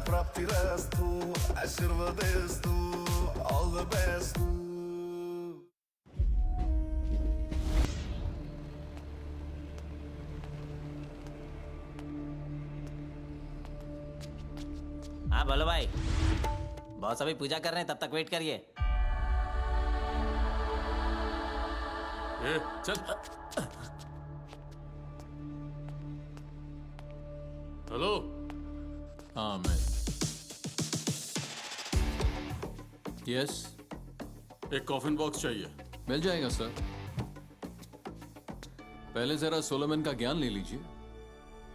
प्राप्तिरस्तु आशीर्वादेस्तु all the best. हाँ बोलो भाई, बॉस अभी पूजा कर रहे हैं, तब तक वेट करिए। चल। हेलो। हाँ मैं। यस। एक कॉफिन बॉक्स चाहिए। मिल जाएगा सर। पहले जरा सोलोमन का ज्ञान ले लीजिए।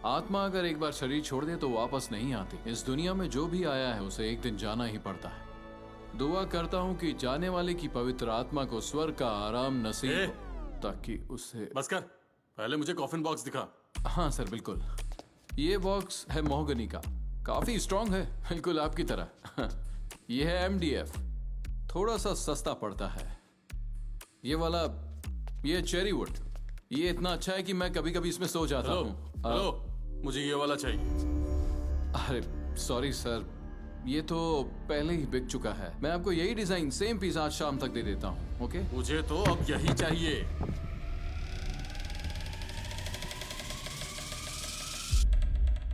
आत्मा अगर एक बार शरीर छोड़ दे तो वापस नहीं आती। इस दुनिया में जो भी आया है उसे एक दिन जाना ही पड़ता है। दुआ करता हूँ कि जाने वाले की पवित्र आत्मा को स्वर्ग का आराम नसीब हो, ताकि उसे। बस कर, पहले मुझे कॉफिन बॉक्स दिखा। हाँ सर बिल्कुल। ये बॉक्स है मोहगनी का, काफी स्ट्रांग है, बिल्कुल आपकी तरह। ये है MDF, थोड़ा सा सस्ता पड़ता है। ये वाला, ये चेरी वुड, ये इतना अच्छा है कि मैं कभी कभी इसमें सो जाता हूँ। हेलो, मुझे ये वाला चाहिए। अरे सॉरी सर, ये तो पहले ही बिक चुका है। मैं आपको यही डिजाइन सेम पीस आज शाम तक दे देता हूँ। ओके? मुझे तो अब यही चाहिए।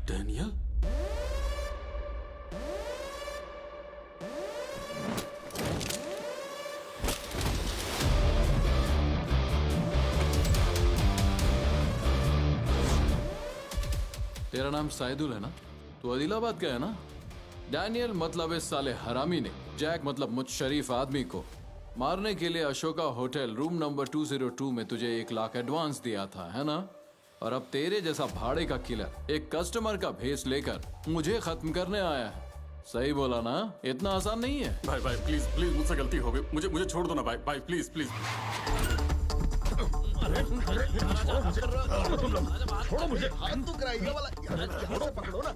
डैनियल, तेरा नाम साइदुल है ना? तू आदिलाबाद का है ना? डैनियल मतलब इस साले हरामी ने, जैक मतलब मुझ शरीफ आदमी को मारने के लिए अशोका होटल रूम नंबर 202 में तुझे 1 लाख एडवांस दिया था, है ना? और अब तेरे जैसा भाड़े का किलर एक कस्टमर का भेस लेकर मुझे खत्म करने आया है। सही बोला ना? इतना आसान नहीं है। भाई भाई प्लीज प्लीज, मुझसे गलती हो गई, मुझे छोड़ दो ना भाई। भाई प्लीज प्लीज। छोड़ो मुझे। हाथ तो कराइएगा वाला, यहाँ से पकड़ो ना।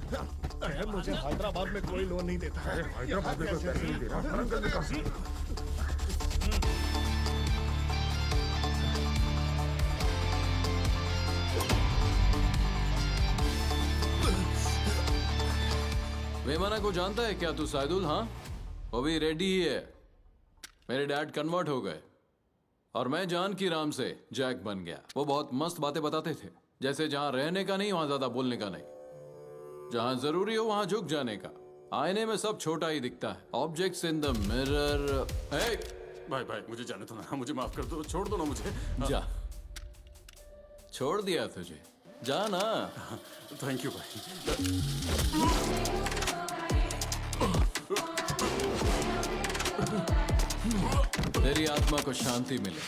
अरे मुझे हैदराबाद में कोई लोन नहीं देता है। हैदराबाद में कोई पैसे नहीं दे रहा। वेमाना को जानता है क्या तू साइदुल? हाँ, वो भी रेडी ही है। मेरे डैड कन्वर्ट हो गए और मैं जानकी राम से जैक बन गया। वो बहुत मस्त बातें बताते थे, जैसे जहां रहने का नहीं वहां ज्यादा बोलने का नहीं, जहां जरूरी हो वहां झुक जाने का। आईने में सब छोटा ही दिखता है। Objects in the mirror. भाई भाई मुझे जाने दो ना, मुझे माफ कर दो, छोड़ दो ना मुझे। जा, छोड़ दिया तुझे, जा ना। थैंक यू भाई। तेरी आत्मा को शांति मिले।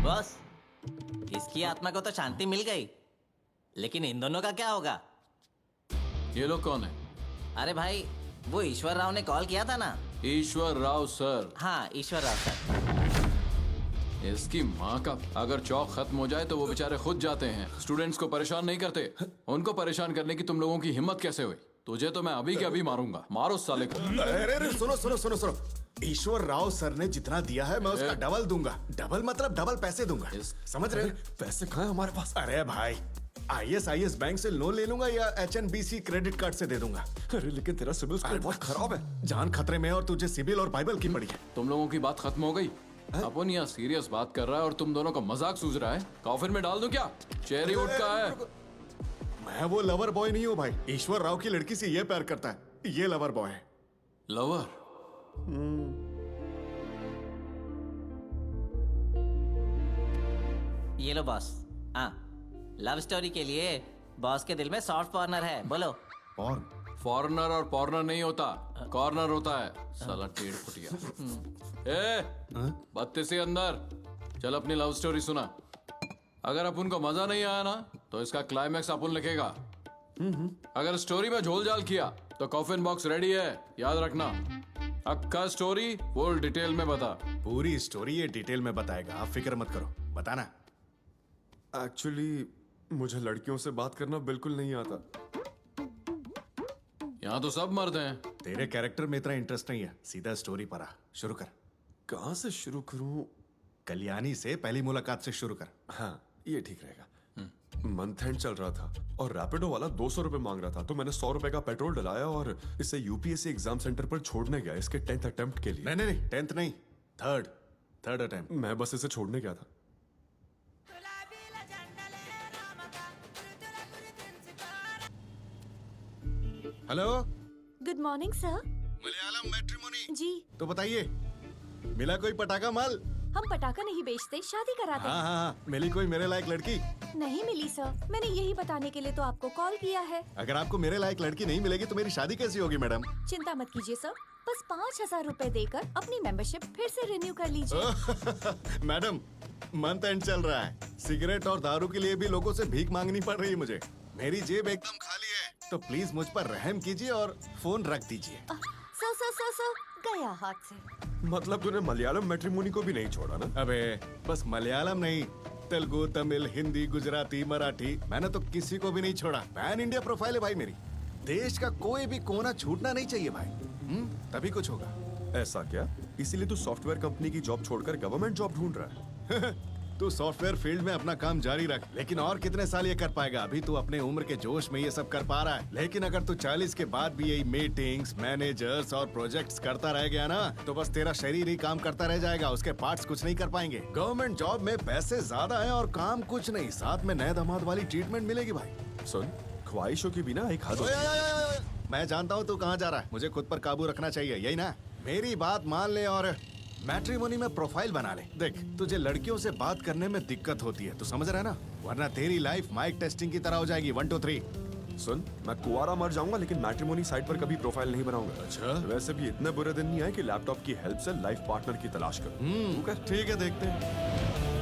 बॉस, इसकी आत्मा को तो शांति मिल गई, लेकिन इन दोनों का क्या होगा? ये लोग कौन है? अरे भाई, वो ईश्वर राव ने कॉल किया था ना। ईश्वर राव सर? हाँ, ईश्वर राव सर। इसकी माँ का, अगर चौक खत्म हो जाए तो वो बेचारे खुद जाते हैं, स्टूडेंट्स को परेशान नहीं करते। उनको परेशान करने की तुम लोगों की हिम्मत कैसे हुई? तुझे तो मैं अभी के अभी मारूंगा। मारो साले को। अरे सुनो सुनो सुनो सुनो, ईश्वर राव सर ने जितना दिया है मैं उसका डबल दूंगा। डबल मतलब डबल पैसे दूंगा, समझ रहे? पैसे कहाँ है हमारे पास? अरे भाई, ISIS बैंक से लोन ले लूंगा या HNBC क्रेडिट कार्ड से दे दूंगा। अरे लेकिन तेरा सिबिल स्कोर बहुत खराब है। जान खतरे में और तुझे सिबिल और बाइबल की पड़ी है। तुम लोगों की बात खत्म हो गई? अपन यहाँ सीरियस बात कर रहा है और तुम दोनों का मजाक सूझ रहा है। कॉफिन में डाल दूं क्या? चेरी वुड का है। मैं वो लवर बॉय नहीं हूँ भाई। ईश्वर राव की लड़की से ये प्यार करता है, ये लवर बॉय है। लवर? ये लो बॉस। हाँ, लव स्टोरी के लिए बॉस के दिल में सॉफ्ट कॉर्नर है। बोलो। फॉरेनर और पॉर्नर नहीं होता, कॉर्नर होता है। साला टेढ़ फुटिया। बत्तीसी अंदर चल, अपनी लव स्टोरी सुना। अगर अपन को मजा नहीं आया ना तो इसका क्लाइमैक्स अपन लिखेगा। अगर स्टोरी में झोल झाल किया तो कॉफिन बॉक्स रेडी है, याद रखना। अक्का स्टोरी फुल डिटेल में बता। पूरी स्टोरी ये डिटेल में बताएगा, आप फिक्र मत करो, बताना। एक्चुअली मुझे लड़कियों से बात करना बिल्कुल नहीं आता। यहाँ तो सब मर्द हैं, तेरे कैरेक्टर में इतना इंटरेस्ट नहीं है, सीधा स्टोरी पर आ, शुरू कर। कहाँ से शुरू करूं? कल्याणी से पहली मुलाकात से शुरू कर। हाँ, ये ठीक रहेगा। मंथ एंड चल रहा था और रैपिडो वाला 200 रुपए मांग रहा था, तो मैंने 100 रुपए का पेट्रोल डलाया और इसे यूपीएससी एग्जाम सेंटर पर छोड़ने गया इसके 10th अटेम्प्ट के लिए। नहीं, 10th नहीं, थर्ड अटेम्प्ट। मैं बस इसे छोड़ने गया था। Hello, good morning sir. Malayalam matrimony. जी, तो बताइए, मिला कोई पटाखा माल? हम पटाखा नहीं बेचते, शादी कराते हैं। हाँ, मिली कोई मेरे लायक लड़की? नहीं मिली सर, मैंने यही बताने के लिए तो आपको कॉल किया है। अगर आपको मेरे लायक लड़की नहीं मिलेगी तो मेरी शादी कैसी होगी मैडम? चिंता मत कीजिए सर, बस 5,000 रुपए देकर अपनी मेंबरशिप फिर से रिन्यू कर लीजिए। मैडम, मंथ एंड चल रहा है, सिगरेट और दारू के लिए भी लोगों से भीख मांगनी पड़ रही है मुझे। मेरी जेब एकदम खाली है, तो प्लीज मुझ पर रहम कीजिए और फोन रख दीजिए। सर, गया हाथ से। मतलब तूने मलयालम मैट्रिमोनी को भी नहीं छोड़ा ना? अबे बस मलयालम नहीं, तेलुगु, तमिल, हिंदी, गुजराती, मराठी, मैंने तो किसी को भी नहीं छोड़ा। पैन इंडिया प्रोफाइल है भाई मेरी। देश का कोई भी कोना छूटना नहीं चाहिए भाई। तभी कुछ होगा। ऐसा क्या? इसीलिए तू सॉफ्टवेयर कंपनी की जॉब छोड़कर गवर्नमेंट जॉब ढूंढ रहा है? तू सॉफ्टवेयर फील्ड में अपना काम जारी रख, लेकिन और कितने साल ये कर पाएगा? अभी तू अपने उम्र के जोश में ये सब कर पा रहा है, लेकिन अगर तू 40 के बाद भी यही मीटिंग्स, मैनेजर्स और प्रोजेक्ट्स करता रह गया ना, तो बस तेरा शरीर ही काम करता रह जाएगा, उसके पार्ट्स कुछ नहीं कर पाएंगे। गवर्नमेंट जॉब में पैसे ज्यादा है और काम कुछ नहीं, साथ में नए दामाद वाली ट्रीटमेंट मिलेगी भाई। सुन, ख्वाहिशों की बिना एक हद ओए, होती है। ओए, ओए, ओए, ओए, मैं जानता हूँ तू कहाँ जा रहा है, मुझे खुद पर काबू रखना चाहिए, यही ना? मेरी बात मान ले और मैट्रिमोनी में प्रोफाइल बना ले। देख, तुझे लड़कियों से बात करने में दिक्कत होती है, तू समझ रहा है ना? वरना तेरी लाइफ माइक टेस्टिंग की तरह हो जाएगी। 1 2 3। सुन, मैं कुआरा मर जाऊंगा लेकिन मैट्रिमोनी साइट पर कभी प्रोफाइल नहीं बनाऊंगा। अच्छा? वैसे भी इतने बुरे दिन नहीं आए कि लैपटॉप की हेल्प से लाइफ पार्टनर की तलाश करूं। तू कर। ठीक है, देखते हैं।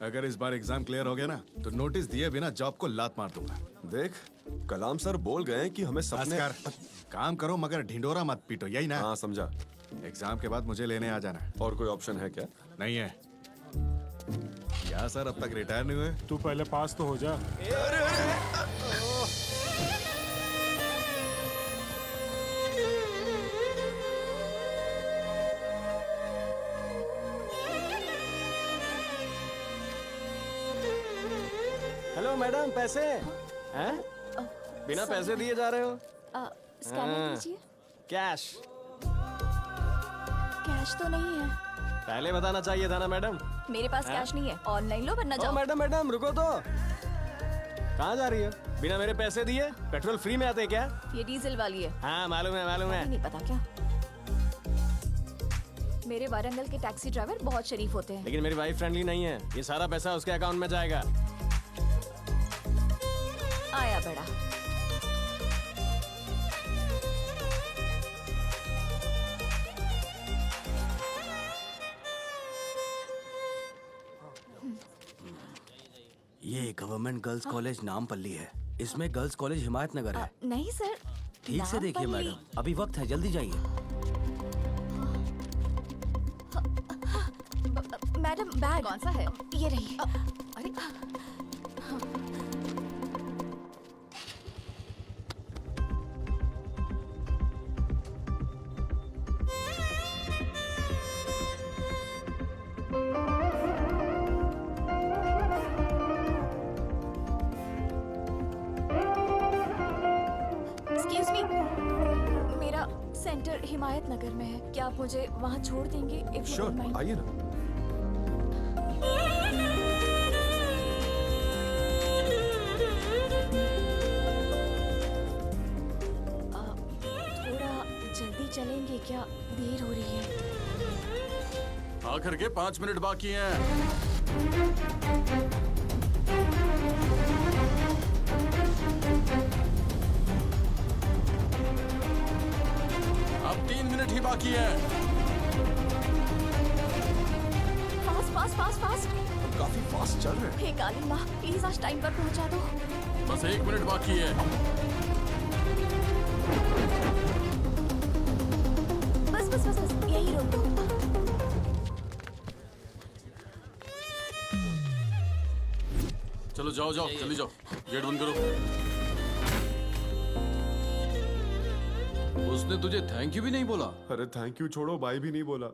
अगर इस बार एग्जाम क्लियर हो गया ना, तो नोटिस दिए बिना जॉब को लात मार दूंगा। देख, कलाम सर बोल गए हैं कि हमें सपने। कर, काम करो मगर ढिंडोरा मत पीटो, यही ना? हाँ, समझा। एग्जाम के बाद मुझे लेने आ जाना है। और कोई ऑप्शन है क्या? नहीं है क्या सर, अब तक रिटायर नहीं हुए? तू पहले पास तो हो जा। हेलो मैडम, पैसे हैं? बिना पैसे दिए जा रहे हो? स्कैनर दीजिए। कैश? कैश तो नहीं है। पहले बताना चाहिए था ना मैडम। मेरे पास कैश नहीं है, ऑनलाइन लो वरना ओ जाओ। मैडम रुको तो। कहाँ जा रही हो? बिना मेरे पैसे दिए पेट्रोल फ्री में आते हैं क्या? ये डीजल वाली है। हाँ मालूम है। नहीं पता क्या? मेरे वारंगल के टैक्सी ड्राइवर बहुत शरीफ होते हैं। लेकिन मेरी वाइफ फ्रेंडली नहीं है, ये सारा पैसा उसके अकाउंट में जाएगा। आया बड़ा। ये गवर्नमेंट गर्ल्स कॉलेज नामपल्ली है, इसमें गर्ल्स कॉलेज हिमायत नगर है। नहीं सर, ठीक से देखिए नामपल्ली। मैडम, अभी वक्त है, जल्दी जाइए। मैडम बैग कौन सा है? ये रही। अरे एक्सक्यूज मी, मेरा सेंटर हिमायत नगर में है, क्या आप मुझे वहाँ छोड़ देंगे? if you sure, don't mind? आइए ना। थोड़ा जल्दी चलेंगे क्या? देर हो रही है। आखिर के 5 मिनट बाकी हैं। अब 3 मिनट ही बाकी है। Fast fast fast fast. काफी फास्ट चल रहे हैं। हे काली माँ, प्लीज आज टाइम पर पहुँचा दो। बस 1 मिनट बाकी है। बस बस बस बस, यही रोक दो। चलो जाओ जाओ जल्दी जाओ, गेट बंद करो। उसने तुझे थैंक यू भी नहीं बोला। अरे थैंक यू छोड़ो, बाय भी नहीं बोला।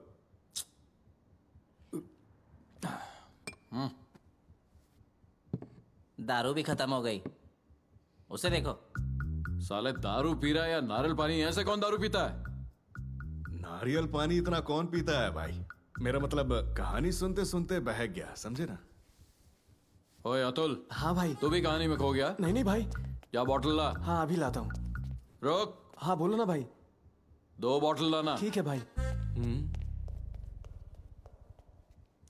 दारू भी खत्म हो गई, उसे देखो। साले दारू पी रहा है या नारियल पानी? ऐसे कौन दारू पीता है? नारियल पानी इतना कौन पीता है भाई? मेरा मतलब कहानी सुनते सुनते बहक गया, समझे ना? ओए अतुल, हाँ भाई। तू भी कहानी में खो गया? नहीं नहीं भाई। या बॉटल ला। हाँ अभी लाता हूँ। रोक, हाँ बोलो ना भाई। 2 बॉटल लाना। ठीक है भाई।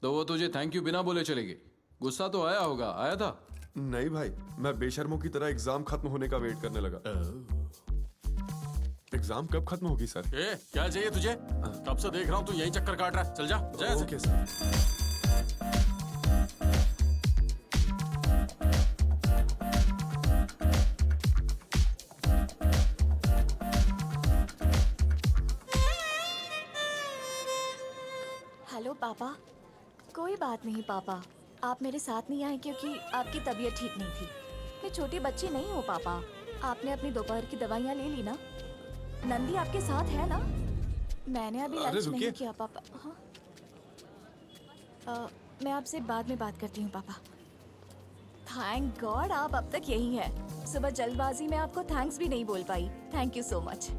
तो वो तुझे थैंक यू बिना बोले चलेगी? गुस्सा तो आया होगा, आया था? नहीं भाई, मैं बेशर्मों की तरह एग्जाम खत्म होने का वेट करने लगा। एग्जाम कब खत्म होगी सर? ए, क्या चाहिए तुझे? कब से देख रहा हूँ तू यही चक्कर काट रहा है। चल जा जा ऐसे। Okay sir. हेलो पापा। कोई बात नहीं पापा, आप मेरे साथ नहीं आए क्योंकि आपकी तबीयत ठीक नहीं थी। मैं छोटी बच्ची नहीं हूँ पापा। आपने अपनी दोपहर की दवाइयाँ ले ली ना? नंदी आपके साथ है ना? मैंने अभी अरे लंच नहीं रुकिए। किया पापा। हाँ? मैं आपसे बाद में बात करती हूँ पापा। थैंक गॉड आप अब तक यही हैं। सुबह जल्दबाजी में आपको थैंक्स भी नहीं बोल पाई। Thank you so much.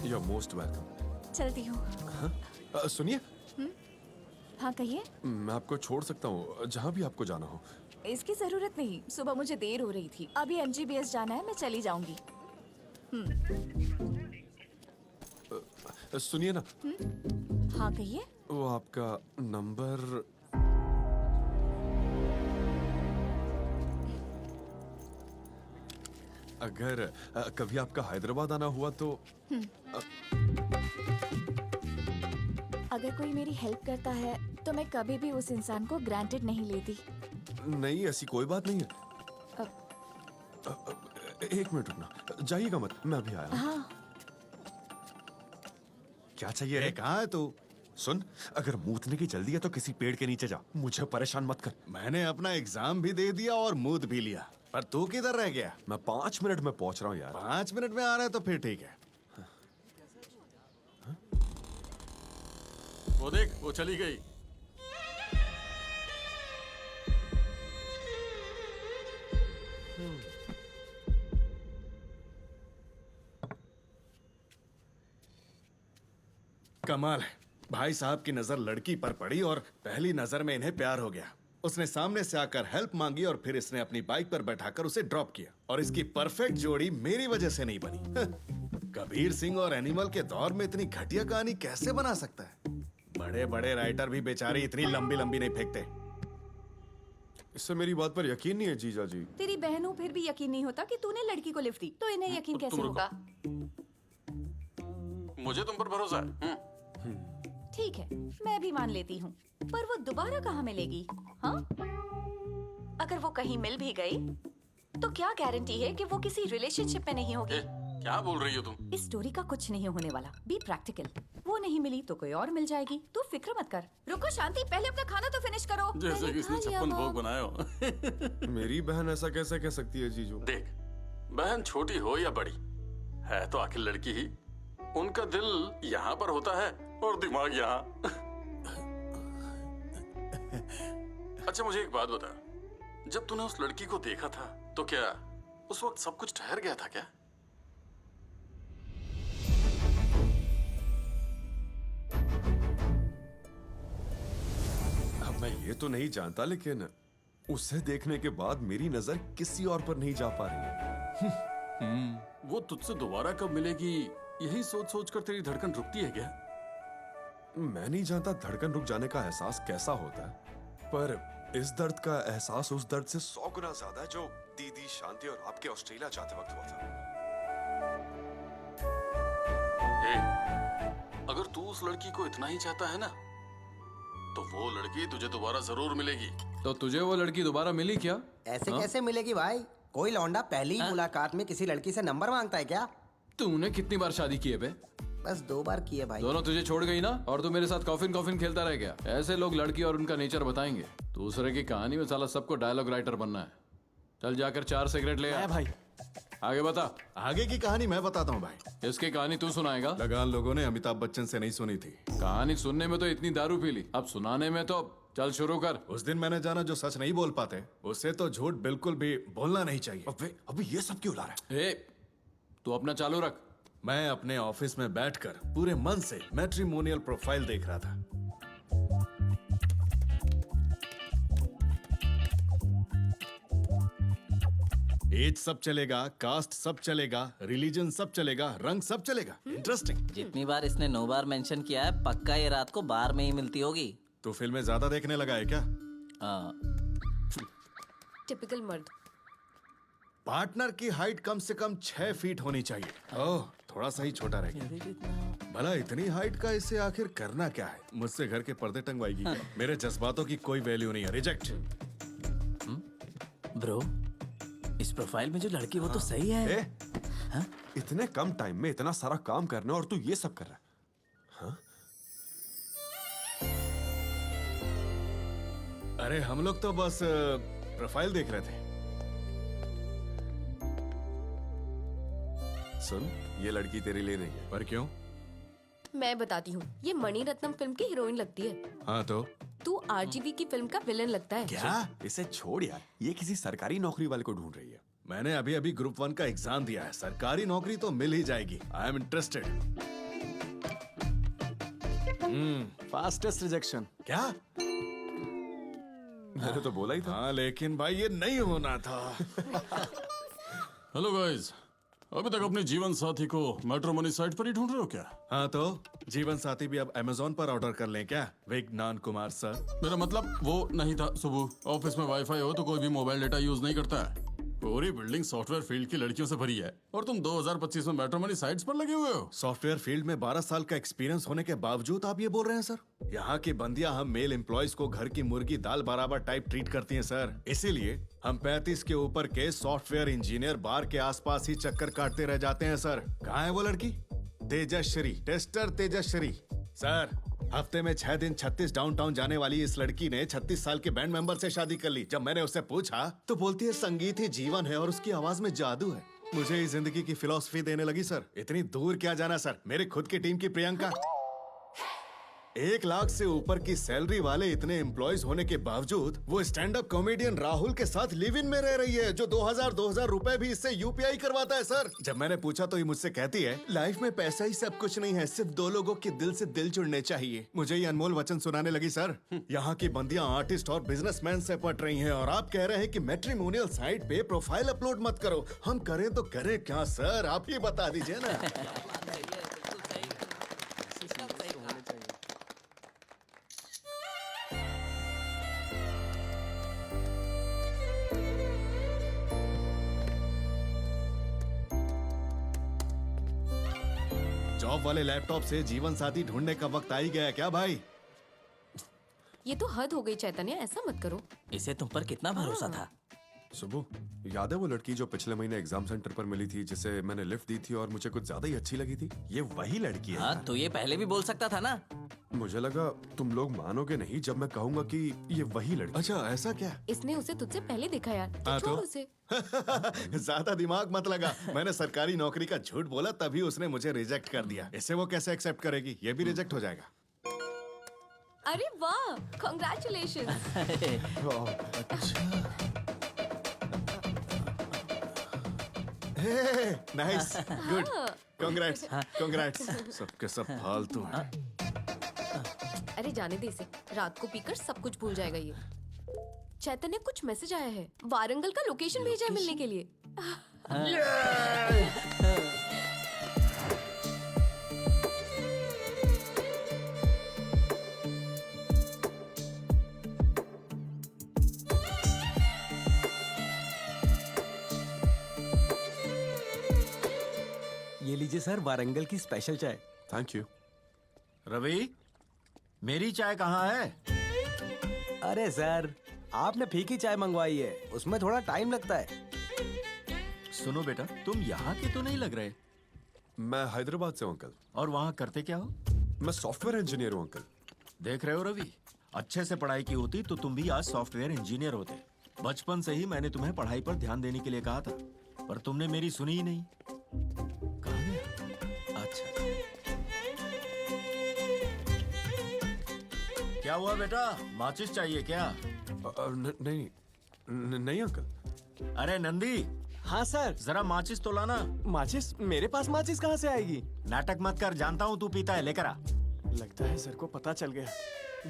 You are most welcome. चलती हूँ। सुनिए, हाँ कहिए। मैं आपको छोड़ सकता हूँ जहाँ भी आपको जाना हो। इसकी जरूरत नहीं, सुबह मुझे देर हो रही थी। अभी MGBS जाना है, मैं चली जाऊंगी। सुनिए ना, हाँ कहिए। वो आपका नंबर अगर कभी आपका हैदराबाद आना हुआ तो अगर कोई मेरी हेल्प करता है तो मैं कभी भी उस इंसान को ग्रांटेड नहीं लेती। नहीं, ऐसी कोई बात नहीं है। एक मिनट रुकना, जाइएगा मत, मैं अभी आया हूं। हाँ क्या चाहिए अरे रे? कहाँ है तू? सुन, अगर मूतने की जल्दी है तो किसी पेड़ के नीचे जा, मुझे परेशान मत कर। मैंने अपना एग्जाम भी दे दिया और मूत भी लिया, पर तू किधर रह गया? मैं 5 मिनट में पहुंच रहा हूँ यार। 5 मिनट में आ रहा है तो फिर ठीक है। वो देख, वो चली गई। कमाल है, भाई साहब की नजर लड़की पर पड़ी और पहली नजर में इन्हें प्यार हो गया। उसने सामने से आकर हेल्प मांगी और फिर इसने अपनी बाइक पर बैठाकर उसे ड्रॉप किया। और इसकी परफेक्ट जोड़ी मेरी वजह से नहीं बनी। कबीर सिंह और एनिमल के दौर में इतनी घटिया कहानी कैसे बना सकता है? बड़े बड़े राइटर भी बेचारे इतनी लंबी लंबी नहीं फेंकते। इससे मेरी बात पर यकीन नहीं है जीजा जी। तेरी बहनों फिर भी यकीन नहीं होता कि तूने लड़की को लिफ्ट दी, तो इन्हें यकीन कैसे तुम रुको। होगा? मुझे तुम पर भरोसा है। ठीक है, मैं भी मान लेती हूँ, पर वो दोबारा कहाँ मिलेगी? हाँ? अगर वो कहीं मिल भी गई, तो क्या गारंटी है कि वो किसी रिलेशनशिप में नहीं होगी? ए, क्या बोल रही हो तुम? इस स्टोरी का कुछ नहीं होने वाला। Be practical. वो नहीं मिली तो कोई और मिल जाएगी। तू फिक्र मत कर। रुको शांति, पहले अपना खाना तो फिनिश करो। जैसे मैंने किसने खा लिया 56 माँ। भोग बनाए हो। मेरी बहन ऐसा कैसे कह सकती है जीजू? देख, बहन छोटी हो या बड़ी, है तो आखिर लड़की ही। उनका दिल यहाँ पर होता है और दिमाग यहाँ। अच्छा मुझे एक बात बता, जब तूने उस लड़की को देखा था तो क्या उस वक्त सब कुछ ठहर गया था क्या? अब मैं ये तो नहीं जानता, लेकिन उसे देखने के बाद मेरी नजर किसी और पर नहीं जा पा रही है। वो तुझसे दोबारा कब मिलेगी, यही सोच सोच कर तेरी धड़कन रुकती है क्या? मैं नहीं जानता धड़कन रुक जाने का एहसास कैसा होता है, पर इस दर्द का एहसास उस दर्द से 100 गुना ज्यादा है जो दीदी, शांति और आपके ऑस्ट्रेलिया जाते वक्त हुआ था। अगर तू उस लड़की को इतना ही चाहता है ना, तो वो लड़की तुझे दोबारा जरूर मिलेगी। तो तुझे वो लड़की दोबारा मिली क्या? ऐसे कैसे मिलेगी भाई? कोई लौंडा पहली ही मुलाकात में किसी लड़की से नंबर मांगता है क्या? तूने कितनी बार शादी की है बे? बस 2 बार की है भाई। दोनों तुझे छोड़ गई ना, और तू मेरे साथ कॉफिन कॉफिन खेलता रह गया। ऐसे लोग लड़की और उनका नेचर बताएंगे। दूसरे की कहानी में साला सबको डायलॉग राइटर बनना है। चल जाकर 4 सिगरेट ले आ। भाई आगे बता। आगे की कहानी मैं बताता हूँ भाई। इसकी कहानी तू सुनाएगा? लगान लोगों ने अमिताभ बच्चन से नहीं सुनी थी। कहानी सुनने में तो इतनी दारू पी ली, अब सुनाने में तो चल शुरू कर। उस दिन मैंने जाना जो सच नहीं बोल पाते उससे तो झूठ बिल्कुल भी बोलना नहीं चाहिए। अभी ये सब क्यों ला रहा है? ए, तू अपना चालू रख। मैं अपने ऑफिस में बैठकर पूरे मन से मैट्रिमोनियल प्रोफाइल देख रहा था। एज सब चलेगा, कास्ट सब चलेगा, रिलीजन सब चलेगा, रंग सब चलेगा। इंटरेस्टिंग। जितनी बार इसने 9 बार मेंशन किया है, पक्का ये रात को बार में ही मिलती होगी। तो फिल्में ज्यादा देखने लगा है क्या? टिपिकल मर्द। पार्टनर की हाइट कम से कम 6 फीट होनी चाहिए। ओह, थोड़ा सा ही छोटा रह गया। भला इतनी हाइट का इसे आखिर करना क्या है? मुझसे घर के पर्दे टंगवाएगी क्या? मेरे जज्बातों की कोई वैल्यू नहीं है। रिजेक्ट। ब्रो, इस प्रोफाइल में जो लड़की वो तो सही है। ए, इतने कम टाइम में इतना सारा काम करना और तू ये सब कर रहा है? अरे हम लोग तो बस प्रोफाइल देख रहे थे। सुन, ये लड़की तेरे लिए नहीं है। पर क्यों? मैं बताती हूँ, ये मणिरत्नम फिल्म की हीरोइन लगती है। हाँ तो तू आरजीवी की फिल्म का विलन लगता है। क्या? इसे छोड़ यार, ये किसी सरकारी नौकरी वाले को ढूंढ रही है। मैंने अभी अभी ग्रुप 1 का एग्जाम दिया है। सरकारी नौकरी तो मिल ही जाएगी। I am interested. Fastest rejection. क्या? मैंने तो बोला ही था। हाँ लेकिन भाई ये नहीं होना था। हेलो गाइस, अभी तक अपने जीवन साथी को मैट्रिमोनी साइट पर ही ढूंढ रहे हो क्या? हाँ तो जीवन साथी भी अब अमेज़न पर ऑर्डर कर लें क्या? विज्ञान कुमार सर। मेरा मतलब वो नहीं था सुबह। ऑफिस में वाईफाई हो तो कोई भी मोबाइल डेटा यूज नहीं करता है। पूरी बिल्डिंग सॉफ्टवेयर फील्ड की लड़कियों से भरी है और तुम 2025 में मैट्रिमोनी साइट्स पर लगे हुए हो। सॉफ्टवेयर फील्ड में 12 साल का एक्सपीरियंस होने के बावजूद आप ये बोल रहे हैं सर? यहाँ की बंदियां हम मेल एम्प्लॉयज को घर की मुर्गी दाल बराबर टाइप ट्रीट करती हैं सर। इसीलिए हम 35 के ऊपर के सॉफ्टवेयर इंजीनियर बार के आसपास ही चक्कर काटते रह जाते हैं सर। कहाँ है वो लड़की? तेजश्री, टेस्टर तेजश्री। सर, हफ्ते में 6 दिन 36 डाउनटाउन जाने वाली इस लड़की ने 36 साल के बैंड मेंबर से शादी कर ली। जब मैंने उससे पूछा तो बोलती है संगीत ही जीवन है और उसकी आवाज में जादू है। मुझे इस जिंदगी की फिलॉसफी देने लगी सर। इतनी दूर क्या जाना सर, मेरे खुद की टीम की प्रियंका 1 लाख से ऊपर की सैलरी वाले इतने एम्प्लॉयज होने के बावजूद वो स्टैंड अप कॉमेडियन राहुल के साथ लिव इन में रह रही है, जो 2000 रुपए भी इससे यूपीआई करवाता है सर। जब मैंने पूछा तो ये मुझसे कहती है लाइफ में पैसा ही सब कुछ नहीं है, सिर्फ 2 लोगों के दिल से दिल जुड़ने चाहिए। मुझे ये अनमोल वचन सुनाने लगी सर। यहाँ की बंदियां आर्टिस्ट और बिजनेसमैन से पट रही हैं और आप कह रहे हैं कि मैट्रिमोनियल साइट पे प्रोफाइल अपलोड मत करो। हम करें तो करें क्या सर, आप ही बता दीजिए ना। जॉब वाले लैपटॉप से जीवन साथी ढूंढने का वक्त आ ही गया क्या भाई? ये तो हद हो गई चैतन्य, ऐसा मत करो। इसे तुम पर कितना भरोसा था। सुबह, याद है वो लड़की जो पिछले महीने एग्जाम सेंटर पर मिली थी, जिसे मैंने लिफ्ट दी थी और मुझे कुछ ज्यादा ही अच्छी लगी थी? ये वही लड़की है। हाँ तो ये पहले भी बोल सकता था ना। मुझे लगा तुम लोग मानोगे नहीं जब मैं कहूंगा कि ये वही लड़की। अच्छा ऐसा क्या? इसने उसे तुझसे पहले देखा यार, हाँ छोड़ तो? उसे। ज्यादा दिमाग मत लगा। मैंने सरकारी नौकरी का झूठ बोला तभी उसने मुझे रिजेक्ट कर दिया। इसे वो कैसे एक्सेप्ट करेगी? ये भी रिजेक्ट हो जाएगा। अरे वाह, congratulation. Nice, good, congrats, congrats. सबके सब फालतू हैं। अरे जाने दे इसे, रात को पीकर सब कुछ भूल जाएगा ये। चैतन्य, कुछ मैसेज आया है। वारंगल का लोकेशन भेजा है मिलने के लिए। ये लीजिए सर, वारंगल की स्पेशल चाय। Thank you. रवि, मेरी चाय कहाँ है? अरे सर, आपने फीकी चाय मंगवाई है, उसमें थोड़ा टाइम लगता है। सुनो बेटा, तुम यहाँ के तो नहीं लग रहे। मैं हैदराबाद से हूँ अंकल। और वहाँ करते क्या हो? मैं सॉफ्टवेयर इंजीनियर हूँ अंकल। देख रहे हो रवि, अच्छे से पढ़ाई की होती तो तुम भी आज सॉफ्टवेयर इंजीनियर होते। बचपन से ही मैंने तुम्हें पढ़ाई पर ध्यान देने के लिए कहा था, पर तुमने मेरी सुनी ही नहीं। कहाँ गया? अच्छा, क्या हुआ बेटा, माचिस चाहिए क्या? नहीं अंकल। अरे नंदी, हाँ सर। जरा माचिस तो लाना। माचिस? मेरे पास माचिस कहाँ से आएगी? नाटक मत कर, जानता हूँ तू पीता है, लेकर आ। लगता है सर को पता चल गया।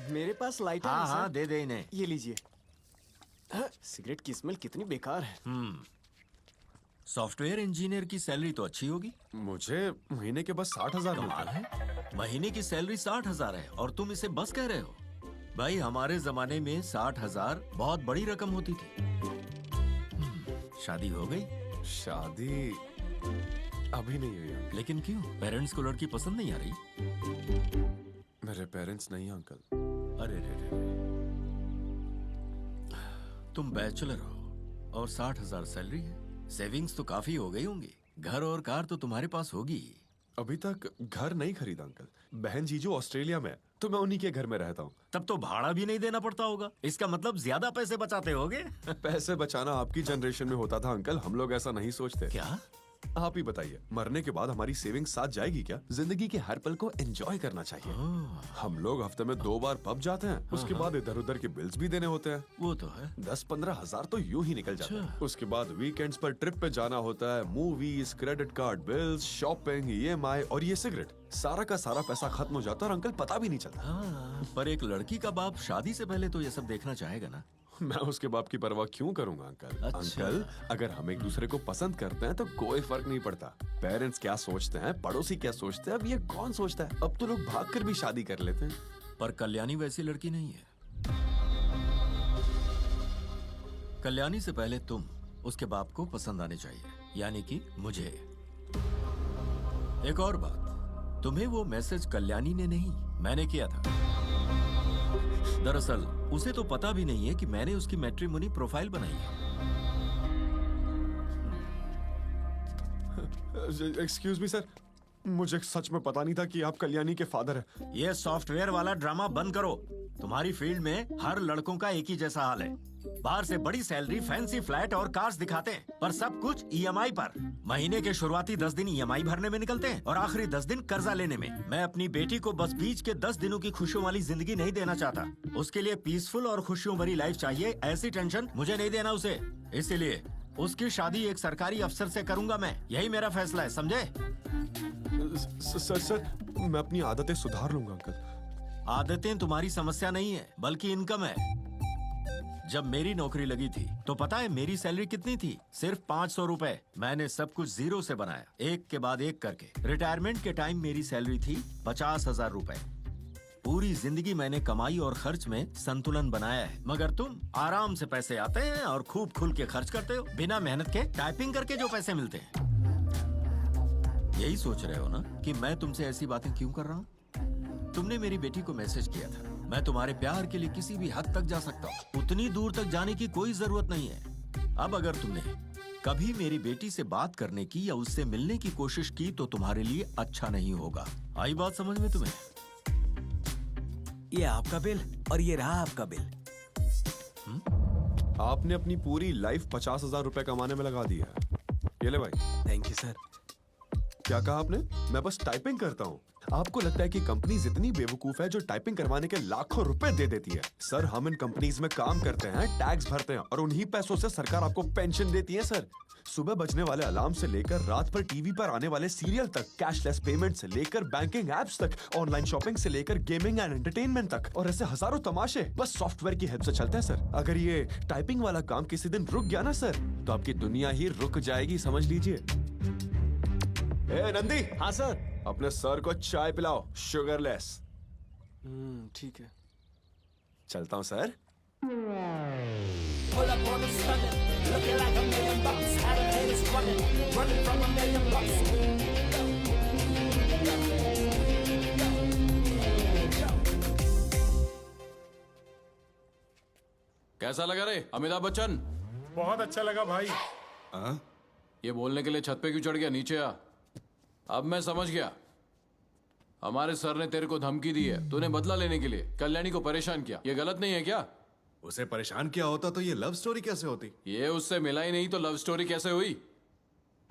मेरे पास लाइटर है हाँ सर। हाँ, दे दे इन्हें। ये लीजिए। हाँ, सिगरेट की स्मेल कितनी बेकार है। सॉफ्टवेयर इंजीनियर की सैलरी तो अच्छी होगी। मुझे महीने के बस 60,000 कमाल मिलता है। है, महीने की सैलरी 60,000 है और तुम इसे बस कह रहे हो? भाई हमारे जमाने में 60,000 बहुत बड़ी रकम होती थी। शादी हो गई? शादी अभी नहीं हुई अंकल। लेकिन क्यों? पेरेंट्स को लड़की पसंद नहीं आ रही? मेरे पेरेंट्स नहीं अंकल। अरे रे रे, तुम बैचलर हो और 60,000 सैलरी है। सेविंग्स तो काफी हो गई होंगी। घर और कार तो तुम्हारे पास होगी। अभी तक घर नहीं खरीदा अंकल। बहन जीजू ऑस्ट्रेलिया में है, तो मैं उन्हीं के घर में रहता हूँ। तब तो भाड़ा भी नहीं देना पड़ता होगा। इसका मतलब ज्यादा पैसे बचाते होगे। पैसे बचाना आपकी जनरेशन में होता था अंकल, हम लोग ऐसा नहीं सोचते। क्या? आप ही बताइए, मरने के बाद हमारी सेविंग साथ जाएगी क्या? जिंदगी के हर पल को एंजॉय करना चाहिए। हम लोग हफ्ते में 2 बार पब जाते हैं, उसके बाद इधर उधर के बिल्स भी देने होते हैं। वो तो है। 10-15 हजार तो यूं ही निकल जाते हैं। उसके बाद वीकेंड्स पर ट्रिप पे जाना होता है, movies, credit card bills, shopping, EMI और ये सिगरेट। सारा का सारा पैसा खत्म हो जाता है और अंकल पता भी नहीं चलता। हाँ, पर एक लड़की का बाप शादी से पहले तो ये सब देखना चाहेगा ना। मैं उसके बाप की परवाह क्यों करूंगा अंकल? अच्छा। अंकल, अगर हम एक दूसरे को पसंद करते हैं तो कोई फर्क नहीं पड़ता। पेरेंट्स क्या सोचते हैं, पड़ोसी क्या सोचते हैं, अब ये कौन सोचता है? अब तो लोग भागकर भी शादी कर लेते हैं। पर कल्याणी वैसी लड़की नहीं है। कल्याणी से पहले तुम उसके बाप को पसंद आने चाहिए, यानी कि मुझे। एक और बात, तुम्हें वो मैसेज कल्याणी ने नहीं, मैंने किया था। दरअसल उसे तो पता भी नहीं है कि मैंने उसकी मैट्रिमोनी प्रोफाइल बनाई है। एक्सक्यूज मी सर, मुझे सच में पता नहीं था कि आप कल्याणी के फादर हैं। ये सॉफ्टवेयर वाला ड्रामा बंद करो। तुम्हारी फील्ड में हर लड़कों का एक ही जैसा हाल है। बाहर से बड़ी सैलरी, फैंसी फ्लैट और कार्स दिखाते हैं, पर सब कुछ EMI पर। महीने के शुरुआती 10 दिन EMI भरने में निकलते हैं और आखिरी 10 दिन कर्जा लेने में। मैं अपनी बेटी को बस बीच के 10 दिनों की खुशियों वाली जिंदगी नहीं देना चाहता। उसके लिए पीसफुल और खुशियों भरी लाइफ चाहिए। ऐसी टेंशन मुझे नहीं देना उसे। इसीलिए उसकी शादी एक सरकारी अफसर से करूंगा मैं। यही मेरा फैसला है, समझे? सर, मैं अपनी आदतें सुधार लूंगा अंकल। आदतें तुम्हारी समस्या नहीं है, बल्कि इनकम है। जब मेरी नौकरी लगी थी तो पता है मेरी सैलरी कितनी थी? सिर्फ 500 रुपए। मैंने सब कुछ जीरो से बनाया, एक के बाद एक करके। रिटायरमेंट के टाइम मेरी सैलरी थी 50,000 रुपए। पूरी जिंदगी मैंने कमाई और खर्च में संतुलन बनाया है। मगर तुम आराम से पैसे आते हैं और खूब खुल के खर्च करते हो, बिना मेहनत के, टाइपिंग करके जो पैसे मिलते हैं। यही सोच रहे हो ना कि मैं तुमसे ऐसी बातें क्यों कर रहा हूँ? तुमने मेरी बेटी को मैसेज किया था। मैं तुम्हारे प्यार के लिए किसी भी हद तक जा सकता हूँ, उतनी दूर तक जाने की कोई जरूरत नहीं है। अब अगर तुमने कभी मेरी बेटी से बात करने की या उससे मिलने की कोशिश की तो तुम्हारे लिए अच्छा नहीं होगा। आई बात समझ में तुम्हें? ये आपका बिल और ये रहा आपका बिल। आपने अपनी पूरी लाइफ 50,000 रुपए कमाने में लगा दिया है। ये ले भाई। Thank you sir. क्या कहा आपने? मैं बस टाइपिंग करता हूँ। आपको लगता है कि कंपनीज इतनी बेवकूफ है जो टाइपिंग करवाने के लाखों रुपए दे देती है? सर, हम इन कंपनीज में काम करते हैं, टैक्स भरते हैं और उन्हीं पैसों से सरकार आपको पेंशन देती है सर। सुबह बजने वाले अलार्म से लेकर रात पर टीवी पर आने वाले सीरियल तक, कैशलेस पेमेंट से लेकर बैंकिंग एप्स तक, ऑनलाइन शॉपिंग से लेकर गेमिंग एंड एंटरटेनमेंट तक, और ऐसे हजारों तमाशे बस सॉफ्टवेयर की हेल्प से चलते हैं सर। अगर ये टाइपिंग वाला काम किसी दिन रुक गया ना सर, तो आपकी दुनिया ही रुक जाएगी, समझ लीजिए। ए नंदी। हाँ सर। अपने सर को चाय पिलाओ, शुगरलेस। ठीक है। चलता हूँ सर। कैसा लगा रे अमिताभ बच्चन? बहुत अच्छा लगा भाई। ये बोलने के लिए छत पे क्यों चढ़ गया? नीचे आ। अब मैं समझ गया। हमारे सर ने तेरे को धमकी दी है, तूने बदला लेने के लिए कल्याणी को परेशान किया। ये गलत नहीं है क्या? उसे परेशान किया होता तो ये लव स्टोरी कैसे होती? ये उससे मिला ही नहीं तो लव स्टोरी कैसे हुई?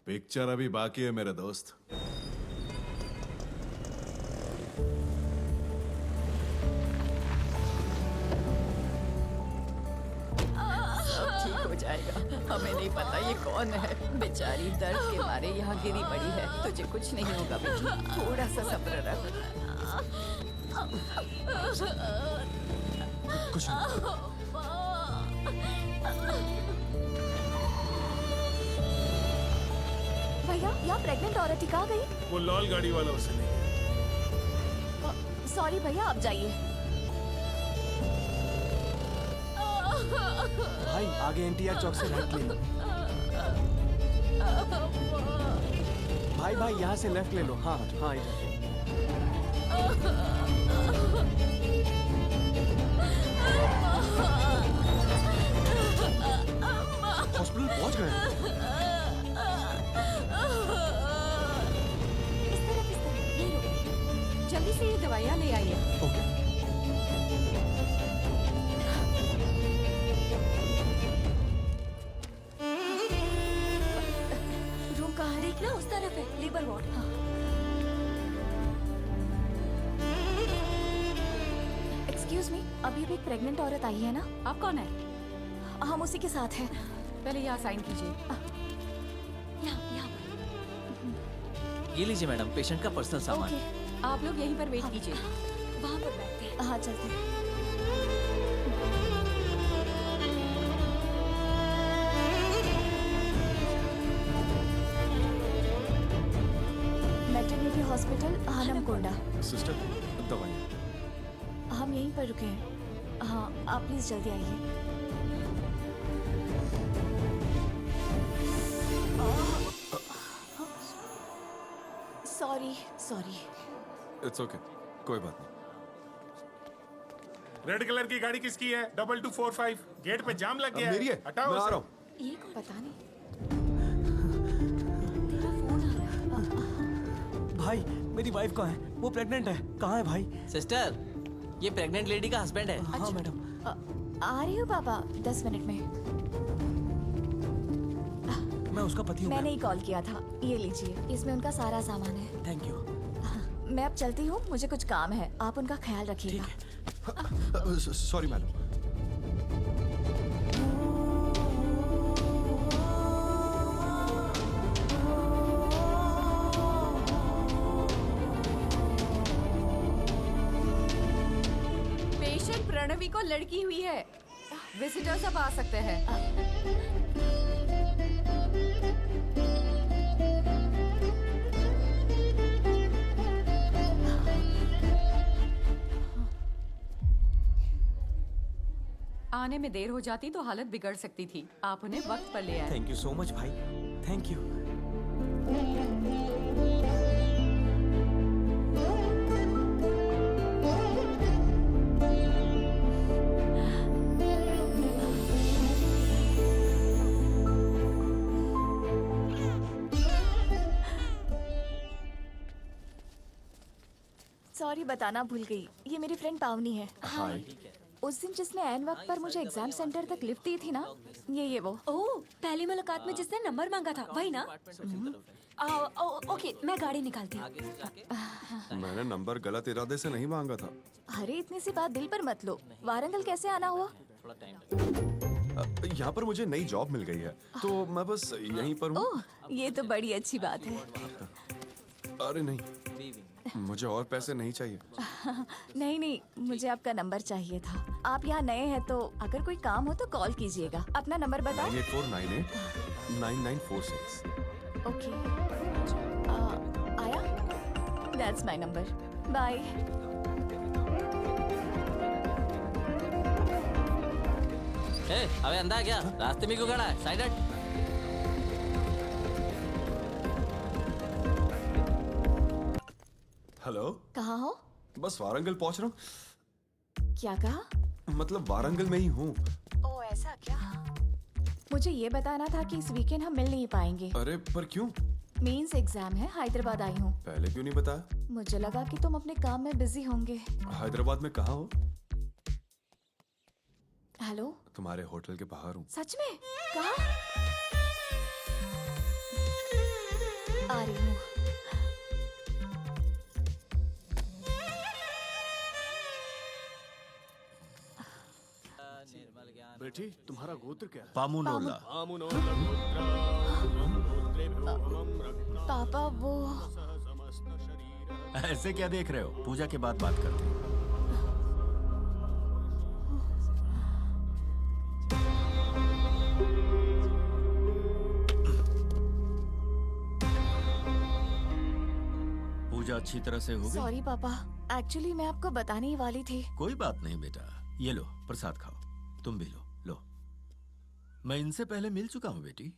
पिक्चर अभी बाकी है मेरे दोस्त। ठीक हो जाएगा। हमें नहीं पता ये कौन है, बेचारी दर्द के मारे यहाँ गिरी पड़ी है। तुझे कुछ नहीं होगा बेटी, थोड़ा सा सब्र रख। कुछ नहीं। भैया यहाँ प्रेग्नेंट औरत ही कहाँ गई? वो लाल गाड़ी वाला उसे नहीं। सॉरी भैया, आप जाइए। भाई आगे एनटीआर चौक से राइट ले लो। भाई भाई यहाँ से लेफ्ट ले लो। हाँ हाँ इधर। हॉस्पिटल पहुंच गए हैं। इस तरफ ये लो। जल्दी से ये दवाइयाँ ले आइए। ओके। रूम कहाँ है? देखना उस तरफ है, लेबर वार्ड। हाँ। एक्सक्यूज मी, अभी भी एक प्रेग्नेंट औरत आई है ना? आप कौन है? हम उसी के साथ हैं। पहले यहाँ साइन कीजिए। यहाँ ये लीजिए मैडम, पेशेंट का पर्सनल सामान। ओके, आप लोग यहीं पर वेट कीजिए। वहाँ पर बैठते हैं। हाँ चलते हैं। Maternity hospital Hanamkonda. सिस्टर दवाई। हम यहीं पर रुके हैं। हाँ, आप प्लीज जल्दी आइए। सॉरी। इट्स ओके, कोई बात नहीं। रेड कलर की गाड़ी किसकी है? 2245। गेट पे जाम लग गया मेरी है, हटाओ मैं आ उसे। रहा हूँ। ये को पता नहीं। तेरा फोन आ रहा है। भाई मेरी वाइफ कहाँ है? वो प्रेग्नेंट है। कहाँ है भाई? सिस्टर, ये प्रेग्नेंट लेडी का हस्बैंड है। हाँ मैडम। आ रही हूँ पापा, 10 मिनट में। मैं उसका पति हूँ। मैंने ही कॉल किया था। ये लीजिए, इसमें उनका सारा सामान है। Thank you. मैं अब चलती हूँ, मुझे कुछ काम है। आप उनका ख्याल रखिएगा। Sorry madam. पेशेंट प्रणवी को लड़की हुई है। विजिटर्स अब आ सकते हैं। आने में देर हो जाती तो हालत बिगड़ सकती थी। आप उन्हें वक्त पर ले आए। थैंक यू सो मच भाई, थैंक यू। सॉरी, बताना भूल गई। ये मेरी फ्रेंड पावनी है। हाय। उस दिन जिसने ऐन वक्त पर मुझे एग्जाम सेंटर तक लिफ्ट दी थी ना, ये वो। ओह, पहली मुलाकात में जिसने नंबर मांगा था, वही ना? ओके, मैं गाड़ी निकालती हूँ। मैंने नंबर गलत इरादे से नहीं मांगा था। अरे इतनी सी बात दिल पर मत लो। वारंगल कैसे आना हुआ? यहाँ पर मुझे नई जॉब मिल गई है, तो मैं बस यहीं पर हूँ। ओह, ये तो बड़ी अच्छी बात है। अरे नहीं, मुझे और पैसे नहीं चाहिए। नहीं, मुझे आपका नंबर चाहिए था। आप यहाँ नए हैं तो अगर कोई काम हो तो कॉल कीजिएगा। अपना नंबर बताओ। 94989946। ओके, आया? That's my number. बाय। अबे अंधा है क्या? रास्ते में क्यों खड़ा है? साइड हट। हेलो, कहाँ हो? बस वारंगल पहुंच रहा हूँ। क्या कहा? मतलब वारंगल में ही हूँ। ओह, ऐसा क्या? मुझे ये बताना था कि इस वीकेंड हम मिल नहीं पाएंगे। अरे पर क्यों? मींस एग्जाम है, हैदराबाद आई हूँ। पहले क्यों नहीं बताया? मुझे लगा कि तुम अपने काम में बिजी होंगे। हैदराबाद में कहाँ हो? हेलो, तुम्हारे होटल के बाहर हूँ। सच में? कहाँ? आ रही हूँ। बेटी, तुम्हारा गोत्र क्या है? पामुनोला। पापा वो ऐसे क्या देख रहे हो? पूजा के बाद बात करते हैं। पूजा अच्छी तरह से हो गई? सॉरी पापा, एक्चुअली मैं आपको बताने ही वाली थी। कोई बात नहीं बेटा, ये लो प्रसाद खाओ। तुम भी लो। लो, मैं इनसे पहले मिल चुका हूँ बेटी।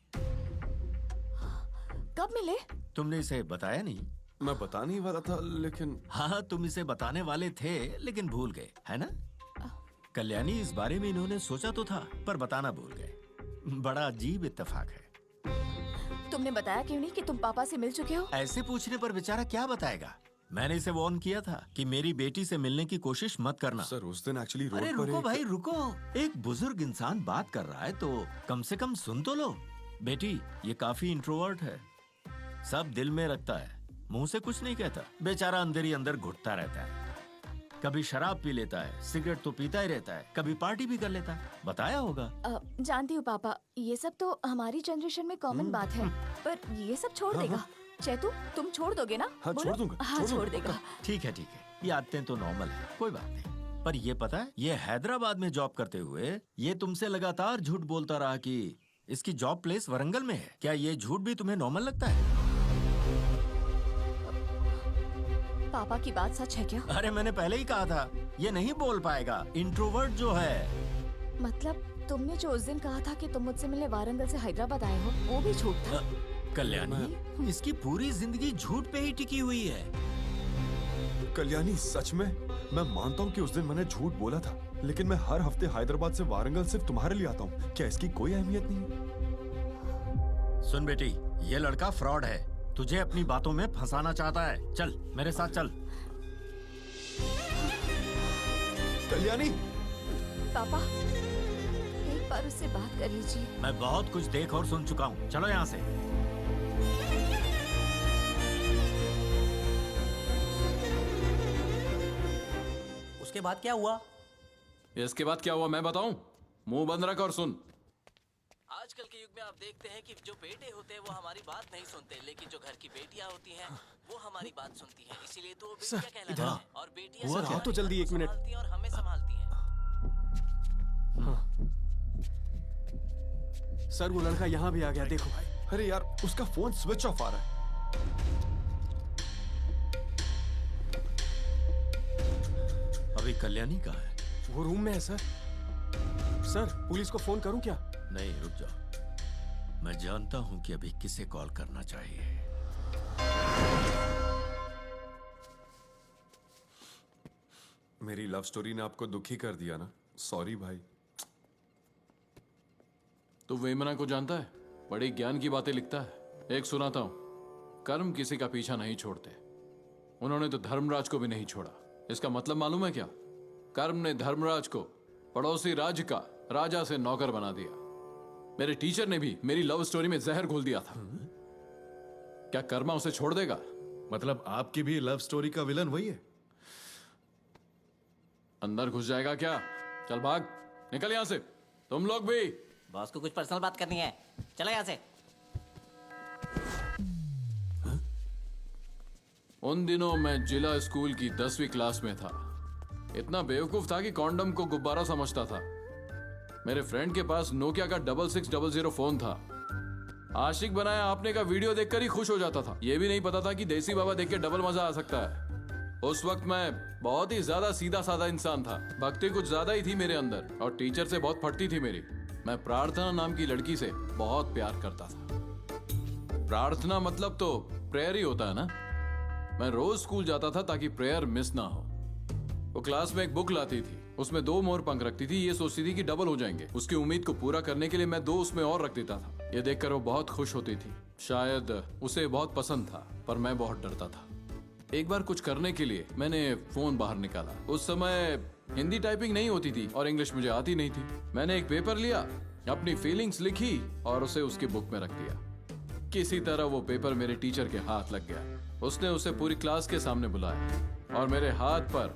कब मिले? तुमने इसे बताया नहीं? मैं बताने ही वाला था, लेकिन हाँ, तुम इसे बताने वाले थे लेकिन भूल गए, है ना? कल्याणी, इस बारे में इन्होंने सोचा तो था पर बताना भूल गए। बड़ा अजीब इत्तेफाक है। तुमने बताया क्यों नहीं कि तुम पापा से मिल चुके हो? ऐसे पूछने पर बेचारा क्या बताएगा? मैंने इसे वार्न किया था कि मेरी बेटी से मिलने की कोशिश मत करना। सर उस दिन एक्चुअली रोड अरे पर रुको एक- भाई रुको, एक बुजुर्ग इंसान बात कर रहा है तो कम से कम सुन तो लो। बेटी, ये काफी इंट्रोवर्ट है, सब दिल में रखता है, मुंह से कुछ नहीं कहता। बेचारा अंदर ही अंदर घुटता रहता है। कभी शराब पी लेता है, सिगरेट तो पीता ही रहता है, कभी पार्टी भी कर लेता है। बताया होगा। जानती हूँ पापा, ये सब तो हमारी जनरेशन में कॉमन बात है, पर ये सब छोड़ देगा। चैतू, तुम छोड़ दोगे ना? हाँ, बोलो। छोड़ दूंगा, हाँ, छोड़ छोड़ दूंगा। देगा। ठीक है ठीक है, ये आदतें तो नॉर्मल है, कोई बात नहीं। पर ये पता है, ये हैदराबाद में जॉब करते हुए ये तुमसे लगातार झूठ बोलता रहा कि इसकी जॉब प्लेस वरंगल में है। क्या ये झूठ भी तुम्हें नॉर्मल लगता है? पापा की बात सच है क्या? अरे मैंने पहले ही कहा था, ये नहीं बोल पाएगा, इंट्रोवर्ट जो है। मतलब तुमने जो उस दिन कहा था कि तुम मुझसे मिलने वारंगल से हैदराबाद आए हो, वो भी झूठ था? कल्याणी, इसकी पूरी जिंदगी झूठ पे ही टिकी हुई है। कल्याणी, सच में मैं मानता हूँ कि उस दिन मैंने झूठ बोला था, लेकिन मैं हर हफ्ते हैदराबाद से वारंगल सिर्फ तुम्हारे लिए आता हूँ। क्या इसकी कोई अहमियत नहीं? सुन बेटी, ये लड़का फ्रॉड है, तुझे अपनी बातों में फंसाना चाहता है। चल मेरे साथ चल। कल्याणी, पापा, एक बार उससे बात कर लीजिए। मैं बहुत कुछ देख और सुन चुका हूँ, चलो यहाँ से। उसके बाद क्या हुआ? इसके बाद क्या हुआ मैं बताऊं? मुंह बंद रख और सुन। आजकल के युग में आप देखते हैं कि जो बेटे होते हैं वो हमारी बात नहीं सुनते, लेकिन जो घर की बेटियां होती हैं वो हमारी बात सुनती हैं। इसीलिए तो वो बेटियां कहलाती हैं। और बेटियां हुआ क्या? तो जल्दी 1 मिनट। संभालती हैं और हमें संभालती हैं। सर, वो लड़का यहाँ भी आ गया, देखो। अरे यार, उसका फोन स्विच ऑफ आ रहा है। अभी कल्याणी कहाँ है? वो रूम में है सर। सर, पुलिस को फोन करूं क्या? नहीं, रुक जाओ, मैं जानता हूँ कि अभी किसे कॉल करना चाहिए। मेरी लव स्टोरी ने आपको दुखी कर दिया ना? सॉरी भाई। तू वेमना को जानता है? बड़ी ज्ञान की बातें लिखता है। एक सुनाता हूं, कर्म किसी का पीछा नहीं छोड़ते। उन्होंने तो धर्मराज को भी नहीं छोड़ा। इसका मतलब मालूम है क्या? कर्म ने धर्मराज को पड़ोसी राज्य का राजा से नौकर बना दिया। मेरे टीचर ने भी मेरी लव स्टोरी में जहर घोल दिया था। क्या कर्मा उसे छोड़ देगा? मतलब आपकी भी लव स्टोरी का विलन वही है? अंदर घुस जाएगा क्या? चल भाग, निकल यहां से। तुम लोग भी। बॉस को कुछ पर्सनल बात करनी है, चलो यहाँ से। उन दिनों मैं जिला स्कूल की 10वीं क्लास में था। इतना बेवकूफ था कि कॉन्डम को गुब्बारा समझता था। मेरे फ्रेंड के पास नोकिया का 6600 फोन था। आशिक बनाया आपने का वीडियो देखकर ही खुश हो जाता था। यह भी नहीं पता था कि देसी बाबा देख के डबल मजा आ सकता है। उस वक्त मैं बहुत ही ज्यादा सीधा साधा इंसान था। भक्ति कुछ ज्यादा ही थी मेरे अंदर और टीचर से बहुत फटती थी मेरी। मैं प्रार्थना नाम की लड़की से बहुत प्यार करता था। प्रार्थना मतलब तो प्रेयर ही होता है ना। मैं रोज स्कूल जाता था ताकि प्रेयर मिस ना हो। वो क्लास में एक बुक लाती थी, उसमें 2 मोर पंख रखती थी। ये सोचती थी कि डबल हो जाएंगे। उसकी उम्मीद को पूरा करने के लिए मैं 2 उसमें और रख देता था। ये देखकर वो बहुत खुश होती थी। शायद उसे बहुत पसंद था, पर मैं बहुत डरता था। एक बार कुछ करने के लिए मैंने फोन बाहर निकाला। उस समय हिंदी टाइपिंग नहीं होती थी और इंग्लिश मुझे आती नहीं थी। मैंने एक पेपर लिया, अपनी फीलिंग्स लिखी और उसे उसकी बुक में रख दिया। किसी तरह वो पेपर मेरे टीचर के हाथ लग गया। उसने उसे पूरी क्लास के सामने बुलाया और मेरे हाथ पर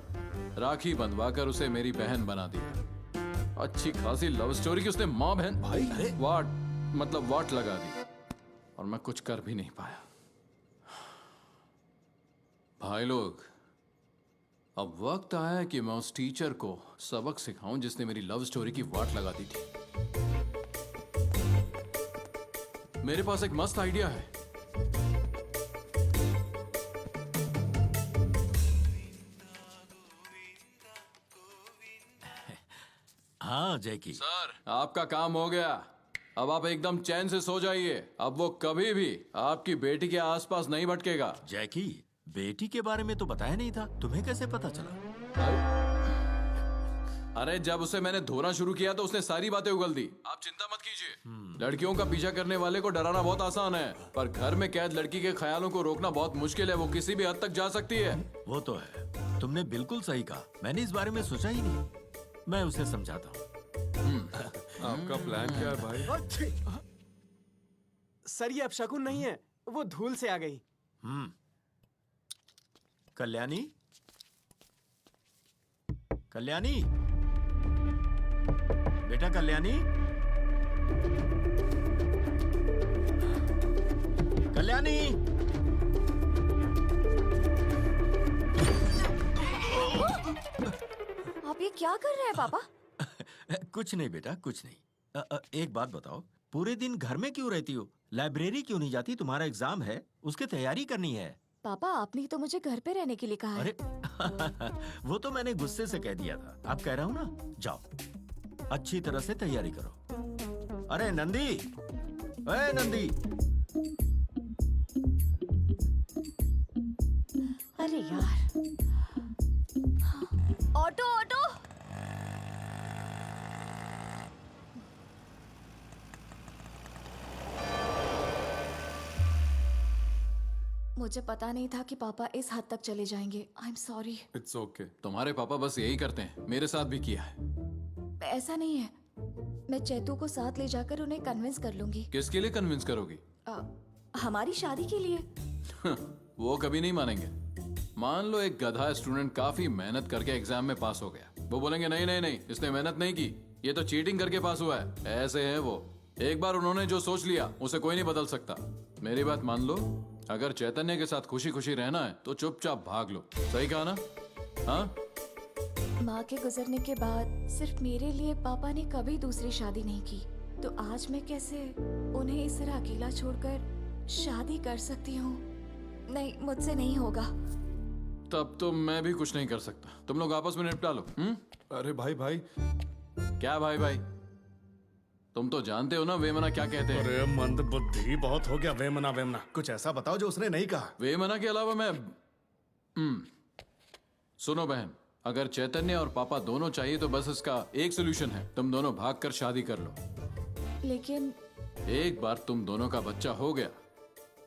राखी बंधवाकर उसे मेरी बहन बना दिया। अच्छी खासी लव स्टोरी की उसने माँ बहन भाई वाट लगा दी और मैं कुछ कर भी नहीं पाया। भाई लोग, अब वक्त आया है कि मैं उस टीचर को सबक सिखाऊं जिसने मेरी लव स्टोरी की वाट लगा दी थी। मेरे पास एक मस्त आइडिया है। हाँ जैकी। सर, आपका काम हो गया। अब आप एकदम चैन से सो जाइए। अब वो कभी भी आपकी बेटी के आसपास नहीं भटकेगा। जैकी, बेटी के बारे में तो बताया नहीं था, तुम्हें कैसे पता चला? अरे जब उसे मैंने धोना शुरू किया तो उसने सारी बातें उगल दी। आप चिंता मत कीजिए। लड़कियों का पीछा करने वाले को डराना बहुत आसान है, पर घर में कैद लड़की के ख्यालों को रोकना बहुत मुश्किल है। वो किसी भी हद तक जा सकती है। वो तो है, तुमने बिल्कुल सही कहा। मैंने इस बारे में सोचा ही नहीं। मैं उसे समझाता हूँ। आपका प्लान क्या है भाई? सर ये अपशकुन नहीं है, वो धूल से आ गई। कल्याणी, कल्याणी, बेटा कल्याणी, कल्याणी। आप ये क्या कर रहे हैं पापा? कुछ नहीं बेटा, कुछ नहीं। एक बात बताओ, पूरे दिन घर में क्यों रहती हो? लाइब्रेरी क्यों नहीं जाती? तुम्हारा एग्जाम है, उसकी तैयारी करनी है। पापा आपने तो मुझे घर पे रहने के लिए कहा है। अरे वो तो मैंने गुस्से से कह दिया था। आप कह रहा हूँ ना, जाओ अच्छी तरह से तैयारी करो। अरे नंदी, अरे नंदी। अरे यार, ऑटो ऑटो। मुझे पता नहीं था कि पापा इस हद तक चले जाएंगे। आई एम सॉरी। It's okay. तुम्हारे पापा बस यही करते हैं, मेरे साथ भी किया है। ऐसा नहीं है, मैं चैतू को साथ ले जाकर उन्हें कन्विंस कर लूंगी। किसके लिए कन्विंस करोगी? हमारी शादी के लिए। वो कभी नहीं मानेंगे। मान लो एक गधा स्टूडेंट काफी मेहनत करके एग्जाम में पास हो गया। वो बोलेंगे नहीं नहीं नहीं, इसने मेहनत नहीं की, ये तो चीटिंग करके पास हुआ है। ऐसे है वो। एक बार उन्होंने जो सोच लिया उसे कोई नहीं बदल सकता। मेरी बात मान लो, अगर चैतन्य के साथ खुशी खुशी रहना है तो चुपचाप भाग लो। सही कहा ना? हाँ? माँ के गुजरने के बाद सिर्फ मेरे लिए पापा ने कभी दूसरी शादी नहीं की, तो आज मैं कैसे उन्हें इस तरह अकेला छोड़कर शादी कर सकती हूँ? नहीं, मुझसे नहीं होगा। तब तो मैं भी कुछ नहीं कर सकता। तुम लोग आपस में निपटा लो। अरे भाई भाई। क्या भाई भाई? तुम तो जानते हो ना वेमना क्या कहते हैं। अरे मंद बुद्धि बहुत हो गया। वेमना वेमना कुछ ऐसा बताओ जो उसने नहीं कहा। वेमना के अलावा मैं सुनो बहन, अगर चैतन्य और पापा दोनों चाहिए तो बस इसका एक सोल्यूशन है, तुम दोनों भागकर शादी कर लो। लेकिन एक बार तुम दोनों का बच्चा हो गया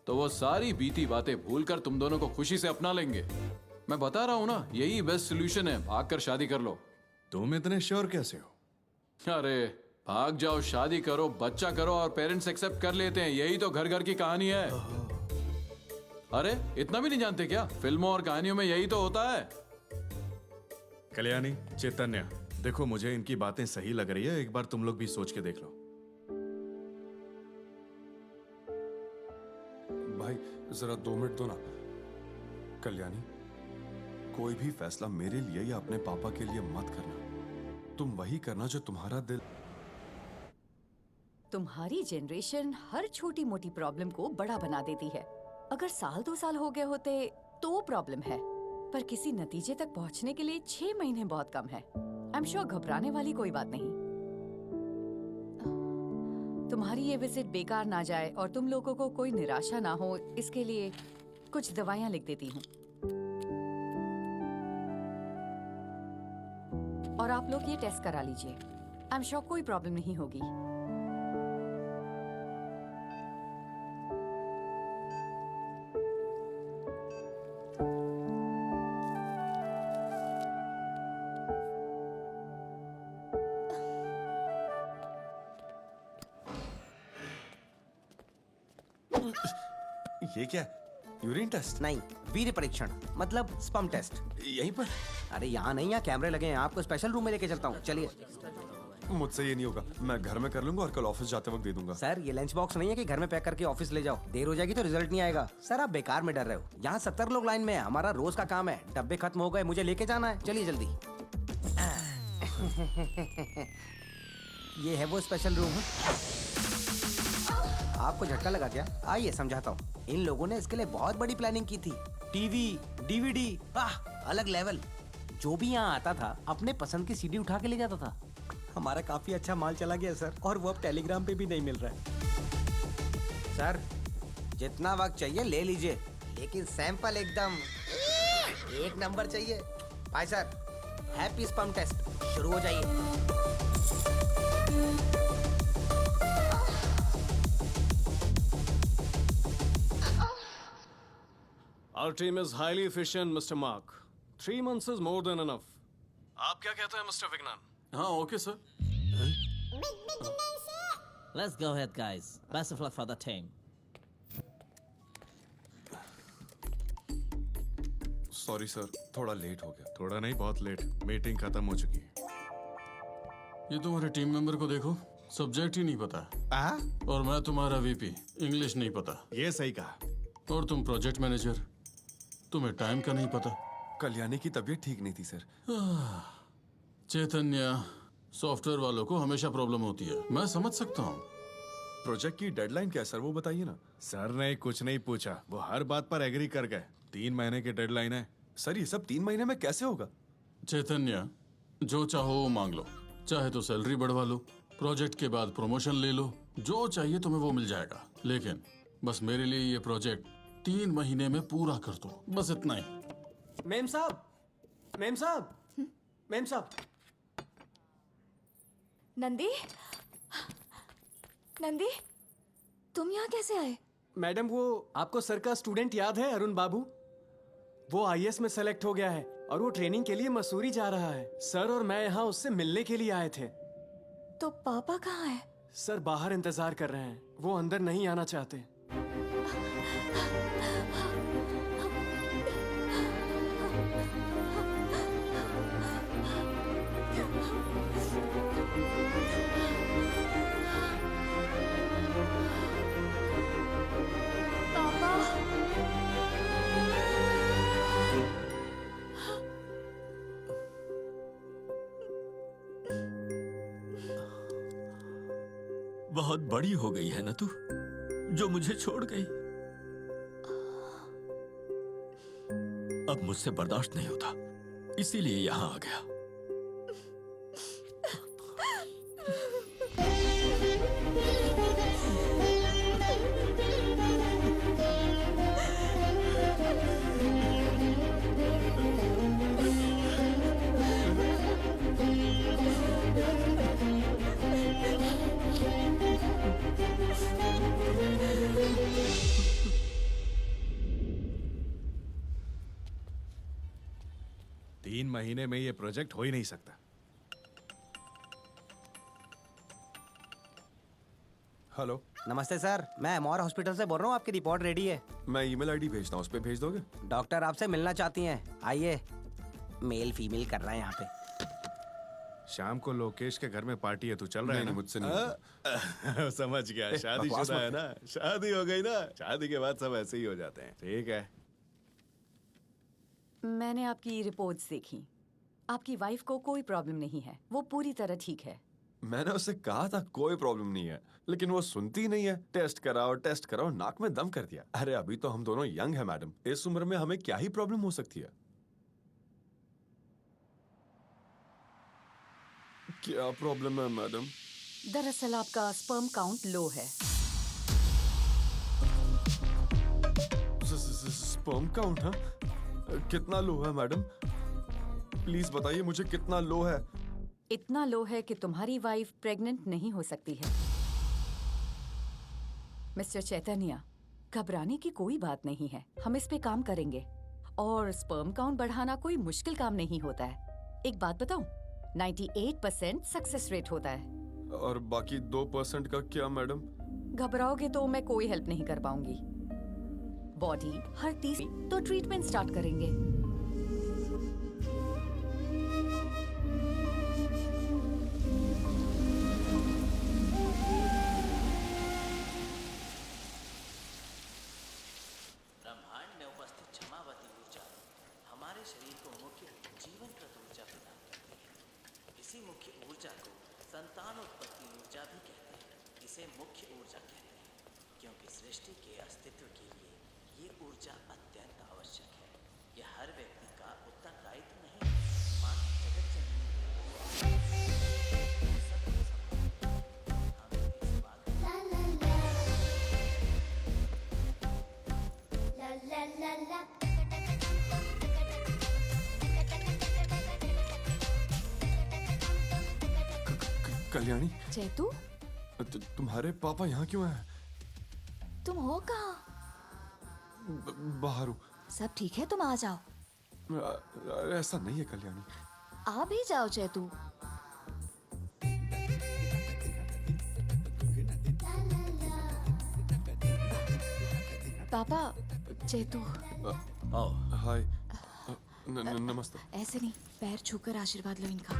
तो वो सारी बीती बातें भूलकर तुम दोनों को खुशी से अपना लेंगे। मैं बता रहा हूं ना, यही बेस्ट सोल्यूशन है। भागकर शादी कर लो। तुम इतने श्योर कैसे हो? अरे भाग जाओ, शादी करो, बच्चा करो और पेरेंट्स एक्सेप्ट कर लेते हैं। यही तो घर घर की कहानी है। अरे इतना भी नहीं जानते क्या? फिल्मों और कहानियों में यही तो होता है। कल्याणी, चैतन्य, देखो मुझे इनकी बातें सही लग रही है। एक बार तुम लोग भी सोच के देख लो। भाई जरा 2 मिनट दो ना। कल्याणी, कोई भी फैसला मेरे लिए या अपने पापा के लिए मत करना। तुम वही करना जो तुम्हारा दिल। तुम्हारी जनरेशन हर छोटी मोटी प्रॉब्लम को बड़ा बना देती है। अगर 1-2 साल हो गए होते तो प्रॉब्लम है, पर किसी नतीजे तक पहुंचने के लिए 6 महीने बहुत कम है। आई एम श्योर घबराने वाली कोई बात नहीं। तुम्हारी ये विजिट बेकार ना जाए और तुम लोगों को कोई निराशा ना हो, इसके लिए कुछ दवाइयां लिख देती हूँ। और आप लोग ये टेस्ट करा लीजिए। आई एम श्योर कोई प्रॉब्लम नहीं होगी। ये क्या? Urine test? नहीं, वीर्य परीक्षण मतलब स्पर्म टेस्ट। यहीं पर? अरे यहाँ नहीं, यहाँ कैमरे लगे हैं, आपको स्पेशल रूम में लेके चलता हूँ, चलिए। मुझसे ये नहीं होगा, मैं घर में कर लूंगा और कल ऑफिस जाते वक्त दे दूंगा। सर ये लंच बॉक्स नहीं है कि घर में पैक करके ऑफिस ले जाओ, देर हो जाएगी तो रिजल्ट नहीं आएगा। सर आप बेकार में डर रहे हो, यहाँ 70 लोग लाइन में है, हमारा रोज का काम है। डब्बे खत्म हो गए, मुझे लेके जाना है, चलिए जल्दी। ये है वो स्पेशल रूम। आपको झटका लगा क्या? आइए समझाता हूँ। इन लोगों ने इसके लिए बहुत बड़ी प्लानिंग की थी। टीवी, डीवीडी, अलग लेवल। जो भी यहाँ आता था अपने पसंद की सीडी उठा के ले जाता था। हमारा काफी अच्छा माल चला गया सर, और वो अब टेलीग्राम पे भी नहीं मिल रहा है। सर जितना वक्त चाहिए ले लीजिए, लेकिन सैंपल एकदम 1 नंबर चाहिए। भाई सर हैप्पी स्पर्म टेस्ट शुरू हो जाइए। Our team is highly efficient, Mr. Mark. 3 months is more than enough. आप क्या कहते हैं, Mr. Vignan? हाँ okay sir. Let's go ahead, guys. Best of luck for the team. Sorry sir, थोड़ा late हो गया। थोड़ा नहीं, बहुत लेट। मीटिंग खत्म हो चुकी है। ये तुम्हारे टीम मेंबर को देखो, सब्जेक्ट ही नहीं पता। और मैं तुम्हारा वीपी, इंग्लिश नहीं पता। ये सही कहा। और तुम प्रोजेक्ट मैनेजर, तुम्हें टाइम का नहीं पता। कल्याणी की तबीयत ठीक नहीं थी सर। चैतन्य, सॉफ्टवेयर वालों को हमेशा प्रॉब्लम होती है, मैं समझ सकता हूँ। प्रोजेक्ट की डेडलाइन क्या है सर, वो बताइए ना। सर ने कुछ नहीं पूछा, वो हर बात पर एग्री कर गए। 3 महीने की डेडलाइन है। सर ये सब 3 महीने में कैसे होगा? चैतन्य, जो चाहो वो मांग लो, चाहे तो सैलरी बढ़वा लो, प्रोजेक्ट के बाद प्रमोशन ले लो, जो चाहिए तुम्हें वो मिल जाएगा। लेकिन बस मेरे लिए ये प्रोजेक्ट 3 महीने में पूरा कर दो, बस इतना ही। मेम साहब, मेम साहब, मेम साहब। नंदी, नंदी, तुम यहाँ कैसे आए? मैडम वो आपको सर का स्टूडेंट याद है, अरुण बाबू? वो आईएएस में सेलेक्ट हो गया है और वो ट्रेनिंग के लिए मसूरी जा रहा है। सर और मैं यहाँ उससे मिलने के लिए आए थे। तो पापा कहाँ है? सर बाहर इंतजार कर रहे हैं, वो अंदर नहीं आना चाहते। बहुत बड़ी हो गई है ना तू, जो मुझे छोड़ गई। अब मुझसे बर्दाश्त नहीं होता, इसीलिए यहां आ गया। तीन महीने में ये प्रोजेक्ट हो ही नहीं सकता। हेलो, नमस्ते सर, मैं एमआर हॉस्पिटल से बोल रहा हूँ, आपकी रिपोर्ट रेडी है। मैं ईमेल आईडी भेजता हूँ, उस पे भेज दोगे? डॉक्टर आपसे मिलना चाहती हैं, आइए। मेल फीमेल कर रहा है यहाँ पे। शाम को लोकेश के घर में पार्टी है, तू चल रहा है ना? मुझसे नहीं। समझ गया, शादीशुदा है ना, शादी हो गई ना, शादी के बाद सब ऐसे ही हो जाते हैं। ठीक है। मैंने आपकी रिपोर्ट्स देखी, आपकी वाइफ को कोई प्रॉब्लम नहीं है, वो पूरी तरह ठीक है। मैंने उससे कहा था कोई प्रॉब्लम नहीं है, लेकिन वो सुनती नहीं है। टेस्ट कराओ, नाक में दम कर दिया। अरे अभी तो हम दोनों यंग है मैडम, इस उम्र में हमें क्या ही प्रॉब्लम हो सकती है? क्या प्रॉब्लम है मैडम? दरअसल आपका स्पर्म काउंट लो है। Sperm count? हाँ, कितना लो है मैडम? प्लीज बताइए मुझे कितना लो है। इतना लो है कि तुम्हारी वाइफ प्रेग्नेंट नहीं हो सकती है। मिस्टर चैतन्य, घबराने की कोई बात नहीं है, हम इस पे काम करेंगे। और स्पर्म काउंट बढ़ाना कोई मुश्किल काम नहीं होता है। एक बात बताऊं, 98% सक्सेस रेट होता है। और बाकी 2% का क्या मैडम? घबराओगे तो मैं कोई हेल्प नहीं कर पाऊंगी। बॉडी हर 30 तो ट्रीटमेंट स्टार्ट करेंगे। ब्रह्मांड में उपस्थित क्षमावती ऊर्जा हमारे शरीर को मुख्य जीवनप्रद ऊर्जा प्रदान करती है। इसी मुख्य ऊर्जा को संतानोत्पत्ति ऊर्जा भी कहते हैं। इसे मुख्य ऊर्जा कहते हैं क्योंकि सृष्टि के अस्तित्व के लिए ये ऊर्जा अत्यंत आवश्यक है। यह हर व्यक्ति का उत्तरदायित्व नहीं, मात्र जगत जननी कल्याणी, चेतू, तुम्हारे पापा यहाँ क्यों हैं? तुम हो कहाँ? बाहर हूँ। सब ठीक है, तुम आ जाओ। ऐसा नहीं है कल्याणी। आ भी जाओ चेतू। पापा, चेतू। हाय। नमस्ते। ऐसे नहीं, पैर छूकर आशीर्वाद लो इनका।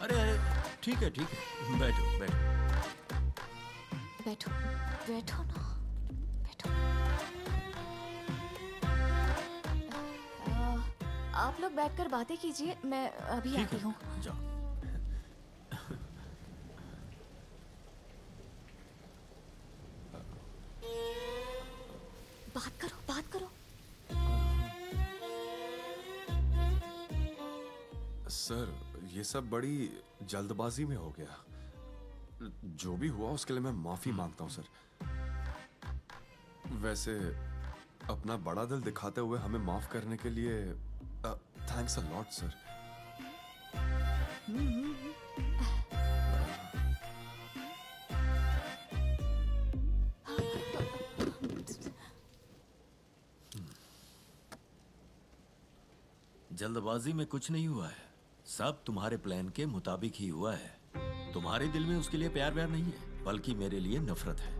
अरे अरे ठीक है बैठो बैठो। बैठो बैठो ना, बैठो। आप लोग बैठकर बातें कीजिए, मैं अभी आती हूँ। जाओ। बात करो, बात करो। सर, ये सब बड़ी जल्दबाजी में हो गया। जो भी हुआ उसके लिए मैं माफी मांगता हूँ सर। वैसे अपना बड़ा दिल दिखाते हुए हमें माफ करने के लिए थैंक्स अ लॉट सर। जल्दबाजी में कुछ नहीं हुआ है, सब तुम्हारे प्लान के मुताबिक ही हुआ है। तुम्हारे दिल में उसके लिए प्यार व्यार नहीं है, बल्कि मेरे लिए नफरत है।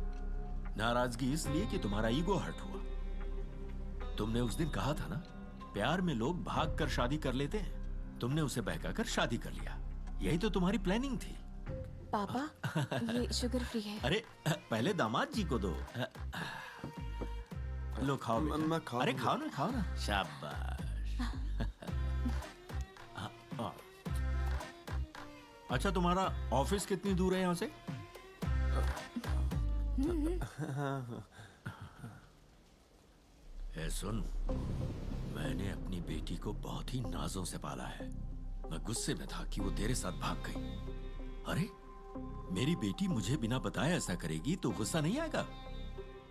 नाराजगी इसलिए कि तुम्हारा ईगो हर्ट हुआ। तुमने उस दिन कहा था ना, प्यार में लोग भाग कर शादी कर लेते हैं। तुमने उसे बहकाकर शादी कर लिया। यही तो तुम्हारी प्लानिंग थी। पापा, ये शुगर फ्री है। अरे पहले दामाद जी को दो। लो खाओ बेटा। मैं खाऊंगा। अरे खाओ ना शाबाश। अच्छा, तुम्हारा ऑफिस कितनी दूर है यहाँ से? सुन, मैंने अपनी बेटी को बहुत ही नाजों से पाला है। मैं गुस्से में था कि वो तेरे साथ भाग गई। अरे मेरी बेटी मुझे बिना बताए ऐसा करेगी तो गुस्सा नहीं आएगा?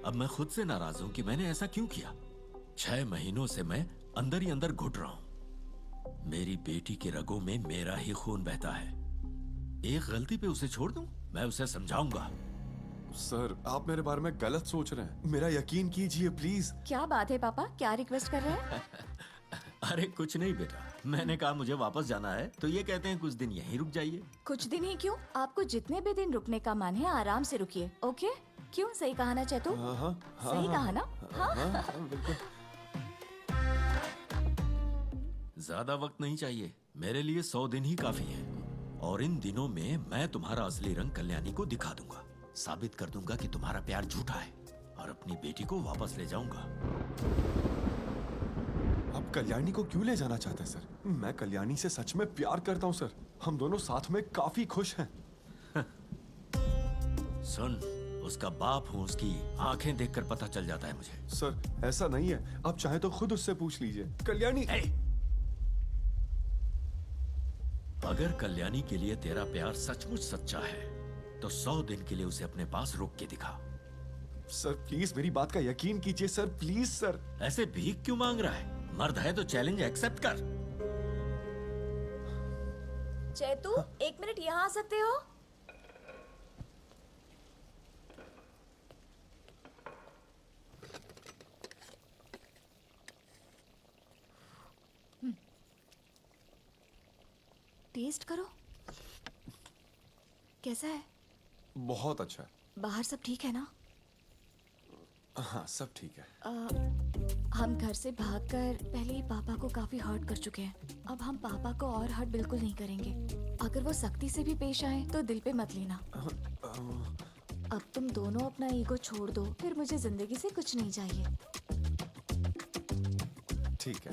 अब मैं खुद से नाराज हूं कि मैंने ऐसा क्यों किया। 6 महीनों से मैं अंदर ही अंदर घुट रहा हूं। मेरी बेटी के रगों में मेरा ही खून बहता है। एक गलती पे उसे छोड़ दूं? मैं उसे समझाऊंगा। सर, आप मेरे बारे में गलत सोच रहे हैं। मेरा यकीन कीजिए प्लीज। क्या बात है पापा, क्या रिक्वेस्ट कर रहे हैं? अरे कुछ नहीं बेटा, मैंने कहा मुझे वापस जाना है तो ये कहते हैं कुछ दिन यहीं रुक जाइए। कुछ दिन ही क्यों, आपको जितने भी दिन रुकने का मन है आराम से रुकिए। ओके? क्यों, सही कहा ना चेतू? सही कहा ना? हाँ? बिल्कुल। ज्यादा वक्त नहीं चाहिए, मेरे लिए 100 दिन ही काफी है। और इन दिनों में मैं तुम्हारा असली रंग कल्याणी को दिखा दूंगा। साबित कर दूंगा कि तुम्हारा प्यार झूठा है और अपनी बेटी को वापस ले जाऊंगा। आप कल्याणी को क्यों ले जाना चाहते हैं सर? मैं कल्याणी से सच में प्यार करता हूं सर। हम दोनों साथ में काफी खुश हैं। सुन, उसका बाप हूं, उसकी आंखें देखकर पता चल जाता है मुझे। सर, ऐसा नहीं है। आप चाहे तो खुद उससे पूछ लीजिए। कल्याणी अगर कल्याणी के लिए तेरा प्यार सचमुच सच्चा है तो 100 दिन के लिए उसे अपने पास रोक के दिखा। सर प्लीज मेरी बात का यकीन कीजिए सर, प्लीज सर। ऐसे भीख क्यों मांग रहा है? मर्द है तो चैलेंज एक्सेप्ट कर। चेतू, 1 मिनट यहाँ आ सकते हो? टेस्ट करो, कैसा है? बहुत अच्छा है। बाहर सब ठीक है ना? हाँ सब ठीक है। हम घर से भागकर पहले ही पापा को काफी हर्ट कर चुके हैं। अब हम पापा को और हर्ट बिल्कुल नहीं करेंगे। अगर वो सख्ती से भी पेश आए तो दिल पे मत लेना। अब तुम दोनों अपना ईगो छोड़ दो, फिर मुझे जिंदगी से कुछ नहीं चाहिए। ठीक है।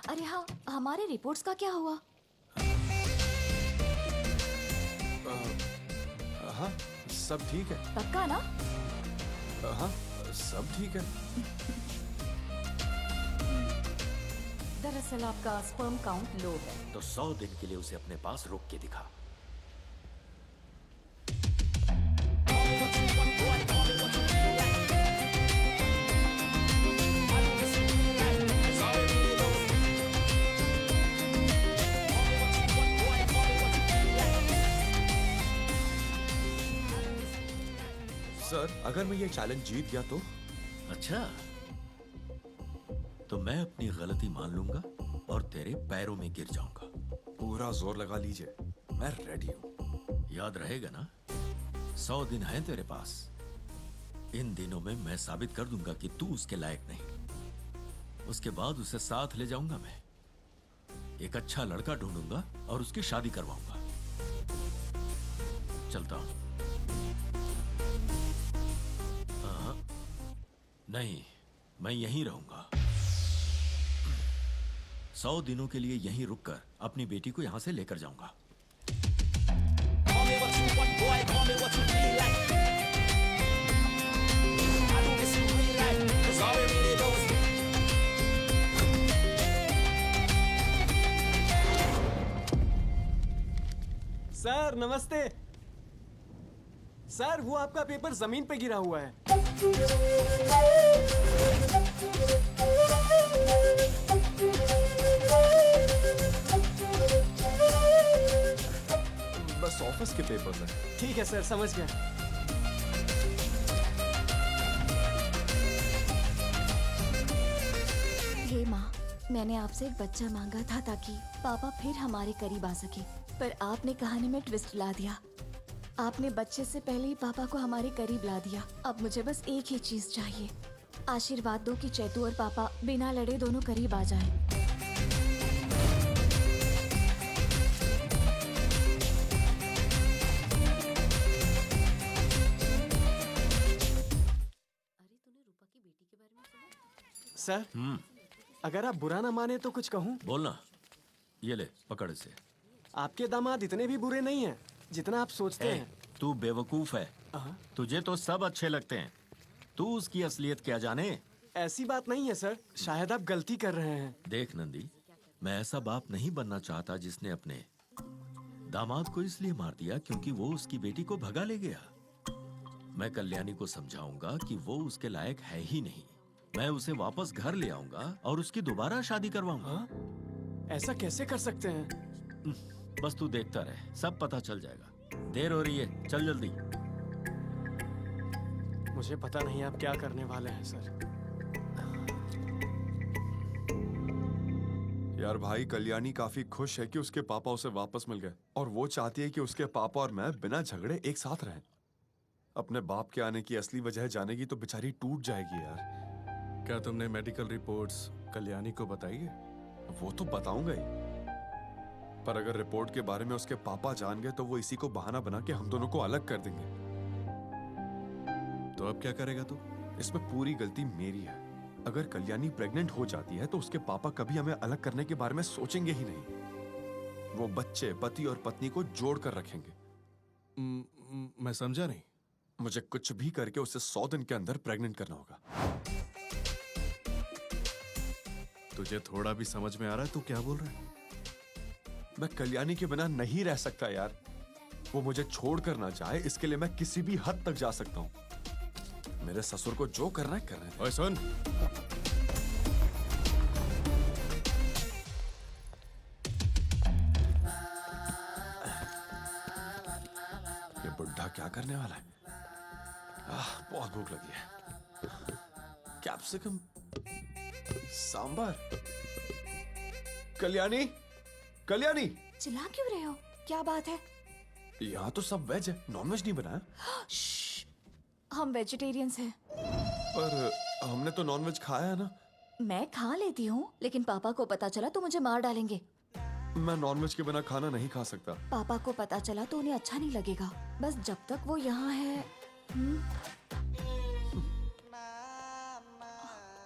अरे हाँ, हमारे रिपोर्ट्स का क्या हुआ? हाँ सब ठीक है। पक्का ना? हाँ सब ठीक है। दरअसल आपका स्पर्म काउंट लो है। तो 100 दिन के लिए उसे अपने पास रोक के दिखा। सर अगर मैं ये चैलेंज जीत गया तो? अच्छा, तो मैं अपनी गलती मान लूंगा और तेरे पैरों में गिर जाऊंगा। पूरा जोर लगा लीजिए, मैं रेडी हूँ। याद रहेगा ना, 100 दिन हैं तेरे पास। इन दिनों में मैं साबित कर दूंगा कि तू उसके लायक नहीं। उसके बाद उसे साथ ले जाऊंगा मैं। एक अच्छा लड़का ढूंढूंगा और उसकी शादी करवाऊंगा। चलता हूं। नहीं, मैं यहीं रहूंगा। 100 दिनों के लिए यहीं रुककर अपनी बेटी को यहां से लेकर जाऊंगा। सर नमस्ते। सर वो आपका पेपर जमीन पे गिरा हुआ है। बस ऑफिस के पेपर्स हैं। ठीक है सर, समझ गया। हे माँ, मैंने आपसे एक बच्चा मांगा था ताकि पापा फिर हमारे करीब आ सके, पर आपने कहानी में ट्विस्ट ला दिया। आपने बच्चे से पहले ही पापा को हमारे करीब ला दिया। अब मुझे बस एक ही चीज चाहिए, आशीर्वाद दो कि चैतू और पापा बिना लड़े दोनों करीब आ जाएं। सर अगर आप बुरा ना माने तो कुछ कहूँ? बोलना। ये ले, पकड़ इसे। आपके दामाद इतने भी बुरे नहीं हैं जितना आप सोचते हैं। तू बेवकूफ है। तुझे तो सब अच्छे लगते हैं। तू उसकी असलियत क्या जाने। ऐसी बात नहीं है सर, शायद आप गलती कर रहे हैं। देख नंदी, मैं ऐसा बाप नहीं बनना चाहता जिसने अपने दामाद को इसलिए मार दिया क्योंकि वो उसकी बेटी को भगा ले गया। मैं कल्याणी को समझाऊंगा कि वो उसके लायक है ही नहीं। मैं उसे वापस घर ले आऊंगा और उसकी दोबारा शादी करवाऊंगा। ऐसा कैसे कर सकते हैं? बस तू देखता रहे, सब पता चल जाएगा। देर हो रही है, चल जल्दी। मुझे पता नहीं आप क्या करने वाले हैं सर। यार भाई, कल्याणी काफी खुश है कि उसके पापा उसे वापस मिल गए और वो चाहती है कि उसके पापा और मैं बिना झगड़े एक साथ रहें। अपने बाप के आने की असली वजह जानेगी तो बेचारी टूट जाएगी यार। क्या तुमने मेडिकल रिपोर्ट्स कल्याणी को बताई है? वो तो बताऊंगा ही, पर अगर रिपोर्ट के बारे में उसके पापा जान गए तो वो इसी को बहाना बना के हम दोनों को अलग कर देंगे। तो अब क्या करेगा तू? इसमें पूरी गलती मेरी है। अगर कल्याणी प्रेग्नेंट हो जाती है तो उसके पापा कभी हमें अलग करने के बारे में सोचेंगे ही नहीं। वो बच्चे, पति और पत्नी को जोड़ कर रखेंगे। मैं समझा नहीं। मुझे कुछ भी करके उसे 100 दिन के अंदर प्रेग्नेंट करना होगा। तुझे थोड़ा भी समझ में आ रहा है तू क्या बोल रहा है? मैं कल्याणी के बिना नहीं रह सकता यार। वो मुझे छोड़कर ना जाए, इसके लिए मैं किसी भी हद तक जा सकता हूँ। मेरे ससुर को जो करना है करने दे। ओए सुन, ये बुढ़ा क्या करने वाला है? बहुत भूख लगी है। कैप्सिकम सांबर। कल्याणी, कल्याणी, चिल्ला क्यों रहे हो? क्या बात है? यहाँ तो सब वेज है, नॉनवेज नहीं बनाया। श्श्श, हम वेजिटेरियंस हैं। पर हमने तो नॉनवेज खाया है ना। मैं खा लेती हूँ, लेकिन पापा को पता चला तो मुझे मार डालेंगे। मैं नॉनवेज के बिना खाना नहीं खा सकता। पापा को पता चला तो उन्हें अच्छा नहीं लगेगा। बस जब तक वो यहाँ है।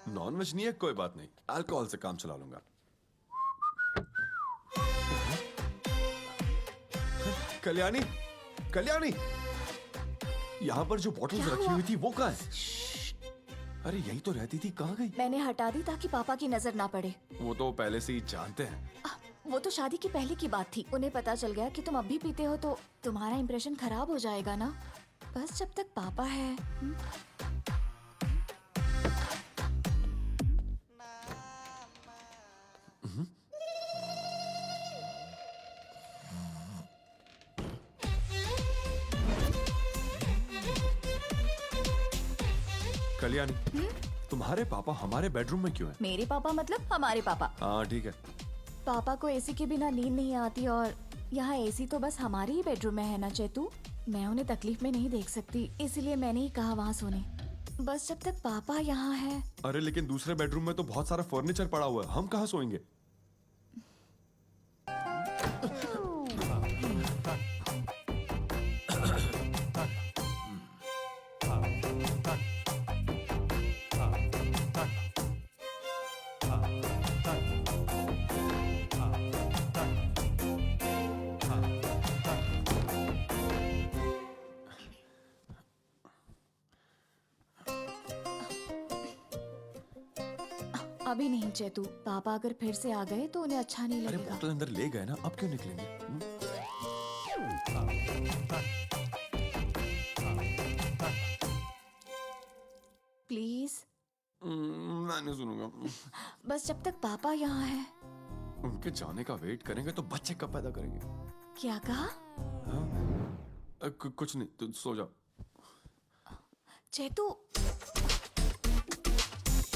नॉनवेज नहीं है, कोई बात नहीं, अल्कोहल से काम चला लूंगा। कल्याणी, कल्याणी, यहाँ पर जो बॉटल्स क्या रखी हुआ? हुई थी वो कहाँ है? अरे यही तो रहती थी, कहाँ गई? मैंने हटा दी ताकि पापा की नजर ना पड़े। वो तो पहले से ही जानते हैं। वो तो शादी की पहले की बात थी। उन्हें पता चल गया कि तुम अब भी पीते हो तो तुम्हारा इंप्रेशन खराब हो जाएगा ना। बस जब तक पापा है। कल्याणी, तुम्हारे पापा हमारे बेडरूम में क्यों है? मेरे पापा मतलब हमारे पापा। हाँ ठीक है। पापा को एसी के बिना नींद नहीं आती और यहाँ एसी तो बस हमारे ही बेडरूम में है ना चेतू। मैं उन्हें तकलीफ में नहीं देख सकती, इसलिए मैंने ही कहा वहाँ सोने। बस जब तक पापा यहाँ है। अरे लेकिन दूसरे बेडरूम में तो बहुत सारा फर्नीचर पड़ा हुआ है, हम कहाँ सोएंगे? अभी नहीं चेतू, पापा अगर फिर से आ गए तो उन्हें अच्छा नहीं अरे लगेगा। बोतल अंदर ले गए ना, अब क्यों निकलेंगे? प्लीज। मैं नहीं सुनूंगा। बस जब तक पापा यहाँ है। उनके जाने का वेट करेंगे तो बच्चे कब पैदा करेंगे? क्या कहा? कुछ नहीं, तू सो जा। चेतू,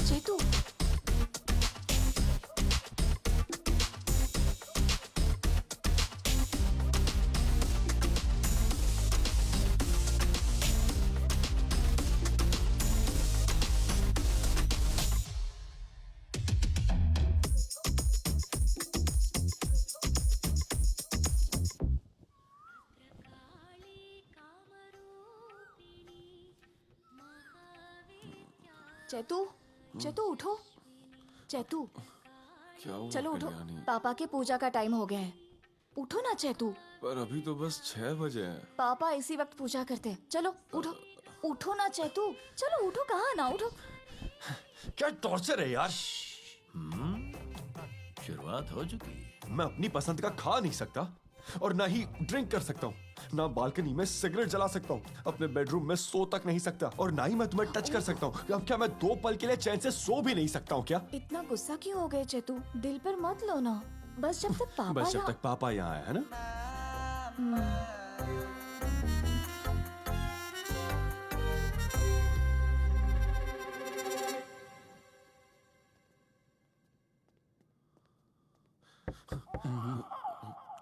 चेतू। चेतू, चेतू उठो। चेतू क्या हुआ चलो उठो, कल्याणी? पापा के पूजा का टाइम हो गया है। उठो ना चेतू। पर अभी तो बस 6 बजे हैं। पापा इसी वक्त पूजा करते हैं। चलो उठो, उठो ना चेतू। चलो उठो, कहाँ ना उठो। क्या टॉर्चर है यार। शुरुआत हो चुकी। मैं अपनी पसंद का खा नहीं सकता और ना ही ड्रिंक कर सकता हूँ, ना बालकनी में सिगरेट जला सकता हूँ, अपने बेडरूम में सो तक नहीं सकता और ना ही मैं तुम्हें टच कर सकता हूँ। अब क्या मैं 2 पल के लिए चैन से सो भी नहीं सकता हूँ क्या? इतना गुस्सा क्यों हो गए चेतू? दिल पर मत लो ना। बस जब तक पापा बस जब तक पापा यहाँ आए, है ना?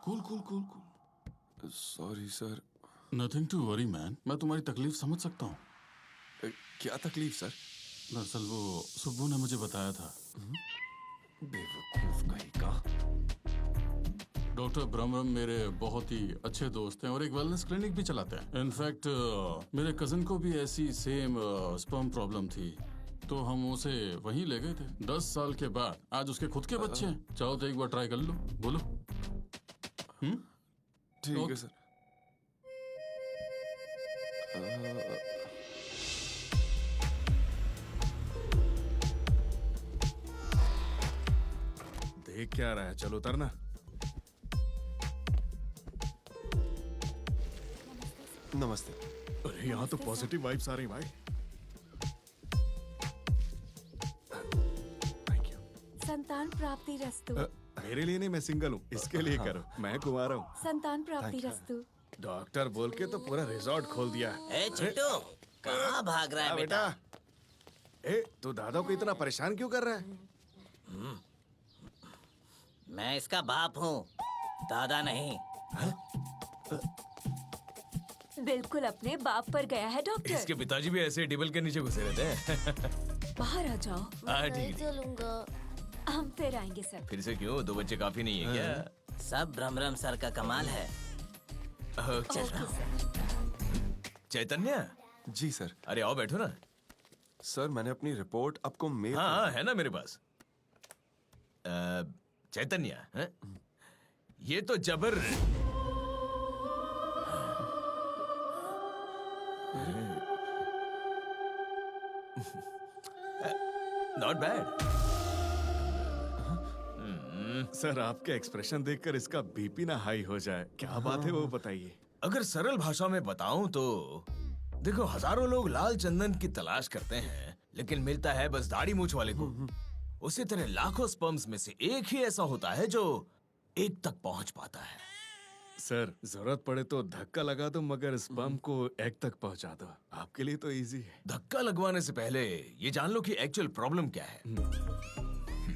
Cool cool cool cool. Sorry sir. Nothing to worry man, मैं तुम्हारी तकलीफ समझ सकता हूँ। क्या तकलीफ सर? दरअसल वो सुब्बू ने मुझे बताया था। बेवकूफ कहीं का। डॉक्टर ब्रह्मरम मेरे बहुत ही अच्छे दोस्त हैं और एक वेलनेस क्लिनिक भी चलाते हैं। इनफैक्ट मेरे कजिन को भी ऐसी सेम स्पर्म प्रॉब्लम थी, तो हम उसे वहीं ले गए थे। 10 साल के बाद आज उसके खुद के बच्चे हैं। चाहो तो एक बार ट्राई कर लो। बोलो। ठीक है सर। देख क्या रहा है, चलो उतरना। नमस्ते। अरे यहाँ तो पॉजिटिव वाइब्स आ रही भाई। Thank you. संतान प्राप्ति रस्तु। मेरे लिए नहीं, मैं सिंगल हूँ, इसके लिए करो। मैं कुंवारा हूँ। संतान प्राप्ति रस्तु। डॉक्टर बोल के तो पूरा रिजॉर्ट खोल दिया। ए चिट्टू, कहाँ भाग रहा है बेटा? ए, तू दादा को इतना परेशान क्यों कर रहा है? मैं इसका बाप हूँ, दादा नहीं। बिल्कुल अपने बाप पर गया है डॉक्टर। इसके पिताजी भी ऐसे टेबल के नीचे घुसे रहते हैं। बाहर आ जाओ। हाँ ठीक है। चलूंगा। हम फिर आएंगे सर। फिर से क्यों? 2 बच्चे काफी नहीं है क्या? सब ब्रह्म सर का कमाल है। ओके। चैतन्य, जी सर। अरे आओ बैठो ना। सर मैंने अपनी रिपोर्ट आपको मेल हाँ है ना मेरे पास। चैतन्य, हैं? ये तो जबर। Not bad. सर आपके एक्सप्रेशन देखकर इसका बीपी ना हाई हो जाए। क्या बात है वो बताइए। अगर सरल भाषा में बताऊं तो देखो, हजारों लोग लाल चंदन की तलाश करते हैं, लेकिन मिलता है बस दाढ़ी मूछ वाले को। उसी तरह लाखों स्पर्म्स में से एक ही ऐसा होता है जो एक तक पहुंच पाता है। सर जरूरत पड़े तो धक्का लगा दो, मगर स्पर्म को एग तक पहुंचा दो। आपके लिए तो इजी है। धक्का लगवाने से पहले ये जान लो कि एक्चुअल प्रॉब्लम क्या है।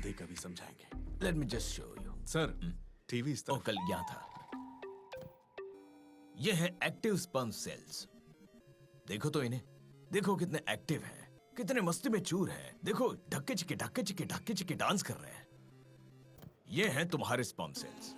देख अभी समझाएंगे। Let me just show you. Sir TV इस तरफ। कल यहाँ था। ये है एक्टिव स्पर्म सेल्स। देखो तो इन्हें, देखो कितने एक्टिव हैं, कितने मस्ती में चूर हैं। देखो ढक्के चिक्के ढक्के चिक्के ढक्के चिक्के डांस कर रहे हैं। ये हैं तुम्हारे स्पर्म सेल्स।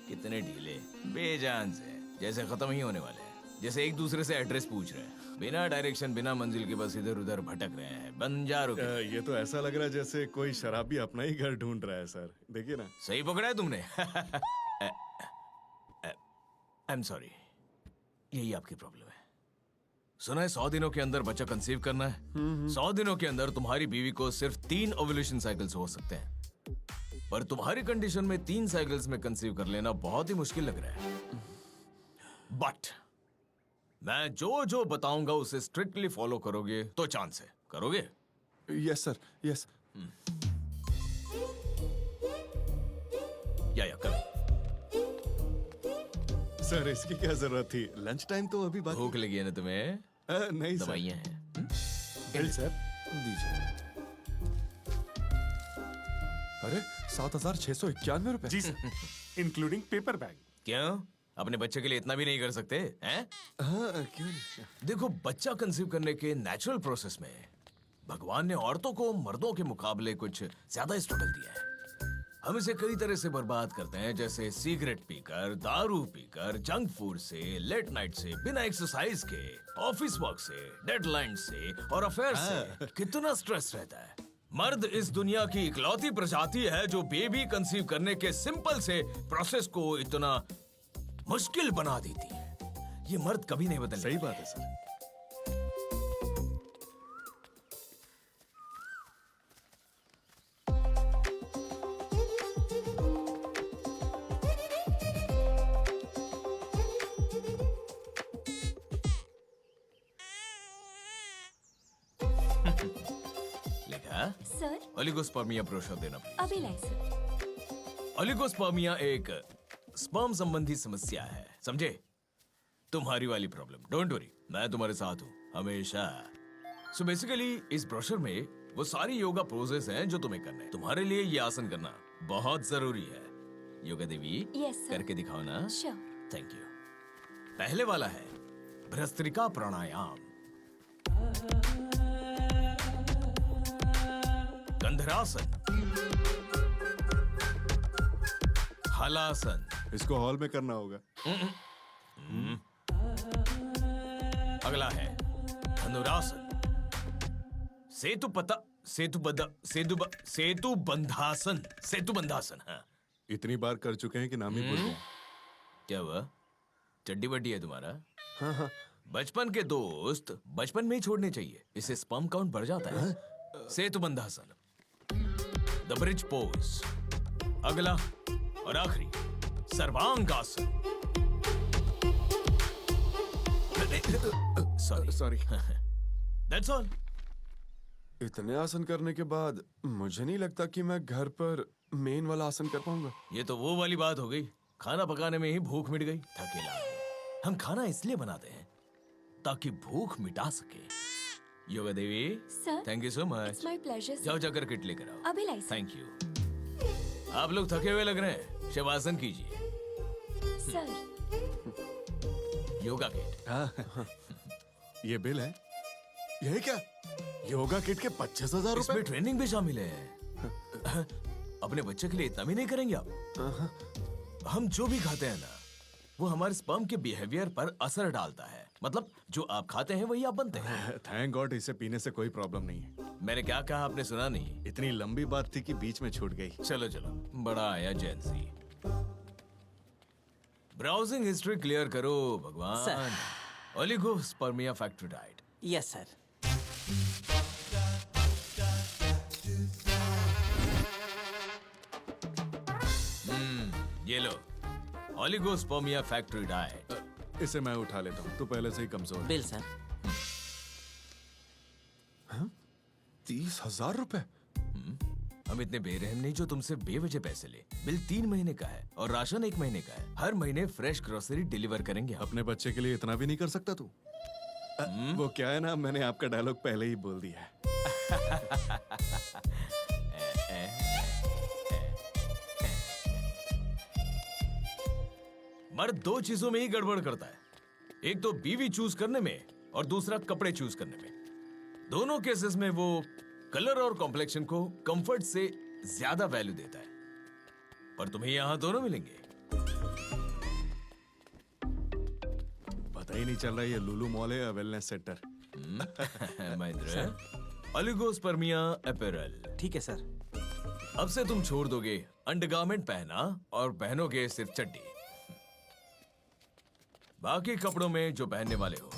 कितने ढीले बेजान से, जैसे खत्म ही होने वाले हैं। जैसे एक दूसरे से एड्रेस पूछ रहे हैं, बिना डायरेक्शन बिना मंजिल के बस इधर उधर भटक रहे हैं। बंजारों के। ये तो ऐसा लग रहा है जैसे कोई शराबी अपना ही घर ढूंढ रहा है। सर देखिए ना। सही पकड़ा है तुमने। आई एम सॉरी, यही आपकी प्रॉब्लम है। सुना है 100 दिनों के अंदर बच्चा कंसीव करना है। 100 दिनों के अंदर तुम्हारी बीवी को सिर्फ 3 ओव्यूलेशन साइकिल्स हो सकते हैं, पर तुम्हारी कंडीशन में 3 साइकिल्स में कंसीव कर लेना बहुत ही मुश्किल लग रहा है। बट मैं जो जो बताऊंगा उसे स्ट्रिक्टली फॉलो करोगे तो चांस है। करोगे? Yes sir, yes. या करो। सर इसकी क्या जरूरत थी? लंच टाइम तो अभी बाकी। भूख लगी है ना तुम्हें? नहीं सर। दवाइयां हैं। बिल सर दीजिए। अरे 7,691 रुपए। जी सर, इंक्लूडिंग पेपर बैग। क्यों? अपने बच्चे के लिए इतना भी नहीं कर सकते हैं? हाँ क्यों नहीं? देखो, बच्चा कंसीव करने के नेचुरल प्रोसेस में भगवान ने औरतों को मर्दों के मुकाबले कुछ ज्यादा स्ट्रगल दिया है। हम इसे कई तरह से बर्बाद करते हैं, जैसे सिगरेट पीकर, दारू पीकर, जंक फूड से, लेट नाइट से, बिना एक्सरसाइज के, ऑफिस वर्क से, डेडलाइन से और अफेयर से। कितना स्ट्रेस रहता है। मर्द इस दुनिया की इकलौती प्रजाति है जो बेबी कंसीव करने के सिंपल से प्रोसेस को इतना मुश्किल बना देती है। ये मर्द कभी नहीं बदल। सही बात है सर। लिखा? सर ओलिगोस्पर्मिया ब्रोशर देना प्लीज। अभी लाई सर। ओलिगोस्पर्मिया एक स्पर्म संबंधी समस्या है, समझे? तुम्हारी वाली प्रॉब्लम। डोंट वरी, मैं तुम्हारे साथ हूँ हमेशा। सो बेसिकली इस ब्रोशर में वो सारी योगा पोजेस हैं जो तुम्हें करना है। तुम्हारे लिए ये आसन करना बहुत जरूरी है। योगा देवी, यस सर। करके दिखाओ ना। श्योर। Thank you. पहले वाला है भ्रस्त्रिका प्राणायाम, गंधरासन, हलासन। इसको हॉल में करना होगा। अगला है धनुरासन, सेतुबंधासन। हाँ। इतनी बार कर चुके हैं कि नाम ही भूल गए। क्या हुआ? चड्डी बड्डी है तुम्हारा? हाँ हाँ। बचपन के दोस्त बचपन में ही छोड़ने चाहिए, इससे स्पर्म काउंट बढ़ जाता है। Setu Bandhasana, the bridge pose. अगला और आखिरी सर्वांगासन। सॉरी। That's all. इतने आसन करने के बाद मुझे नहीं लगता कि मैं घर पर मेन वाला आसन कर पाऊंगा। ये तो वो वाली बात हो गई, खाना पकाने में ही भूख मिट गई। थकेला हम खाना इसलिए बनाते हैं ताकि भूख मिटा सके। Yoga Devi, sir thank you so much. It's my pleasure. जाओ जाकर किट लेकर आओ। अभी लाई सर। Thank you. आप लोग थके हुए लग रहे हैं, शवासन कीजिए। Sir yoga kit. ये बिल है। यह क्या? योगा किट के 25,000 इसमें रुपए? ट्रेनिंग भी शामिल है। अपने बच्चे के लिए इतना भी नहीं करेंगे आप? हम जो भी खाते हैं ना, वो हमारे स्पर्म के बिहेवियर पर असर डालता है। मतलब जो आप खाते हैं वही आप बनते हैं। थैंक गॉड इसे पीने से कोई प्रॉब्लम नहीं है। मैंने क्या कहा आपने सुना नहीं? इतनी लंबी बात थी कि बीच में छूट गई। चलो चलो, बड़ा आया जेंसी। ब्राउजिंग हिस्ट्री क्लियर करो भगवान। Oligospermia factory diet. Yes sir. ये लो, ओलिगोस्पर्मिया फैक्ट्री डाइट। इसे मैं उठा लेता हूँ, तू पहले से ही कमजोर है। Bill sir. 30,000 रुपए? हम इतने बेरहम नहीं जो तुमसे बेवजह पैसे ले। बिल 3 महीने का है और राशन 1 महीने का है। हर महीने फ्रेश ग्रोसरी डिलीवर करेंगे। अपने बच्चे के लिए इतना भी नहीं कर सकता तू? वो क्या है ना, मैंने आपका डायलॉग पहले ही बोल दिया है। मर्द 2 चीजों में ही गड़बड़ करता है, एक तो बीवी चूज करने में और दूसरा कपड़े चूज करने में। दोनों केसेस में वो कलर और कॉम्प्लेक्शन को कंफर्ट से ज्यादा वैल्यू देता है, पर तुम्हें यहां दोनों मिलेंगे। पता ही नहीं चल रहा ये लुलु मॉल है या wellness centre. Mahendra, oligospermia apparel. ठीक है सर। अब से तुम छोड़ दोगे अंडरगारमेंट पहना और पहनोगे सिर्फ चड्डी। बाकी कपड़ों में जो पहनने वाले हो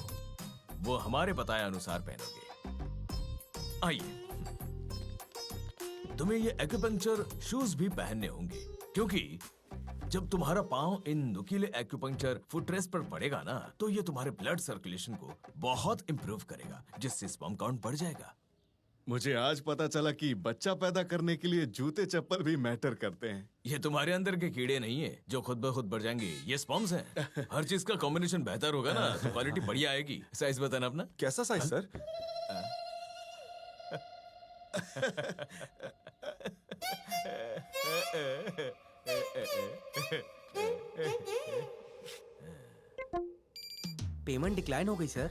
वो हमारे बताए अनुसार पहनोगे। आइए, तुम्हें ये एक्यूपंक्चर शूज भी पहनने होंगे, क्योंकि जब तुम्हारा पांव इन नुकीले एक्यूपंक्चर फुटरेस पर पड़ेगा ना, तो ये तुम्हारे ब्लड सर्कुलेशन को बहुत इंप्रूव करेगा, जिससे स्पर्म काउंट बढ़ जाएगा। मुझे आज पता चला कि बच्चा पैदा करने के लिए जूते चप्पल भी मैटर करते हैं। ये तुम्हारे अंदर के कीड़े नहीं है जो खुद ब खुद बढ़ जाएंगे, ये स्पर्म्स हैं। हर चीज का कॉम्बिनेशन बेहतर होगा ना, तो क्वालिटी बढ़िया आएगी। साइज बताना अपना। कैसा साइज सर? पेमेंट डिक्लाइन हो गई सर।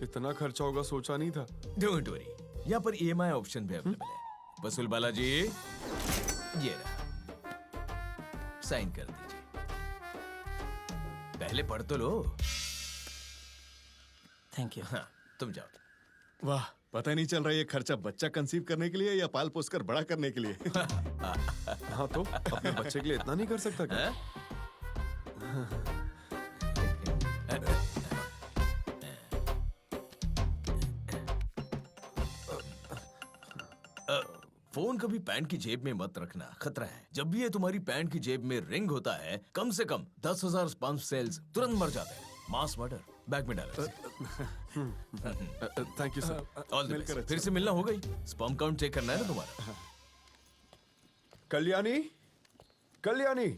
इतना खर्चा होगा सोचा नहीं था। डोंट वरी, यहाँ पर EMI ऑप्शन भी अवेलेबल है। वसूल बालाजी, ये रहा, साइन कर दीजिए। पहले पढ़ तो लो। Thank you. हाँ, तुम जाओ। वाह, पता नहीं चल रहा ये खर्चा बच्चा कंसीव करने के लिए या पाल पोस कर बड़ा करने के लिए। हाँ तो अपने बच्चे के लिए इतना नहीं कर सकता क्या? फोन कभी पैंट की जेब में मत रखना, खतरा है। जब भी ये तुम्हारी पैंट की जेब में रिंग होता है, कम से कम 10,000 स्पर्म सेल्स तुरंत मर जाते हैं। Mass murder. बैग में डालो। Thank you sir. All the best. फिर से मिलना हो गई। स्पर्म काउंट चेक करना है ना तुम्हारा। कल्याणी, कल्याणी,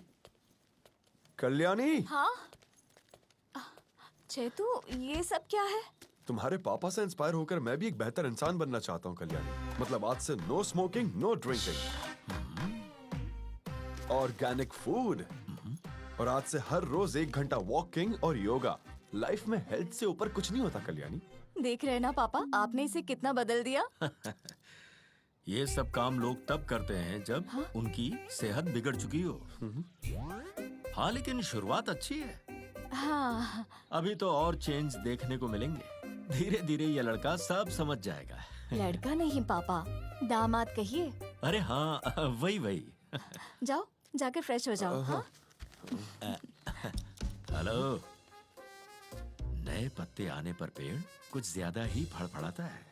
कल्याणी। हाँ चेतु, ये सब क्या है? तुम्हारे पापा से इंस्पायर होकर मैं भी एक बेहतर इंसान बनना चाहता हूँ कल्याणी। मतलब आज से no smoking, no drinking, organic food, और आज से हर रोज 1 घंटा वॉकिंग और योगा। लाइफ में हेल्थ से ऊपर कुछ नहीं होता कल्याणी। देख रहे ना पापा, आपने इसे कितना बदल दिया। ये सब काम लोग तब करते हैं जब उनकी सेहत बिगड़ चुकी हो। हाँ, लेकिन शुरुआत अच्छी है। हाँ, अभी तो और चेंज देखने को मिलेंगे। धीरे धीरे ये लड़का सब समझ जाएगा। लड़का नहीं पापा, दामाद कहिए। अरे हाँ, वही वही। जाओ, जाके फ्रेश हो जाओ। हाँ? हेलो। नए पत्ते आने पर पेड़ कुछ ज्यादा ही फड़फड़ाता है।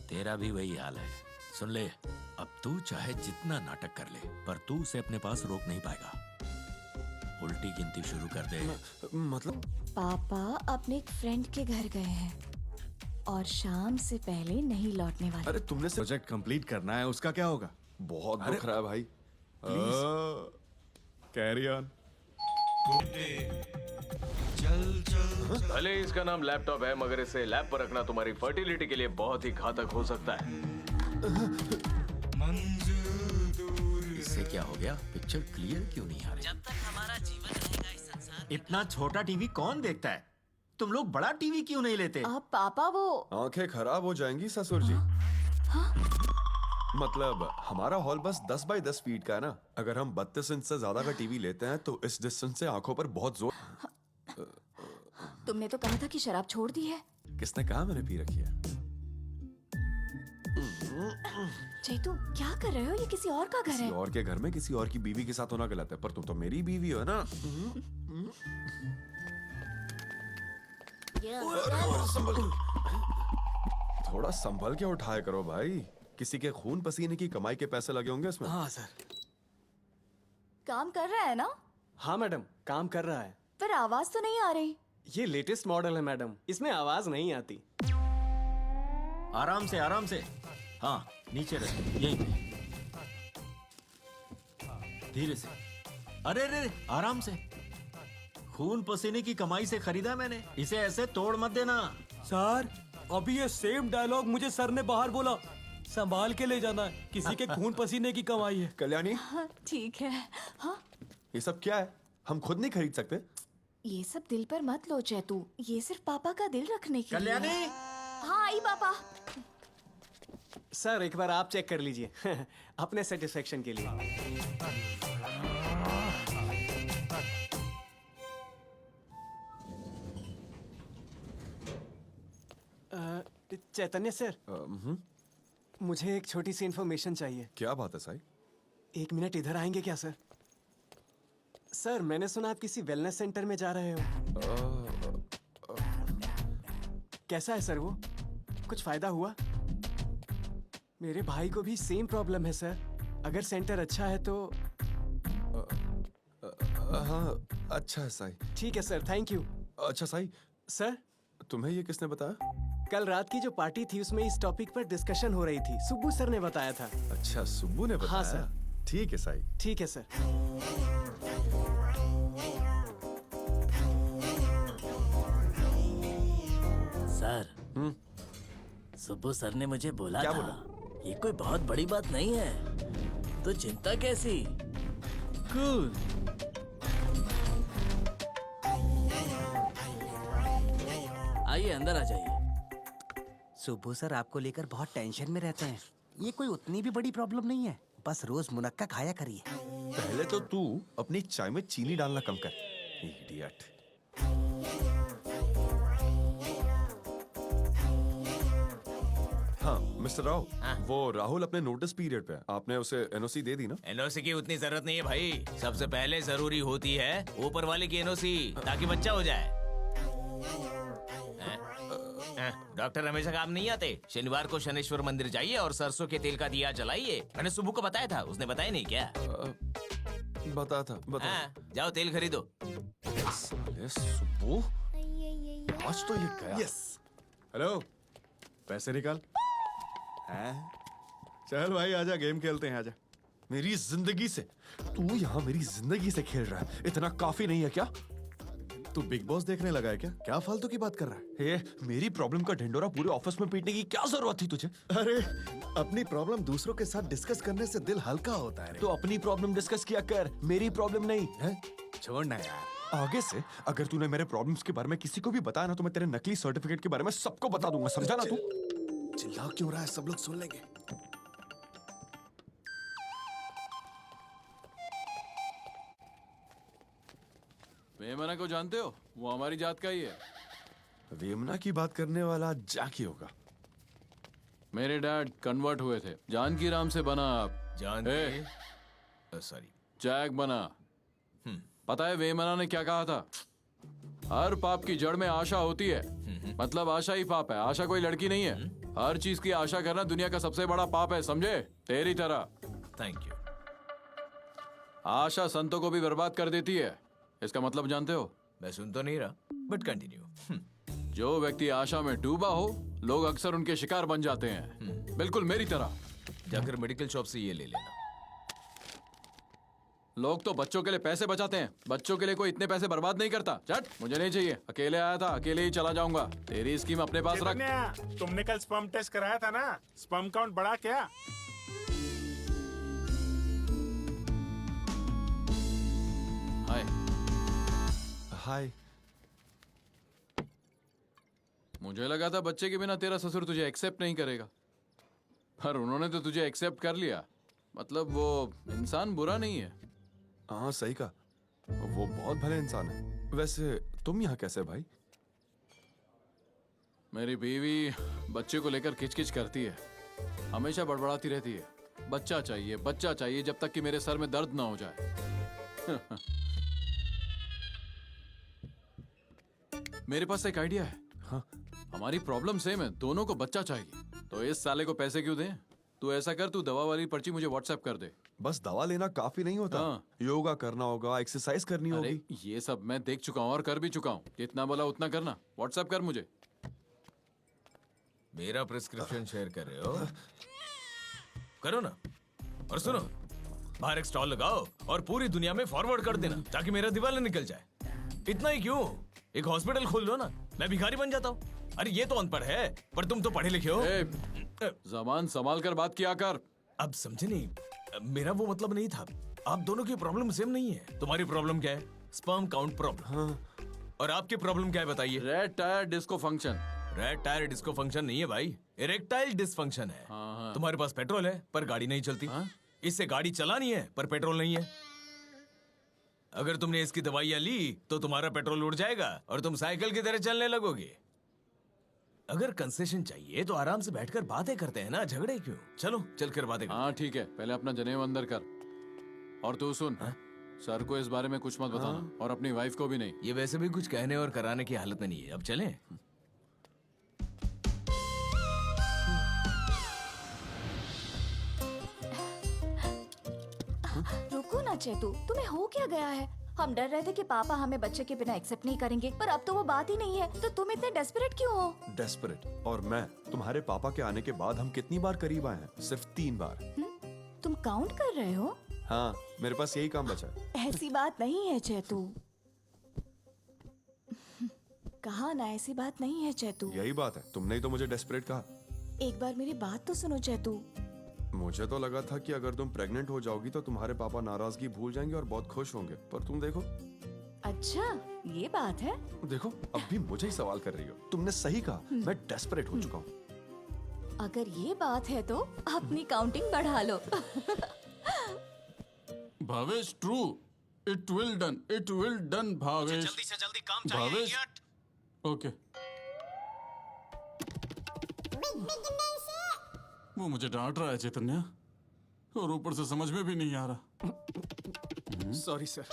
तेरा भी वही हाल है। सुन ले, अब तू चाहे जितना नाटक कर ले, पर तू उसे अपने पास रोक नहीं पाएगा। उल्टी गिनती शुरू कर दे। मतलब पापा अपने एक फ्रेंड के घर गए हैं और शाम से पहले नहीं लौटने वाले। अरे तुमने प्रोजेक्ट कंप्लीट करना है, उसका क्या होगा? बहुत दुख रहा है भाई। Carry on. भले इसका नाम लैपटॉप है, मगर इसे लैब पर रखना तुम्हारी फर्टिलिटी के लिए बहुत ही घातक हो सकता है। इससे क्या हो गया? पिक्चर क्लियर क्यों नहीं आ रही? जब तक हमारा जीवन रहेगा इतना छोटा टीवी कौन देखता है? तुम लोग बड़ा टीवी क्यों नहीं लेते? पापा वो आंखें खराब हो जाएंगी ससुर जी। मतलब हमारा हॉल बस 10 बाई 10 फीट का है ना। अगर हम 32 इंच से ज्यादा का टीवी लेते हैं तो इस डिस्टेंस से आंखों पर बहुत जोर। तुमने तो कहा था कि शराब छोड़ दी है। किसने कहा मैंने पी रखी है? चेतू क्या कर रहे हो? ये किसी और का घर किसी है। और के घर में किसी और की बीवी के साथ होना गलत है, पर तुम तो मेरी बीवी हो ना। थोड़ा संभल के उठाया करो भाई, किसी के खून पसीने की कमाई के पैसे लगे होंगे इसमें। हाँ सर। काम कर रहा है ना? हाँ मैडम, काम कर रहा है। पर आवाज तो नहीं आ रही। ये लेटेस्ट मॉडल है मैडम, इसमें आवाज नहीं आती। आराम से, आराम से। हाँ, नीचे रख, यहीं पे। धीरे से। अरे रे, आराम से। खून पसीने की कमाई से खरीदा मैंने, इसे ऐसे तोड़ मत देना। सर, अभी ये सेम डायलॉग मुझे सर ने बाहर बोला। संभाल के ले जाना है, किसी के खून पसीने की कमाई है। कल्याणी, हाँ, ठीक है। हाँ, ये सब क्या है? हम खुद नहीं खरीद सकते? ये सब दिल पर मत लो चेतू, ये सिर्फ पापा का दिल रखने के लिए। कल्याणी! हाँ आई पापा। सर एक बार आप चेक कर लीजिए अपने सेटिस्फेक्शन के लिए। चैतन्य सर, मुझे एक छोटी सी इंफॉर्मेशन चाहिए। क्या बात है साई? 1 मिनट इधर आएंगे क्या सर? सर मैंने सुना आप किसी वेलनेस सेंटर में जा रहे हो। कैसा है सर वो? कुछ फायदा हुआ? मेरे भाई को भी सेम प्रॉब्लम है सर। अगर सेंटर अच्छा है तो। हाँ अच्छा है साई। ठीक है सर, थैंक यू। अच्छा साई, सर तुम्हें ये किसने बताया? कल रात की जो पार्टी थी उसमें इस टॉपिक पर डिस्कशन हो रही थी, सुब्बू सर ने बताया था। अच्छा, सुब्बू ने बताया? हाँ सर। ठीक है साई। ठीक है सर। सर, सुब्बू सर ने मुझे बोला क्या था, बोला? ये कोई बहुत बड़ी बात नहीं है, तो चिंता कैसी? कूल। आइए अंदर आ जाइए। सुब्बू सर आपको लेकर बहुत टेंशन में रहते हैं। ये कोई उतनी भी बड़ी प्रॉब्लम नहीं है, बस रोज मुनक्का खाया करिए। पहले तो तू अपनी चाय में चीनी डालना कम कर, इडियट। हाँ मिस्टर राव, वो राहुल अपने नोटिस पीरियड पे है। आपने उसे एनओसी दे दी ना? एनओसी की उतनी जरूरत नहीं है भाई। सबसे पहले जरूरी होती है ऊपर वाले की एनओसी, ताकि बच्चा हो जाए। डॉक्टर हमेशा काम नहीं आते। शनिवार को शनेश्वर मंदिर जाइए और सरसों के तेल का दिया जलाइए। मैंने सुबह को बताया था, उसने बताया नहीं क्या? बता था, बता। जाओ तेल खरीदो। सुब्बू, आज तो ये गया। यस। हेलो, पैसे निकाल। चल भाई आजा, गेम खेलते हैं, आजा। मेरी जिंदगी से तू यहाँ मेरी जिंदगी से खेल रहा है, इतना काफी नहीं है क्या? तू बिग बॉस देखने लगा है क्या? क्या फालतू की बात कर रहा है? ये मेरी प्रॉब्लम का ढिंडोरा पूरे ऑफिस में पीटने की क्या जरूरत थी तुझे? अरे अपनी प्रॉब्लम दूसरों के साथ डिस्कस करने से दिल हल्का होता है। तो अपनी प्रॉब्लम डिस्कस किया कर, मेरी प्रॉब्लम नहीं है। छोड़ना यार। आगे से अगर तूने मेरे प्रॉब्लम्स के बारे में किसी को भी बताया ना, तो मैं तेरे नकली सर्टिफिकेट के बारे में सबको बता दूंगा, समझा ना तू? चिल्ला क्यों रहा है? सब लोग सुन लेंगे। वेमना को जानते हो? वो हमारी जात का ही है। वेमना की बात करने वाला जाकी होगा। मेरे डैड कन्वर्ट हुए थे। जानकी राम से बना आप। सॉरी, जैक बना। पता है वेमना ने क्या कहा था? हर पाप की जड़ में आशा होती है। मतलब आशा ही पाप है, आशा कोई लड़की नहीं है। हर चीज की आशा करना दुनिया का सबसे बड़ा पाप है, समझे? तेरी तरह। Thank you. आशा संतों को भी बर्बाद कर देती है। इसका मतलब जानते हो? मैं सुन तो नहीं रहा, बट कंटिन्यू। जो व्यक्ति आशा में डूबा हो, लोग अक्सर उनके शिकार बन जाते हैं, बिल्कुल मेरी तरह। जाकर मेडिकल शॉप से ये ले लेना। लोग तो बच्चों के लिए पैसे बचाते हैं, बच्चों के लिए कोई इतने पैसे बर्बाद नहीं करता। चट, मुझे नहीं चाहिए। अकेले आया था, अकेले ही चला जाऊंगा। तेरी स्कीम अपने पास रख। तुमने कल स्पर्म टेस्ट कराया था ना? स्पर्म काउंट बढ़ा क्या? हाय हाय। मुझे लगा था बच्चे के बिना तेरा ससुर तुझे एक्सेप्ट नहीं करेगा, पर उन्होंने तो तुझे एक्सेप्ट कर लिया। मतलब वो इंसान बुरा नहीं है। हाँ सही कहा, वो बहुत भले इंसान है। वैसे तुम यहाँ कैसे भाई? मेरी बीवी बच्चे को लेकर किचकिच करती है, हमेशा बड़बड़ाती रहती है, बच्चा चाहिए, जब तक कि मेरे सर में दर्द ना हो जाए। मेरे पास एक आइडिया है। हाँ? हमारी प्रॉब्लम सेम है, दोनों को बच्चा चाहिए, तो इस साले को पैसे क्यों दें? तू ऐसा कर, तू दवा वाली पर्ची मुझे व्हाट्सएप कर दे। बस दवा लेना काफी नहीं होता। हाँ। योगा करना होगा, एक्सरसाइज करनी अरे होगी। ये सब मैं देख चुका हूँ और कर भी चुका हूँ। जितना बोला उतना करना। व्हाट्सएप कर मुझे। मेरा प्रिस्क्रिप्शन शेयर कर रहे हो? करो ना। और सुनो, बाहर एक स्टॉल लगाओ और पूरी दुनिया में फॉरवर्ड कर देना, ताकि मेरा दिवाला निकल जाए। इतना ही क्यों, एक हॉस्पिटल खोल लो ना, मैं भिखारी बन जाता हूँ। अरे ये तो अनपढ़ है, पर तुम तो पढ़े लिखे हो। जबान संभाल कर बात किया कर। अब समझे नहीं, मेरा वो मतलब नहीं था। आप दोनों की प्रॉब्लम सेम नहीं है। तुम्हारी प्रॉब्लम क्या है? Sperm count problem. हाँ। और आपकी प्रॉब्लम क्या है बताइए? Red tyre disco function. Red tyre disco function नहीं है भाई, इरेक्टाइल डिसफंक्शन है। हाँ। तुम्हारे पास पेट्रोल है पर गाड़ी नहीं चलती। इससे गाड़ी चलानी है पर पेट्रोल नहीं है। अगर तुमने इसकी दवाइयां ली तो तुम्हारा पेट्रोल उड़ जाएगा और तुम साइकिल की तरह चलने लगोगे। अगर कंसेशन चाहिए तो आराम से बैठकर बातें करते हैं ना, झगड़े क्यों? चलो चलकर बातें करते हैं। हाँ ठीक है, पहले अपना जनेऊ अंदर कर। और तू सुन, सर को इस बारे में कुछ मत बताना, और अपनी वाइफ को भी नहीं। ये वैसे भी कुछ कहने और कराने की हालत में नहीं है। अब चलें? रुको ना चेतू, तुम्हें हो क्या गया है? हम डर रहे थे कि पापा हमें बच्चे के बिना एक्सेप्ट नहीं करेंगे, पर अब तो वो बात ही नहीं है। तो तुम इतने डेस्परेट क्यों हो? डेस्परेट? और मैं तुम्हारे पापा के आने के बाद हम कितनी बार करीब आए हैं? सिर्फ 3 बार। तुम काउंट कर रहे हो? हाँ, मेरे पास यही काम बचा है। ऐसी बात नहीं है चेतू। कहा ना, ऐसी बात नहीं है चेतू। यही बात है, तुमने ही तो मुझे डेस्परेट कहा। एक बार मेरी बात तो सुनो चेतू। मुझे तो लगा था कि अगर तुम प्रेग्नेंट हो जाओगी तो तुम्हारे पापा नाराजगी भूल जाएंगे और बहुत खुश होंगे, पर तुम देखो। अच्छा, ये बात है? देखो, अब भी मुझे ही सवाल कर रही हो। तुमने सही कहा, मैं डेस्परेट हो चुका हूँ। अगर ये बात है तो अपनी काउंटिंग बढ़ा लो। Bhavesh, true, it will done Bhavesh. जल्दी से जल्दी काम भावेश, ओके। वो मुझे डांट रहा है चैतन्य, और ऊपर से समझ में भी नहीं आ रहा। Sorry sir.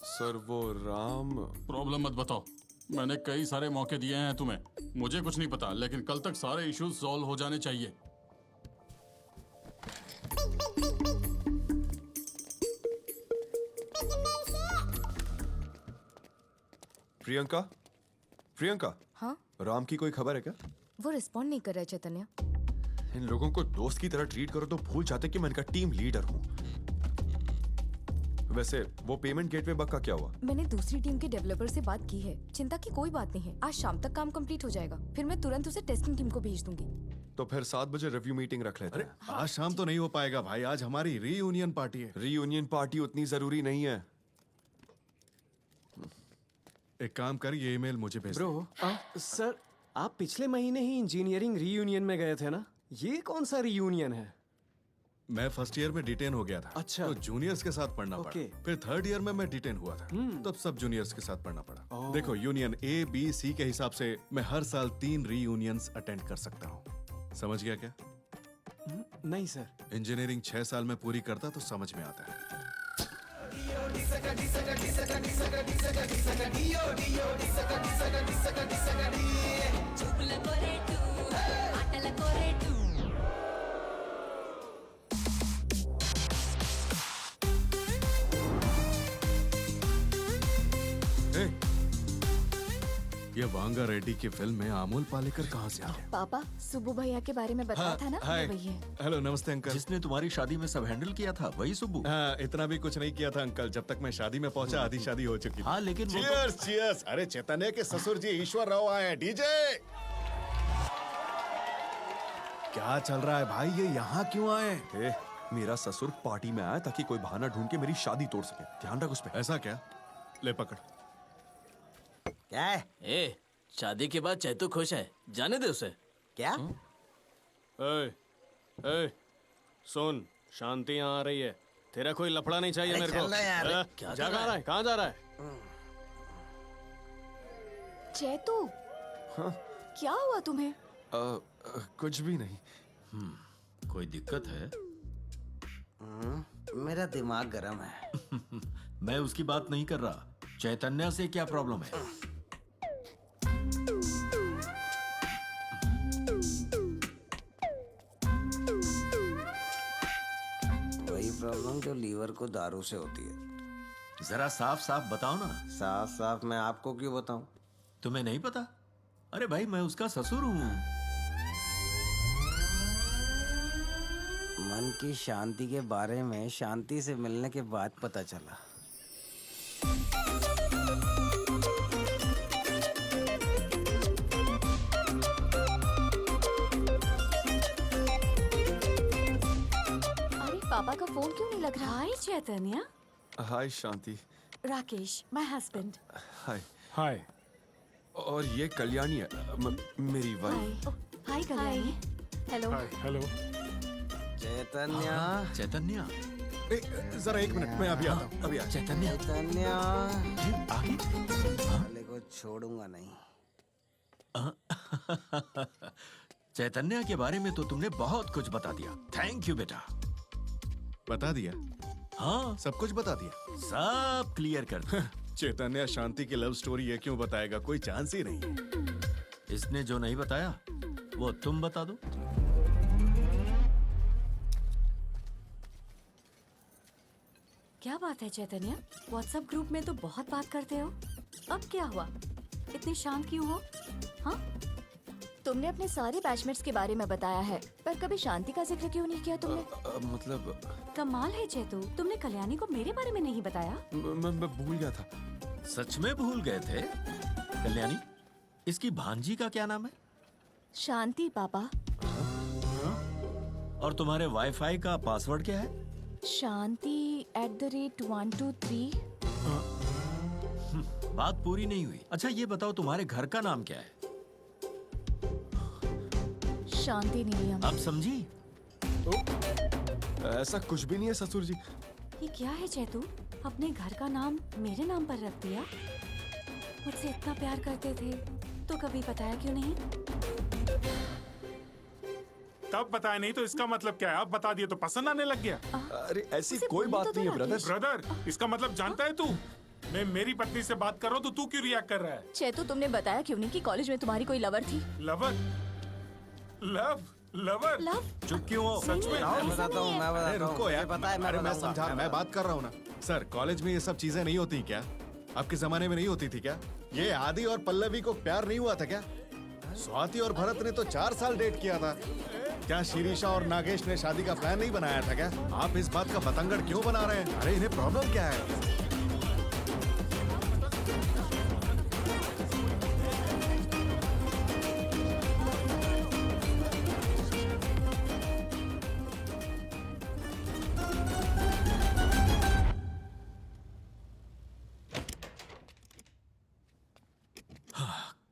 सर वो राम। प्रॉब्लम मत बताओ, मैंने कई सारे मौके दिए हैं तुम्हें। मुझे कुछ नहीं पता, लेकिन कल तक सारे इश्यूज सॉल्व हो जाने चाहिए। प्रियंका, प्रियंका। हाँ? राम की कोई खबर है क्या? वो रिस्पॉन्ड नहीं कर रहा है चैतन्य। इन लोगों को दोस्त की तरह ट्रीट करो तो भूल जाते कि मैं इनका टीम लीडर हूँ। वैसे वो पेमेंट गेटवे बग का क्या हुआ? मैंने दूसरी टीम के डेवलपर से बात की है। चिंता की कोई बात नहीं है, आज शाम तक काम कंप्लीट हो जाएगा। फिर मैं तुरंत उसे टेस्टिंग टीम को भेज दूंगी। तो फिर 7 बजे रिव्यू मीटिंग रख लेते हैं। आज शाम तो नहीं हो पाएगा भाई, आज हमारी रीयूनियन पार्टी है। रीयूनियन पार्टी उतनी जरूरी नहीं है। एक काम कर, ये ईमेल मुझे भेज दे। ब्रो, सर आप पिछले महीने ही इंजीनियरिंग रीयूनियन में गए थे ना? ये कौन सा रीयूनियन है? मैं फर्स्ट ईयर में डिटेन हो गया था। अच्छा। तो जूनियर्स के साथ पढ़ना पड़ा। फिर थर्ड ईयर में मैं डिटेन हुआ था, तब सब जूनियर्स के साथ पढ़ना पड़ा। देखो, यूनियन ए, बी, सी के हिसाब से मैं हर साल 3 रीयूनियंस अटेंड कर सकता हूँ। समझ गया क्या? नहीं सर। इंजीनियरिंग 6 साल में पूरी करता तो समझ में आता है। ये वांगा रेड्डी की फिल्म में अमोल पालेकर कहाँ से आ गया? पापा, सुब्बू भैया के बारे में बताया था ना, हाय। वो वही है। हेलो, नमस्ते अंकल। जिसने तुम्हारी शादी में सब हैंडल किया था वही सुब्बू? हाँ, इतना भी कुछ नहीं किया था अंकल। जब तक मैं शादी में पहुंचा आधी शादी हो चुकी थी। हाँ, लेकिन वो चीयर्स, चीयर्स। अरे चैतन्य के ससुर जी ईश्वर राव आए हैं। डीजे क्या चल रहा है भाई? ये यहाँ क्यों आए? मेरा ससुर पार्टी में आया ताकि कोई बहाना ढूंढ के मेरी शादी तोड़ सके। ध्यान रख उस पे। ऐसा क्या? ले पकड़। क्या है? ए, शादी के बाद चैतू खुश है, जाने दे उसे। क्या? ए, सुन, शांति यहाँ आ रही है। तेरा कोई लफड़ा नहीं चाहिए मेरे को। चल ना यार। क्या जा कर रहा कहाँ रहा है? कहाँ जा रहा है? चैतू, क्या हुआ तुम्हें? कुछ भी नहीं। कोई दिक्कत है? मेरा दिमाग गर्म है। मैं उसकी बात नहीं कर रहा। चैतन्य से क्या प्रॉब्लम है? वही प्रॉब्लम जो लीवर को दारू से होती है। जरा साफ साफ बताओ ना। साफ साफ मैं आपको क्यों बताऊं? तुम्हें नहीं पता? अरे भाई, मैं उसका ससुर हूँ। मन की शांति के बारे में शांति से मिलने के बाद पता चला। अरे पापा का फोन क्यों नहीं लग रहा? Hi Chaitanya. Hi Shanti. Rakesh, my husband. Hi. Hi. और ये कल्याणी है, मेरी wife. Hi Kalyani. Hello. Hello. Chaitanya. Chaitanya, जरा एक मिनट, मैं अभी आता हूँ। अभी आता हूँ। चैतन्य चैतन्य। आगे। साले को छोड़ूंगा नहीं। चैतन्य के बारे में तो तुमने बहुत कुछ बता दिया। थैंक यू बेटा। बता दिया? हाँ, सब कुछ बता दिया। सब क्लियर कर दिया। चैतन्य शांति की लव स्टोरी है, क्यों बताएगा? कोई चांस ही नहीं है। इसने जो नहीं बताया वो तुम बता दो। क्या बात है चैतन्य? व्हाट्सएप ग्रुप में तो बहुत बात करते हो, अब क्या हुआ? इतने शांत क्यों हो? हाँ? तुमने अपने सारे बैचमेट्स के बारे में बताया है, पर कभी शांति का जिक्र क्यों नहीं किया तुमने? मतलब कमाल है चैतू, तुमने कल्याणी को मेरे बारे में नहीं बताया। मैं भूल गया था। सच में भूल गए थे? कल्याणी, इसकी भांजी का क्या नाम है? शांति पापा। और तुम्हारे वाईफाई का पासवर्ड क्या है? शांति @123। बात पूरी नहीं हुई। अच्छा ये बताओ, तुम्हारे घर का नाम क्या है? शांति निलयम। अब समझी? ऐसा कुछ भी नहीं है ससुर जी। ये क्या है चैतू? अपने घर का नाम मेरे नाम पर रख दिया। मुझसे इतना प्यार करते थे तो कभी बताया क्यों नहीं? तब बताया नहीं तो इसका मतलब क्या है? अब बता दिए तो पसंद आने लग गया। अरे ऐसी उसे कोई बोल बात तो नहीं है दो ब्रदर। ब्रदर, इसका मतलब जानता है तू? मैं मेरी पत्नी से बात कर रहा हूँ तो तू क्यों रिएक्ट कर रहा है? चैतू, तुमने बताया क्यों नहीं कि कॉलेज में तुम्हारी कोई लवर थी? लवर? लवर? लव? चुप क्यों हो? सच में? मैं बताता हूँ, मैं अरे बताता हूँ। रुको यार। मुझे पता है, अरे मैं बताऊंगा। समझा, मैं बात कर रहा हूँ ना। सर, कॉलेज में ये सब चीजें नहीं होती क्या? आपके जमाने में नहीं होती थी क्या? ये आदि और पल्लवी को प्यार नहीं हुआ था क्या? स्वाति और भरत ने तो 4 साल डेट किया था। क्या शिरीषा और नागेश ने शादी का प्लान नहीं बनाया था क्या? आप इस बात का बतंगड़ क्यों बना रहे हैं? अरे इन्हें प्रॉब्लम क्या है?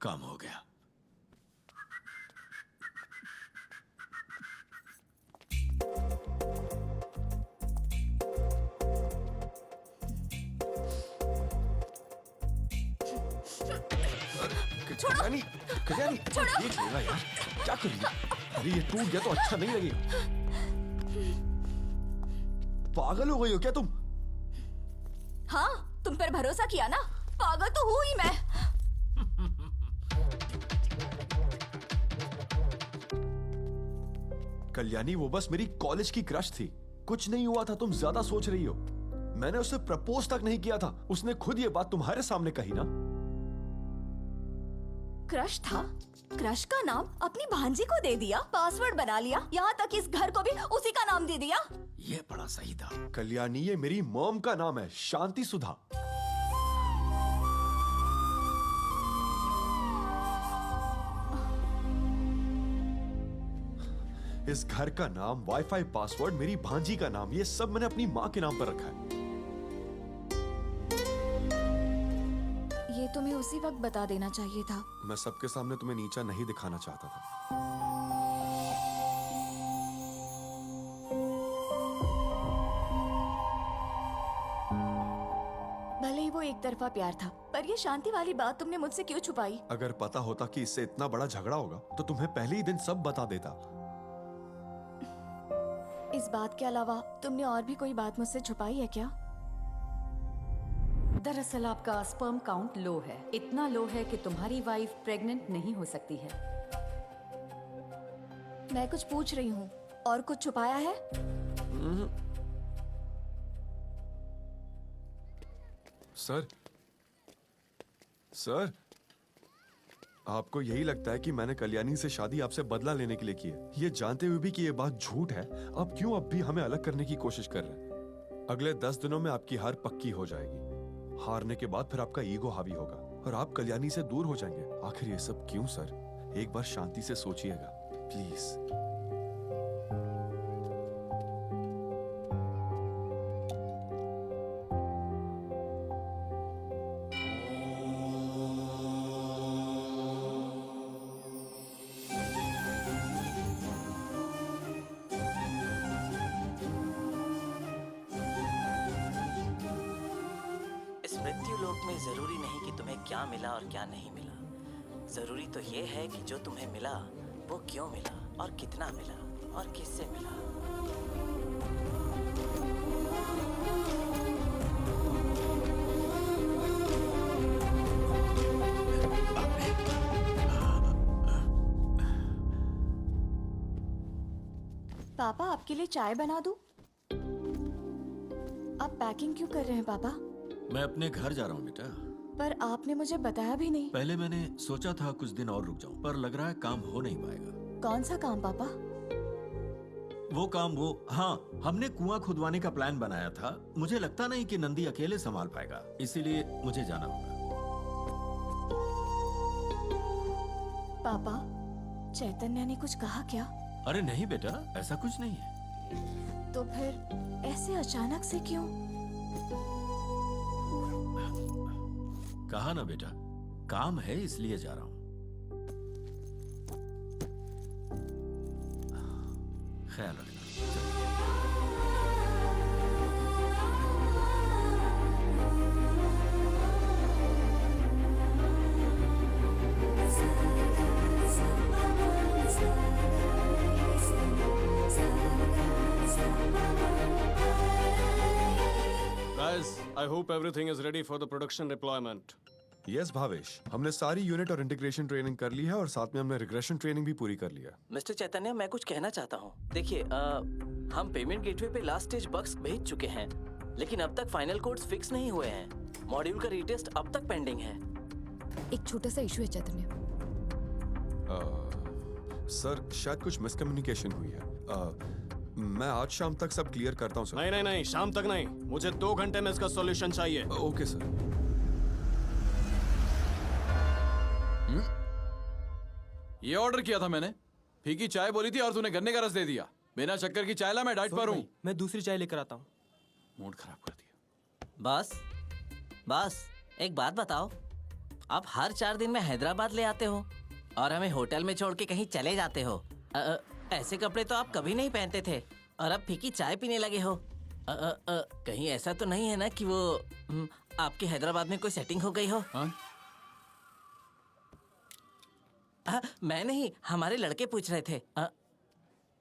काम हो गया। कल्याणी, कल्याणी, देख लेगा यार, क्या कर रही है? अरे ये टूट गया तो अच्छा नहीं लगेगा। पागल हो गई हो क्या तुम? हाँ, तुम पर भरोसा किया ना। पागल तो हूँ ही मैं। कल्याणी, वो बस मेरी कॉलेज की क्रश थी। कुछ नहीं हुआ था, तुम ज्यादा सोच रही हो। मैंने उसे प्रपोज तक नहीं किया था, उसने खुद ये बात तुम्हारे सामने कही ना। क्रश था? क्रश का नाम अपनी भांजी को दे दिया, पासवर्ड बना लिया, यहाँ तक इस घर को भी उसी का नाम दे दिया। ये बड़ा सही था। कल्याणी, ये मेरी मॉम का नाम है, शांति सुधा। इस घर का नाम, वाईफाई पासवर्ड, मेरी भांजी का नाम, ये सब मैंने अपनी माँ के नाम पर रखा है। ये तुम्हें उसी वक्त बता देना चाहिए था। मैं सबके सामने तुम्हें नीचा नहीं दिखाना चाहता था। भले ही वो एक तरफा प्यार था, पर ये शांति वाली बात तुमने मुझसे क्यों छुपाई? अगर पता होता कि इससे इतना बड़ा झगड़ा होगा तो तुम्हें पहले ही दिन सब बता देता। इस बात के अलावा तुमने और भी कोई बात मुझसे छुपाई है क्या? दरअसल आपका स्पर्म काउंट लो है, इतना लो है कि तुम्हारी वाइफ प्रेग्नेंट नहीं हो सकती है। मैं कुछ पूछ रही हूँ, और कुछ छुपाया है? सर, सर, आपको यही लगता है कि मैंने कल्याणी से शादी आपसे बदला लेने के लिए की है? ये जानते हुए भी कि ये बात झूठ है, आप क्यों अब भी हमें अलग करने की कोशिश कर रहे हैं? अगले 10 दिनों में आपकी हार पक्की हो जाएगी। हारने के बाद फिर आपका ईगो हावी होगा और आप कल्याणी से दूर हो जाएंगे। आखिर ये सब क्यों सर? एक बार शांति से सोचिएगा प्लीज। इस मृत्यु लोक में जरूरी नहीं कि तुम्हें क्या मिला और क्या नहीं मिला। जरूरी तो ये है कि जो तुम्हें मिला वो क्यों मिला और कितना मिला और किससे मिला। पापा, आपके लिए चाय बना दूं? आप पैकिंग क्यों कर रहे हैं पापा? मैं अपने घर जा रहा हूँ बेटा। पर आपने मुझे बताया भी नहीं। पहले मैंने सोचा था कुछ दिन और रुक जाऊं, पर लग रहा है काम हो नहीं पाएगा। कौन सा काम पापा? हाँ, हमने कुआं खुदवाने का प्लान बनाया था। मुझे लगता नहीं कि नंदी अकेले संभाल पाएगा, इसीलिए मुझे जाना होगा। पापा, चैतन्य ने कुछ कहा क्या? अरे नहीं बेटा, ऐसा कुछ नहीं है। तो फिर ऐसे अचानक से क्यों? कहा ना बेटा, काम है इसलिए जा रहा हूं। ख्याल रखना। Guys, I hope everything is ready for the production deployment. Yes Bhavesh, हमने सारी यूनिट और इंटीग्रेशन ट्रेनिंग कर ली है और साथ में हमने रिग्रेशन ट्रेनिंग भी पूरी कर लिया। मिस्टर चैतन्य, मैं कुछ कहना चाहता हूँ। देखिए, हम पेमेंट गेटवे पे लास्ट स्टेज बग्स भेज चुके हैं, लेकिन अब तक फाइनल कोड्स फिक्स नहीं हुए हैं। मॉड्यूल का रीटेस्ट अब तक पेंडिंग है। एक छोटा सा इशू है चैतन्य। सर, शायद कुछ मिसकम्युनिकेशन हुई है। मैं आज शाम तक सब क्लियर करता हूँ सर। नहीं, शाम तक नहीं, मुझे 2 घंटे में इसका सॉल्यूशन चाहिए। Okay sir. ये ऑर्डर किया था मैंने, फीकी चाय बोली थी और तूने गन्ने का रस दे दिया। बिना शक्कर की चाय ला, मैं डाइट पर हूँ। मैं दूसरी चाय लेकर आता हूँ। मूड खराब कर दिया। बस एक बात बताओ, आप हर 4 दिन में हैदराबाद ले आते हो और हमें होटल में छोड़ के कहीं चले जाते हो। ऐसे कपड़े तो आप कभी नहीं पहनते थे और अब फीकी चाय पीने लगे हो। कहीं ऐसा तो नहीं है ना कि वो आपके हैदराबाद में कोई सेटिंग हो गई हो? मैं नहीं, हमारे लड़के पूछ रहे थे।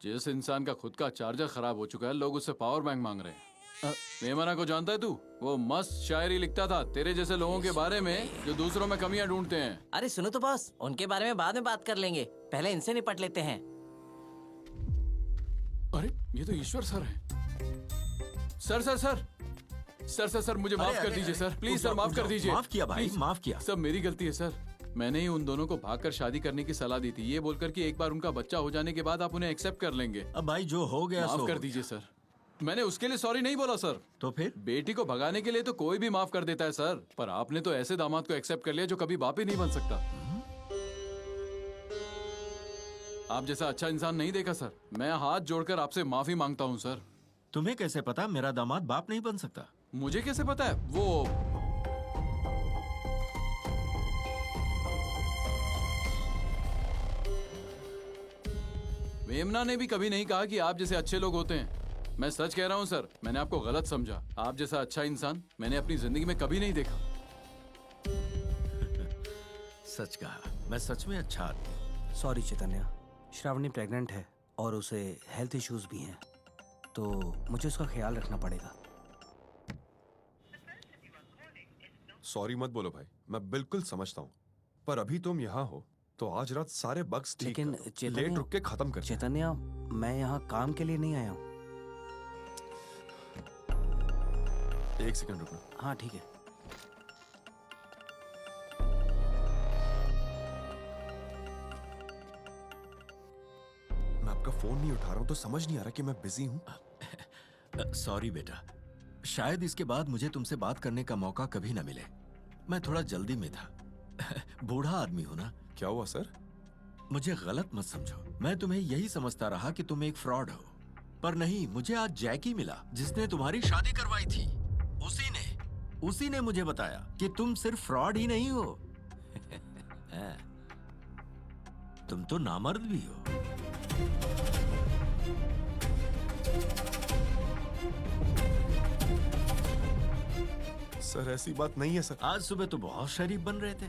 जिस इंसान का खुद का चार्जर खराब हो चुका है, लोग उससे पावर बैंक मांग रहे हैं। मेमना को जानता है तू? वो मस्त शायरी लिखता था तेरे जैसे लोगों के बारे में जो दूसरों में कमियां ढूंढते हैं। अरे सुनो तो बॉस, उनके बारे में बाद में बात कर लेंगे, पहले इनसे निपट लेते हैं। अरे ये तो ईश्वर सर है। सर, मुझे माफ कर दीजिए सर, प्लीज सर, माफ कर दीजिए। माफ किया भाई, माफ किया। सब मेरी गलती है सर। मैंने ही उन दोनों को भागकर शादी करने की सलाह दी थी, ये बोलकर कि एक बार उनका बच्चा हो जाने के बाद आप उन्हें एक्सेप्ट कर लेंगे। अब भाई जो हो गया माफ कर दीजिए सर। मैंने उसके लिए सॉरी नहीं बोला सर। तो फिर बेटी को भगाने के लिए तो कोई भी माफ कर देता है सर, पर आपने तो ऐसे दामाद को एक्सेप्ट कर लिया जो कभी बाप ही नहीं बन सकता। आप जैसा अच्छा इंसान नहीं देखा सर। मैं हाथ जोड़कर आपसे माफी मांगता हूँ सर। तुम्हें कैसे पता मेरा दामाद बाप नहीं बन सकता? मुझे कैसे पता है? वो मेमना ने भी कभी नहीं कहा कि आप जैसे अच्छे लोग होते हैं। मैं सच कह रहा हूँ सर, मैंने आपको गलत समझा। आप जैसा अच्छा इंसान मैंने अपनी जिंदगी में कभी नहीं देखा। सच कहा, मैं सच में अच्छा आदमी। सॉरी चैतन्य, श्रावणी प्रेग्नेंट है और उसे हेल्थ इश्यूज भी हैं, तो मुझे उसका ख्याल रखना पड़ेगा। सॉरी मत बोलो भाई, मैं बिल्कुल समझता हूँ, पर अभी तुम यहाँ हो तो आज रात सारे बग्स ठीक लेकिन करो। चैतन्य, लेट रुक के खत्म कर। चैतन्य, मैं यहाँ काम के लिए नहीं आया हूँ। एक सेकंड रुकना। हाँ ठीक है। मैं आपका फोन नहीं उठा रहा हूँ तो समझ नहीं आ रहा कि मैं बिजी हूँ। सॉरी बेटा, शायद इसके बाद मुझे तुमसे बात करने का मौका कभी ना मिले। मैं थोड़ा जल्दी में था। बूढ़ा आदमी हूं ना। क्या हुआ सर? मुझे गलत मत समझो, मैं तुम्हें यही समझता रहा कि तुम एक फ्रॉड हो, पर नहीं, मुझे आज जैकी मिला जिसने तुम्हारी शादी करवाई थी। उसी ने मुझे बताया कि तुम सिर्फ फ्रॉड ही नहीं हो, तुम तो नामर्द भी हो। सर ऐसी बात नहीं है सर। आज सुबह तो बहुत शरीफ बन रहे थे,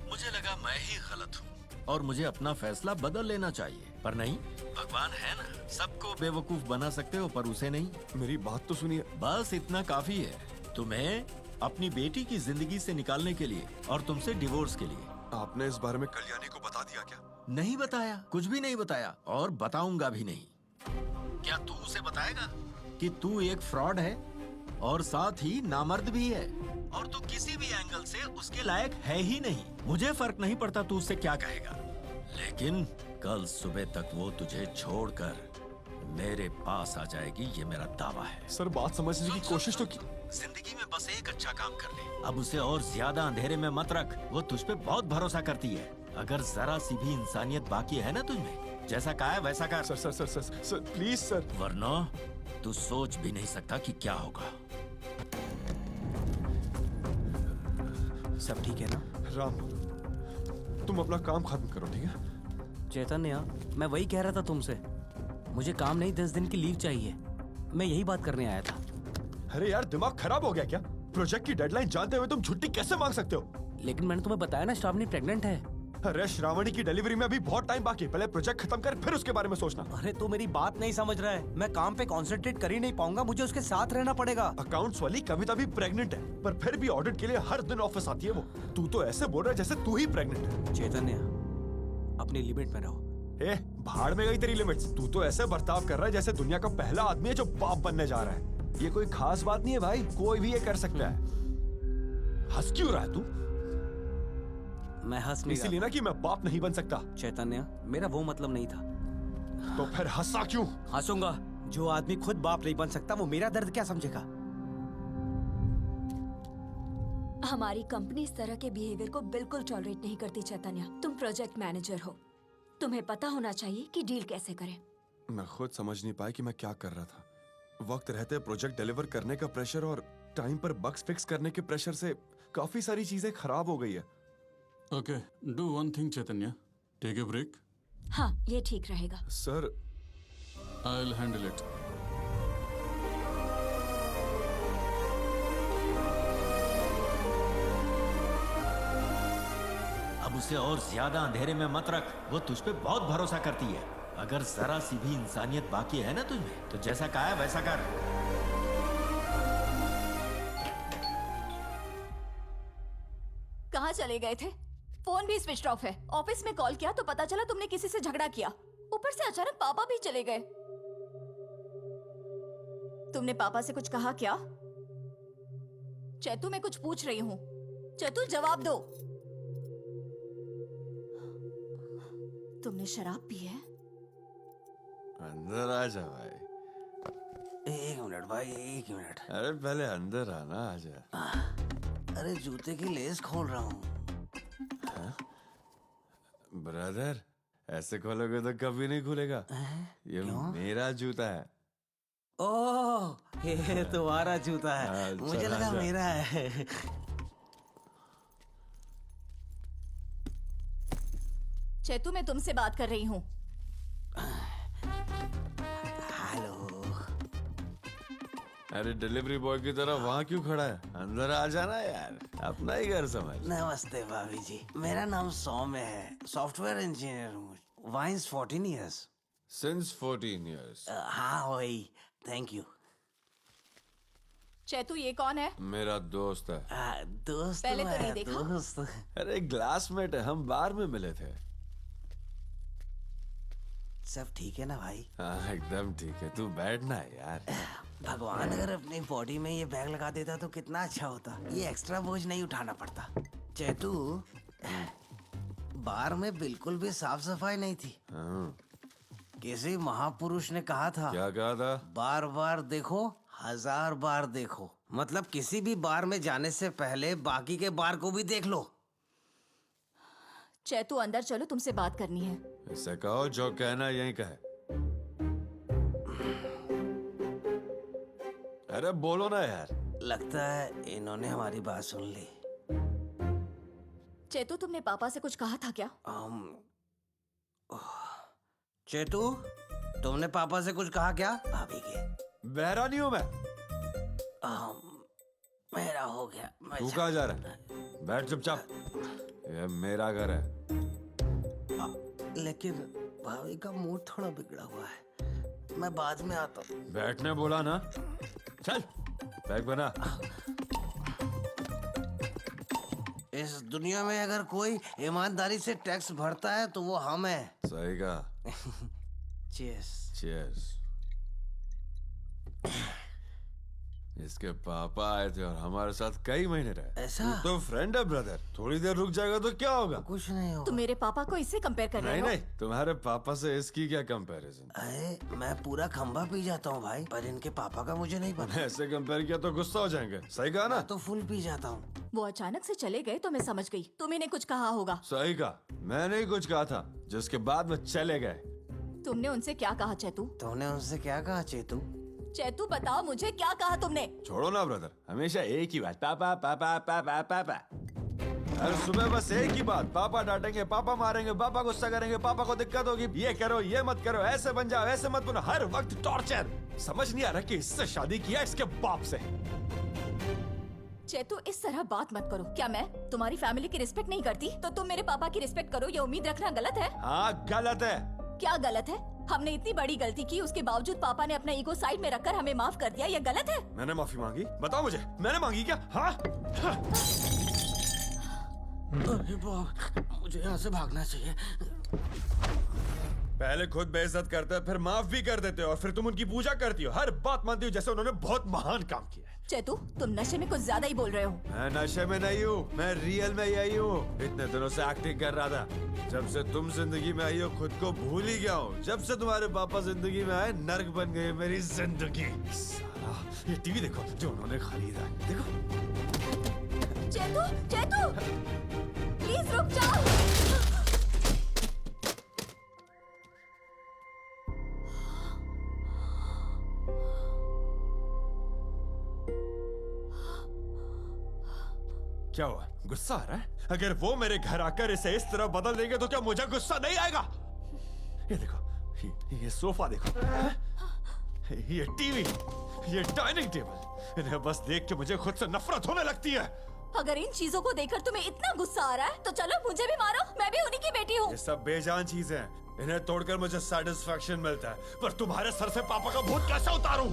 मुझे लगा मैं ही गलत हूँ और मुझे अपना फैसला बदल लेना चाहिए, पर नहीं, भगवान है ना, सबको बेवकूफ बना सकते हो पर उसे नहीं। मेरी बात तो सुनिए। बस इतना काफी है तुम्हें अपनी बेटी की जिंदगी से निकालने के लिए और तुमसे डिवोर्स के लिए। आपने इस बारे में कल्याणी को बता दिया क्या? नहीं बताया, कुछ भी नहीं बताया और बताऊंगा भी नहीं। क्या तू उसे बताएगा कि तू एक फ्रॉड है और साथ ही नामर्द भी है और तू किसी भी एंगल से उसके लायक है ही नहीं? मुझे फर्क नहीं पड़ता तू उससे क्या कहेगा, लेकिन कल सुबह तक वो तुझे छोड़कर मेरे पास आ जाएगी, ये मेरा दावा है। सर बात समझने की कोशिश तो की। जिंदगी में बस एक अच्छा काम कर ले, अब उसे और ज्यादा अंधेरे में मत रख। वो तुझ पे बहुत भरोसा करती है, अगर जरा सी भी इंसानियत बाकी है ना तुझमें, जैसा कहा है वैसा कर। Sir sir sir sir, sir please sir. वरना तू सोच भी नहीं सकता कि क्या होगा। सब ठीक है ना? राम, तुम अपना काम खत्म करो, ठीक है? चैतन्य, मैं वही कह रहा था तुमसे, मुझे काम नहीं 10 दिन की लीव चाहिए, मैं यही बात करने आया था। अरे यार दिमाग खराब हो गया क्या? प्रोजेक्ट की डेडलाइन जानते हुए तुम छुट्टी कैसे मांग सकते हो? लेकिन मैंने तुम्हें बताया ना, श्रावणी प्रेग्नेंट है। अरे श्रावणी की डिलीवरी में अभी बहुत टाइम बाकी है, पहले प्रोजेक्ट खत्म कर फिर उसके बारे में सोचना। अरे तू मेरी बात नहीं समझ रहा है, मैं काम पे कंसंट्रेट कर ही नहीं पाऊंगा, मुझे उसके साथ रहना पड़ेगा। अकाउंट्स वाली कविता भी प्रेग्नेंट है, पर फिर भी ऑडिट के लिए हर दिन ऑफिस आती है वो। तू तो ऐसे बोल रहा है जैसे तू ही प्रेग्नेंट है। चैतन्य, अपनी लिमिट में रहो। ए, भाड़ में गई तेरी लिमिट्स। तू तो ऐसे बर्ताव कर रहा है जैसे दुनिया का पहला आदमी है जो बाप बनने जा रहा है। ये कोई खास बात नहीं है भाई, कोई भी ये कर सकता है। हंस क्यों रहा है तू? मैं हंस नहीं इसीलिए ना कि मैं बाप नहीं बन सकता। चैतन्य, मेरा वो मतलब नहीं था। तो फिर हंसा क्यों? हंसूंगा, जो आदमी खुद बाप नहीं बन सकता वो मेरा दर्द क्या समझेगा? हमारी कंपनी इस तरह के बिहेवियर को बिल्कुल टॉलरेट नहीं करती चैतन्य। तुम प्रोजेक्ट मैनेजर हो, तुम्हें पता होना चाहिए कि डील कैसे करें। मैं खुद समझ नहीं पाया कि मैं क्या कर रहा था। वक्त रहते प्रोजेक्ट डिलीवर करने का प्रेशर और टाइम पर बग्स फिक्स करने के प्रेशर से काफी सारी चीजें खराब हो गई है। Okay, do one thing Chaitanya, take a break. हाँ, ये ठीक रहेगा। Sir, I will handle it. अब उसे और ज्यादा अंधेरे में मत रख, वो तुझ पे बहुत भरोसा करती है, अगर जरा सी भी इंसानियत बाकी है ना तुझमें, तो जैसा कहा है वैसा कर। कहाँ चले गए थे? फोन भी स्विच ऑफ है। ऑफिस में कॉल किया तो पता चला तुमने किसी से झगड़ा किया, ऊपर से अचानक पापा भी चले गए। तुमने पापा से कुछ कहा क्या? चैतू, मैं कुछ पूछ रही हूँ, चैतू जवाब दो। तुमने शराब पी है? अंदर आ जा भाई। 1 मिनट भाई, 1 मिनट। अरे पहले अंदर आना, आ जा। अरे जूते की लेस खोल रहा हूँ। ब्रदर, ऐसे खोलोगे तो कभी नहीं खुलेगा। ये मेरा जूता है। ओह, ये तुम्हारा जूता है, मुझे लगा मेरा है। चैतू, मैं तुमसे बात कर रही हूँ। अरे डिलीवरी बॉय की तरह वहाँ क्यों खड़ा है? अंदर आ जाना यार, अपना ही घर समझ। नमस्ते भाभी जी, मेरा नाम सौम्य है, सॉफ्टवेयर इंजीनियर हूँ। Since 14 years. Since 14 years. हाँ वही, थैंक यू। चैतू ये कौन है? मेरा दोस्त है। दोस्त पहले तो मैं, नहीं देखा। दोस्त। अरे क्लासमेट है, हम बार में मिले थे। सब ठीक है ना भाई? हाँ एकदम ठीक है, तू बैठना यार। भगवान अगर अपनी बॉडी में ये बैग लगा देता तो कितना अच्छा होता। ये एक्स्ट्रा बोझ नहीं उठाना पड़ता। चेतू, बार में बिल्कुल भी साफ सफाई नहीं थी। हाँ। किसी महापुरुष ने कहा था, क्या कहा था? बार बार देखो, 1000 बार देखो। मतलब किसी भी बार में जाने से पहले बाकी के बार को भी देख लो। चैतू अंदर चलो, तुमसे बात करनी है। इसे कहो जो कहना यही कहे। अरे बोलो ना यार। लगता है इन्होंने हमारी बात सुन ली। चैतू तुमने पापा से कुछ कहा था क्या? चेतू, तुमने पापा से कुछ कहा क्या? भाभी के। बहरा नहीं हूं मैं। मेरा हो गया। तू कहाँ जा रहा है? बैठ चुपचाप, ये मेरा घर है। लेकिन भाभी का मूड थोड़ा बिगड़ा हुआ है, मैं बाद में आता हूँ। बैठने बोला ना, चल बैग बना। इस दुनिया में अगर कोई ईमानदारी से टैक्स भरता है तो वो हम हैं। सही कहा। चीयर्स। चीयर्स। इसके पापा आए थे और हमारे साथ कई महीने रहे। ऐसा? तू तो फ्रेंड है ब्रदर, थोड़ी देर रुक जाएगा तो क्या होगा? कुछ नहीं होगा। तुम मेरे पापा को इससे कंपेयर कर रहे नहीं हो? नहीं, तुम्हारे पापा से इसकी क्या कंपैरिजन? अरे मैं पूरा खंबा पी जाता हूँ भाई, पर इनके पापा का मुझे नहीं पता। ऐसे कंपेयर किया तो गुस्सा हो जाएंगे। सही कहा ना? तो फुल पी जाता हूँ। वो अचानक से चले गए तो मैं समझ गई तुम इन्हें कुछ कहा होगा। सही कहा, मैंने ही कुछ कहा था जिसके बाद में चले गए। तुमने उनसे क्या कहा चैतू? तुमने उनसे क्या कहा चेतू? चैतू बताओ मुझे, क्या कहा तुमने? छोड़ो ना ब्रदर, हमेशा एक ही बात, पापा पापा पापा पापा। हर सुबह बस एक ही बात, पापा डांटेंगे, पापा मारेंगे, पापा गुस्सा करेंगे, पापा को दिक्कत होगी, ये करो, ये मत करो, ऐसे बन जाओ, ऐसे मत बनो, हर वक्त टॉर्चर। समझ नहीं आ रहा कि इससे शादी किया इसके बाप से। चैतू इस तरह बात मत करो। क्या मैं तुम्हारी फैमिली की रिस्पेक्ट नहीं करती? तो तुम मेरे पापा की रिस्पेक्ट करो, ये उम्मीद रखना गलत है? हाँ गलत है। क्या गलत है? हमने इतनी बड़ी गलती की, उसके बावजूद पापा ने अपना ईगो साइड में रखकर हमें माफ कर दिया, ये गलत है? मैंने माफी मांगी? बताओ मुझे, मैंने मांगी क्या? हाँ? अरे बाप, मुझे यहाँ से भागना चाहिए। पहले खुद बेइज्जत करते हो, फिर माफ भी कर देते हो, और फिर तुम उनकी पूजा करती हो, हर बात मानती हो जैसे उन्होंने बहुत महान काम किया है। चैतू तुम नशे में कुछ ज्यादा ही बोल रहे हो। मैं नशे में नहीं हूँ, मैं रियल में यही हूँ। इतने दिनों से एक्टिंग कर रहा था, जब से तुम जिंदगी में आई हो खुद को भूल ही गया हूँ। जब से तुम्हारे पापा जिंदगी में आए, नर्क बन गई मेरी जिंदगी। साला ये टीवी देखो जो उन्होंने खरीदा है, देखो। चैतू, चैतू प्लीज रुक जाओ। क्या हुआ, गुस्सा आ रहा है? अगर वो मेरे घर आकर इसे इस तरह बदल देंगे तो क्या मुझे गुस्सा नहीं आएगा? ये देखो, ये सोफा देखो, ये टीवी, ये डाइनिंग टेबल, इन्हें बस देख के मुझे खुद से नफरत होने लगती है। अगर इन चीजों को देखकर तुम्हें इतना गुस्सा आ रहा है तो चलो मुझे भी मारो, मैं भी उन्हीं की बेटी हूँ। ये सब बेजान चीजें हैं, इन्हें तोड़कर मुझे सेटिस्फैक्शन मिलता है, पर तुम्हारे सर से पापा का भूत कैसे उतारूं?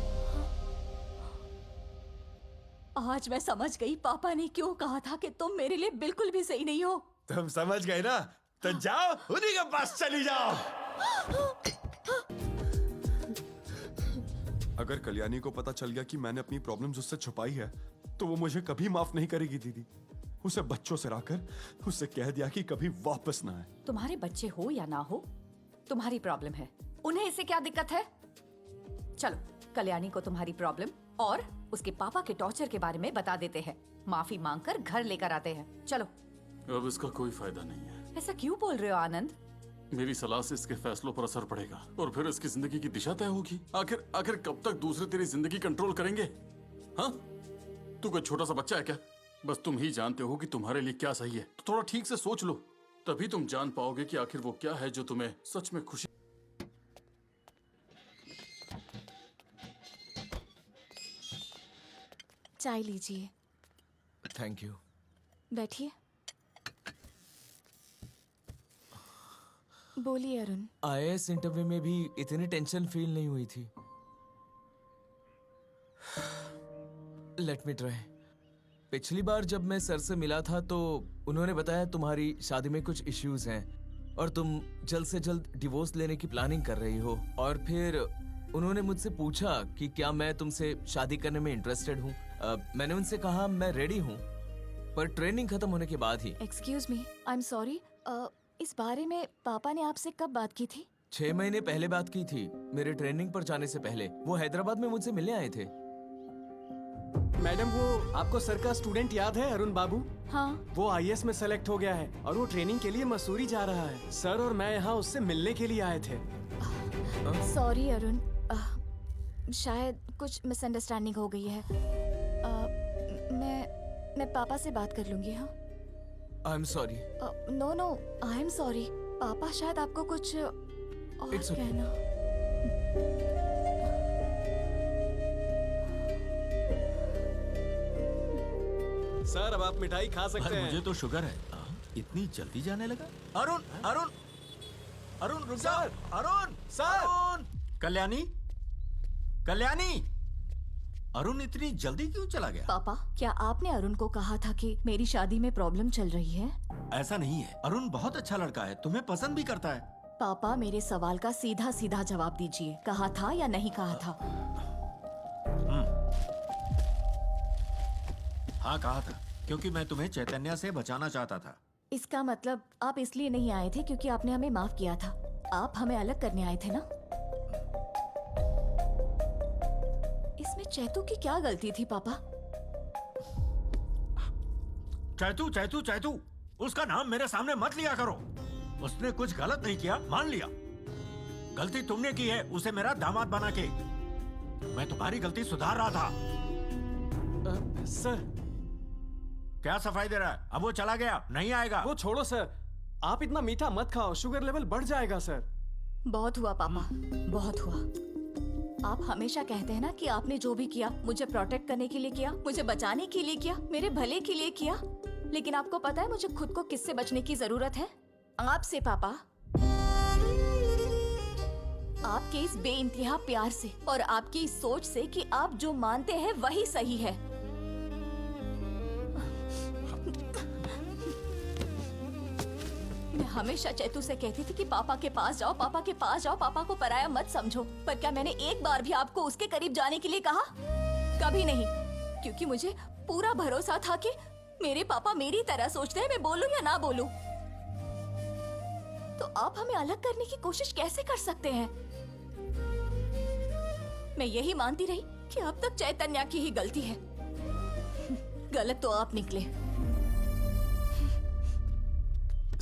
आज मैं समझ गई पापा ने क्यों कहा था कि तुम मेरे लिए बिल्कुल भी सही नहीं हो। तुम समझ गए ना? तो जाओ उन्हीं के पास चली जाओ। अगर कल्याणी को पता चल गया कि मैंने अपनी प्रॉब्लम्स उससे छुपाई है तो वो मुझे कभी माफ नहीं करेगी दीदी। उसे बच्चों से लाकर उससे कह दिया कि कभी वापस ना आए। तुम्हारे बच्चे हो या ना हो, तुम्हारी प्रॉब्लम है, उन्हें इससे क्या दिक्कत है? चलो कल्याणी को तुम्हारी प्रॉब्लम और उसके पापा के टॉर्चर के बारे में बता देते हैं, माफी मांगकर घर लेकर आते हैं। चलो। अब इसका कोई फायदा नहीं है। ऐसा क्यों बोल रहे हो आनंद? मेरी सलाह से इसके फैसलों पर असर पड़ेगा और फिर इसकी जिंदगी की दिशा तय होगी। आखिर कब तक दूसरे तेरी जिंदगी कंट्रोल करेंगे? हाँ, तू कोई छोटा सा बच्चा है क्या? बस तुम ही जानते हो कि तुम्हारे लिए क्या सही है, तो थोड़ा ठीक से सोच लो, तभी तुम जान पाओगे कि आखिर वो क्या है जो तुम्हें सच में खुशी। चाय लीजिए। Thank you. बैठिए। बोलिए अरुण। आईएएस इंटरव्यू में भी इतनी टेंशन फील नहीं हुई थी। Let me try. पिछली बार जब मैं सर से मिला था तो उन्होंने बताया तुम्हारी शादी में कुछ इश्यूज हैं और तुम जल्द से जल्द डिवोर्स लेने की प्लानिंग कर रही हो। और फिर उन्होंने मुझसे पूछा कि क्या मैं तुमसे शादी करने में इंटरेस्टेड हूँ। मैंने उनसे कहा मैं रेडी हूँ, पर ट्रेनिंग खत्म होने के बाद ही। Excuse me, I am sorry. इस बारे में पापा ने आपसे कब बात की थी? 6 महीने पहले बात की थी, मेरे ट्रेनिंग पर जाने से पहले। वो हैदराबाद में मुझसे मिलने आए थे। मैडम, वो आपको सर का स्टूडेंट याद है, अरुण बाबू? हाँ। वो आईएएस में सेलेक्ट हो गया है और वो ट्रेनिंग के लिए मसूरी जा रहा है। सर और मैं यहाँ उससे मिलने के लिए आए थे। सॉरी अरुण, शायद कुछ मिसअंडरस्टैंडिंग हो गई है। मैं पापा से बात कर लूंगी। हाँ। I am sorry. No no, I am sorry. पापा शायद आपको कुछ और It's okay. कहना। सर, अब आप मिठाई खा सकते हैं। मुझे तो शुगर है। इतनी जल्दी जाने लगा? अरुण अरुण अरुण रुक जा। अरुण सर। कल्याणी कल्याणी, अरुण इतनी जल्दी क्यों चला गया? पापा, क्या आपने अरुण को कहा था कि मेरी शादी में प्रॉब्लम चल रही है? ऐसा नहीं है, अरुण बहुत अच्छा लड़का है, तुम्हें पसंद भी करता है। पापा, मेरे सवाल का सीधा सीधा जवाब दीजिए। कहा था या नहीं कहा था? हाँ कहा था, क्योंकि मैं तुम्हें चैतन्य से बचाना चाहता था। इसका मतलब आप इसलिए नहीं आए थे क्योंकि आपने हमें माफ किया था। आप हमें अलग करने आए थे ना? इसमें चैतू की क्या गलती थी पापा? चैतू चैतू चैतू, उसका नाम मेरे सामने मत लिया करो। उसने कुछ गलत नहीं किया, मान लिया। गलती तुमने की है उसे मेरा दामाद बना के। मैं तुम्हारी गलती सुधार रहा था। सर। क्या सफाई दे रहा है? अब वो चला गया, नहीं आएगा। वो छोड़ो सर, आप इतना मीठा मत खाओ, शुगर लेवल बढ़ जाएगा सर। बहुत हुआ पापा, बहुत हुआ। आप हमेशा कहते हैं ना कि आपने जो भी किया मुझे प्रोटेक्ट करने के लिए किया, मुझे बचाने के लिए किया, मेरे भले के लिए किया। लेकिन आपको पता है मुझे खुद को किससे बचने की जरूरत है? आपसे पापा। आपके इस बेइंतहा प्यार से और आपकी इस सोच से कि आप जो मानते हैं वही सही है। मैं हमेशा चैतू से कहती थी कि पापा के पास जाओ, पापा के पास जाओ, पापा को पराया मत समझो। पर क्या मैंने एक बार भी आपको उसके करीब जाने के लिए कहा? कभी नहीं, क्योंकि मुझे पूरा भरोसा था कि मेरे पापा मेरी तरह सोचते हैं, मैं बोलूं या ना बोलूं। तो आप हमें अलग करने की कोशिश कैसे कर सकते हैं? मैं यही मानती रही कि अब तक चैतन्या की ही गलती है। गलत तो आप निकले।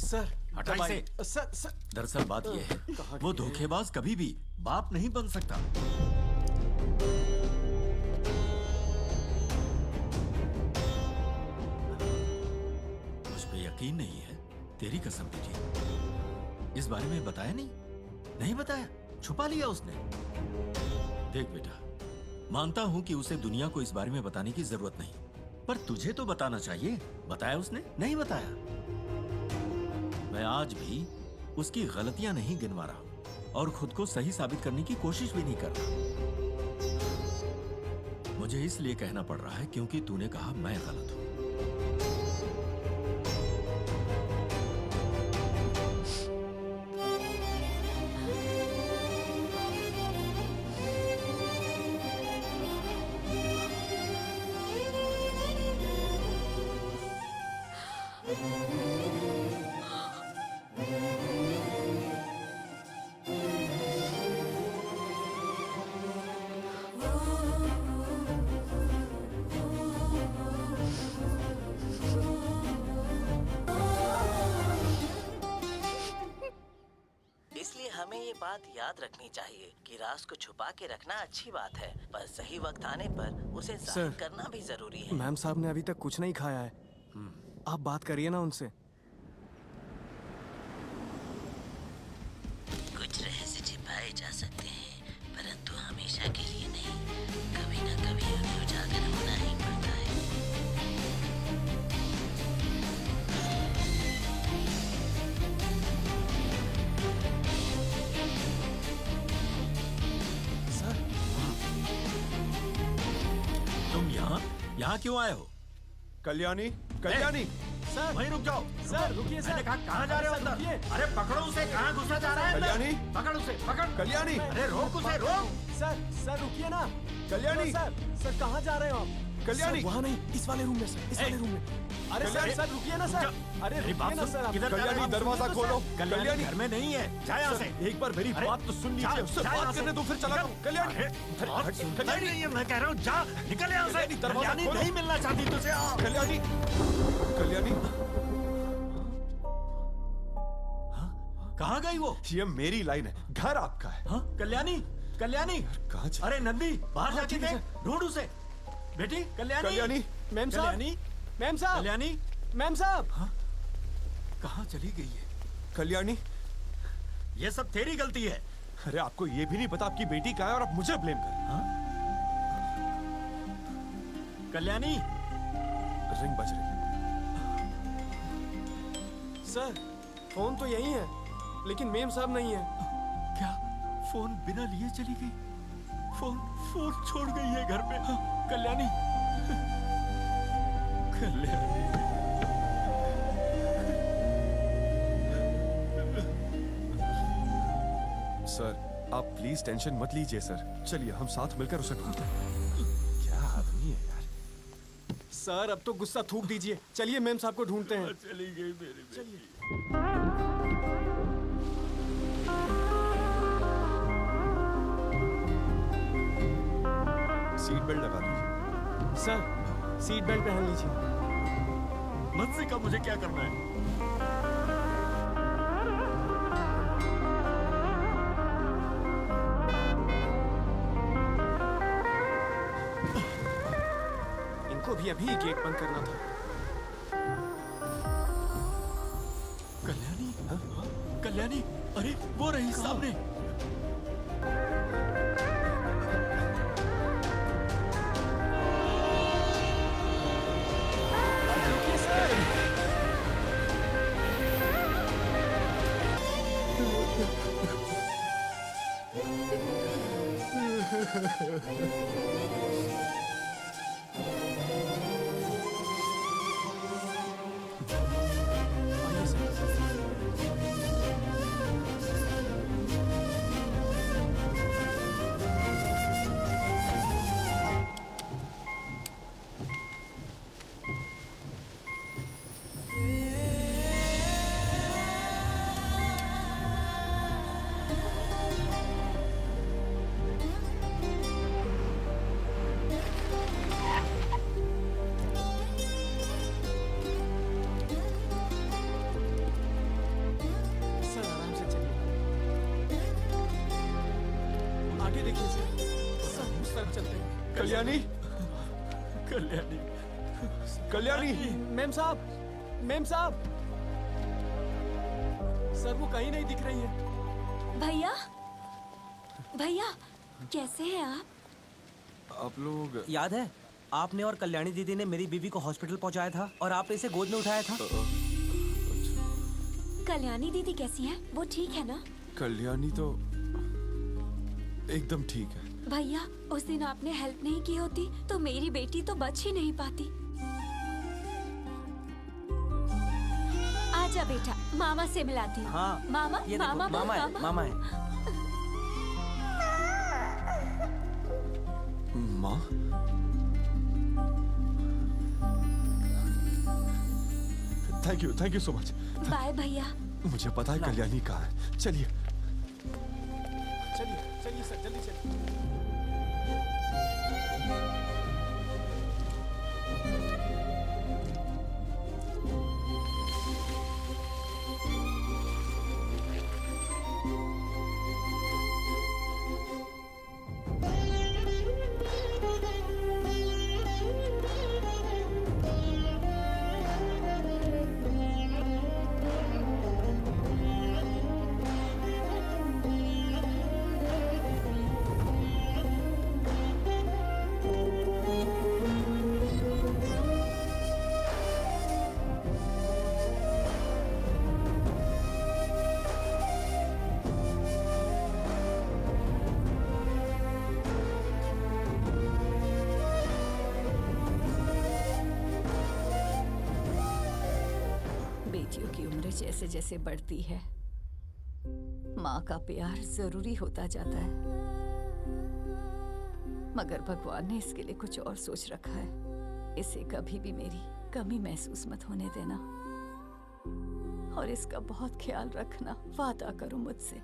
सर हटा इसे। सर। दरअसल बात यह है, वो धोखेबाज कभी भी बाप नहीं बन सकता। मुझ पे यकीन नहीं है, तेरी कसम बेटी। इस बारे में बताया नहीं बताया, छुपा लिया उसने। देख बेटा, मानता हूं कि उसे दुनिया को इस बारे में बताने की जरूरत नहीं, पर तुझे तो बताना चाहिए। बताया उसने? नहीं बताया। मैं आज भी उसकी गलतियां नहीं गिनवा रहा और खुद को सही साबित करने की कोशिश भी नहीं कर रहा। मुझे इसलिए कहना पड़ रहा है क्योंकि तूने कहा मैं गलत हूं। इसलिए हमें ये बात याद रखनी चाहिए कि राज को छुपा के रखना अच्छी बात है, पर सही वक्त आने पर उसे जाहिर करना भी जरूरी है। मैम साहब ने अभी तक कुछ नहीं खाया है, आप बात करिए ना उनसे। कुछ रहस्य छिपाए जा सकते हैं, परंतु हमेशा के लिए नहीं। कभी ना कभी उन्हें उजागर होना ही पड़ता है। यहाँ क्यों आए हो? कल्याणी, कल्याणी, सर वहीं रुक जाओ। सर रुकिए सर। मैंने कहा कहाँ जा रहे हो अंदर? अरे पकड़ो उसे, कहाँ घुसा जा रहा है अंदर? कल्याणी, पकड़ उसे, पकड़। कल्याणी, अरे रोक उसे, रोक। सर रुकिए ना। कल्याणी, सर कहाँ जा रहे हो आप? कल्याणी, वहाँ नहीं, इस वाले रूम में सर, इस वाले रूम में। अरे सर रुकिए ना सर। अरे रुकिए ना सर। कल्याणी दरवाजा खोलो। कल्याणी घर में नहीं है, जा यहाँ से। एक बार मेरी बात तो सुन लीजिए, उससे बात करने दो फिर चला जाऊं। कल्याणी, कल्याणी नहीं है, मैं कह रहा हूँ जा, निकल यहाँ से। कल्याणी नहीं मिलना चाहती तुझे। कल्याणी, कल्याणी, कहाँ गई वो? ये मेरी लाइन है, घर आपका है। हाँ? कल्याणी, कल्याणी कहाँ चली? अरे नंदी, बाहर जाके देख, ढूंढ उसे। बेटी कल्याणी, कल्याणी, मैम साहब, कल्याणी, मैम साहब, कल्याणी, मैम साहब। कहाँ चली गई है? कल्याणी, ये सब तेरी गलती है। अरे आपको ये भी नहीं पता आपकी बेटी कहाँ है और आप मुझे ब्लेम कर। हाँ? कल्याणी, रिंग बज रही। सर फोन तो यही है, लेकिन मेम साहब नहीं है। क्या फोन बिना लिए चली गई? फोन छोड़ गई है घर पे। कल्याणी, कल्याणी, सर आप प्लीज टेंशन मत लीजिए सर, चलिए हम साथ मिलकर उसे ढूंढते हैं। क्या आदमी है यार। सर अब तो गुस्सा थूक दीजिए, चलिए मेम साहब को ढूंढते हैं। चली गई मेरी। चलिए। सीट बेल्ट लगा लीजिए। सर सीट बेल्ट पहन लीजिए। मत सिखा मुझे क्या करना है। इनको भी अभी गेट बंद करना था। कल्याणी, कल्याणी, अरे वो रही सामने। सर आराम से चलिए, आगे देखिए सर उस तरफ चलते हैं। कल्याणी, कल्याणी, कल्याणी, मेम साहब, मेम साहब, सर वो कहीं नहीं दिख रही है। भैया, भैया कैसे हैं आप? आप लोग याद है आपने और कल्याणी दीदी ने मेरी बीवी को हॉस्पिटल पहुंचाया था और आपने इसे गोद में उठाया था। कल्याणी दीदी कैसी हैं? वो ठीक है ना? कल्याणी तो एकदम ठीक है। भैया उस दिन आपने हेल्प नहीं की होती तो मेरी बेटी तो बच ही नहीं पाती। आजा बेटा, मामा से मिलाती हूँ। हाँ, मामा, ये देखो, मामा, मामा है, मामा है। माँ, thank you so much. Bye भैया। मुझे पता है कल्याणी कहाँ है। चलिए चलिए सर जल्दी चलिए। बेटियों की उम्र जैसे जैसे बढ़ती है, माँ का प्यार जरूरी होता जाता है, मगर भगवान ने इसके लिए कुछ और सोच रखा है। इसे कभी भी मेरी कमी महसूस मत होने देना और इसका बहुत ख्याल रखना, वादा करो मुझसे।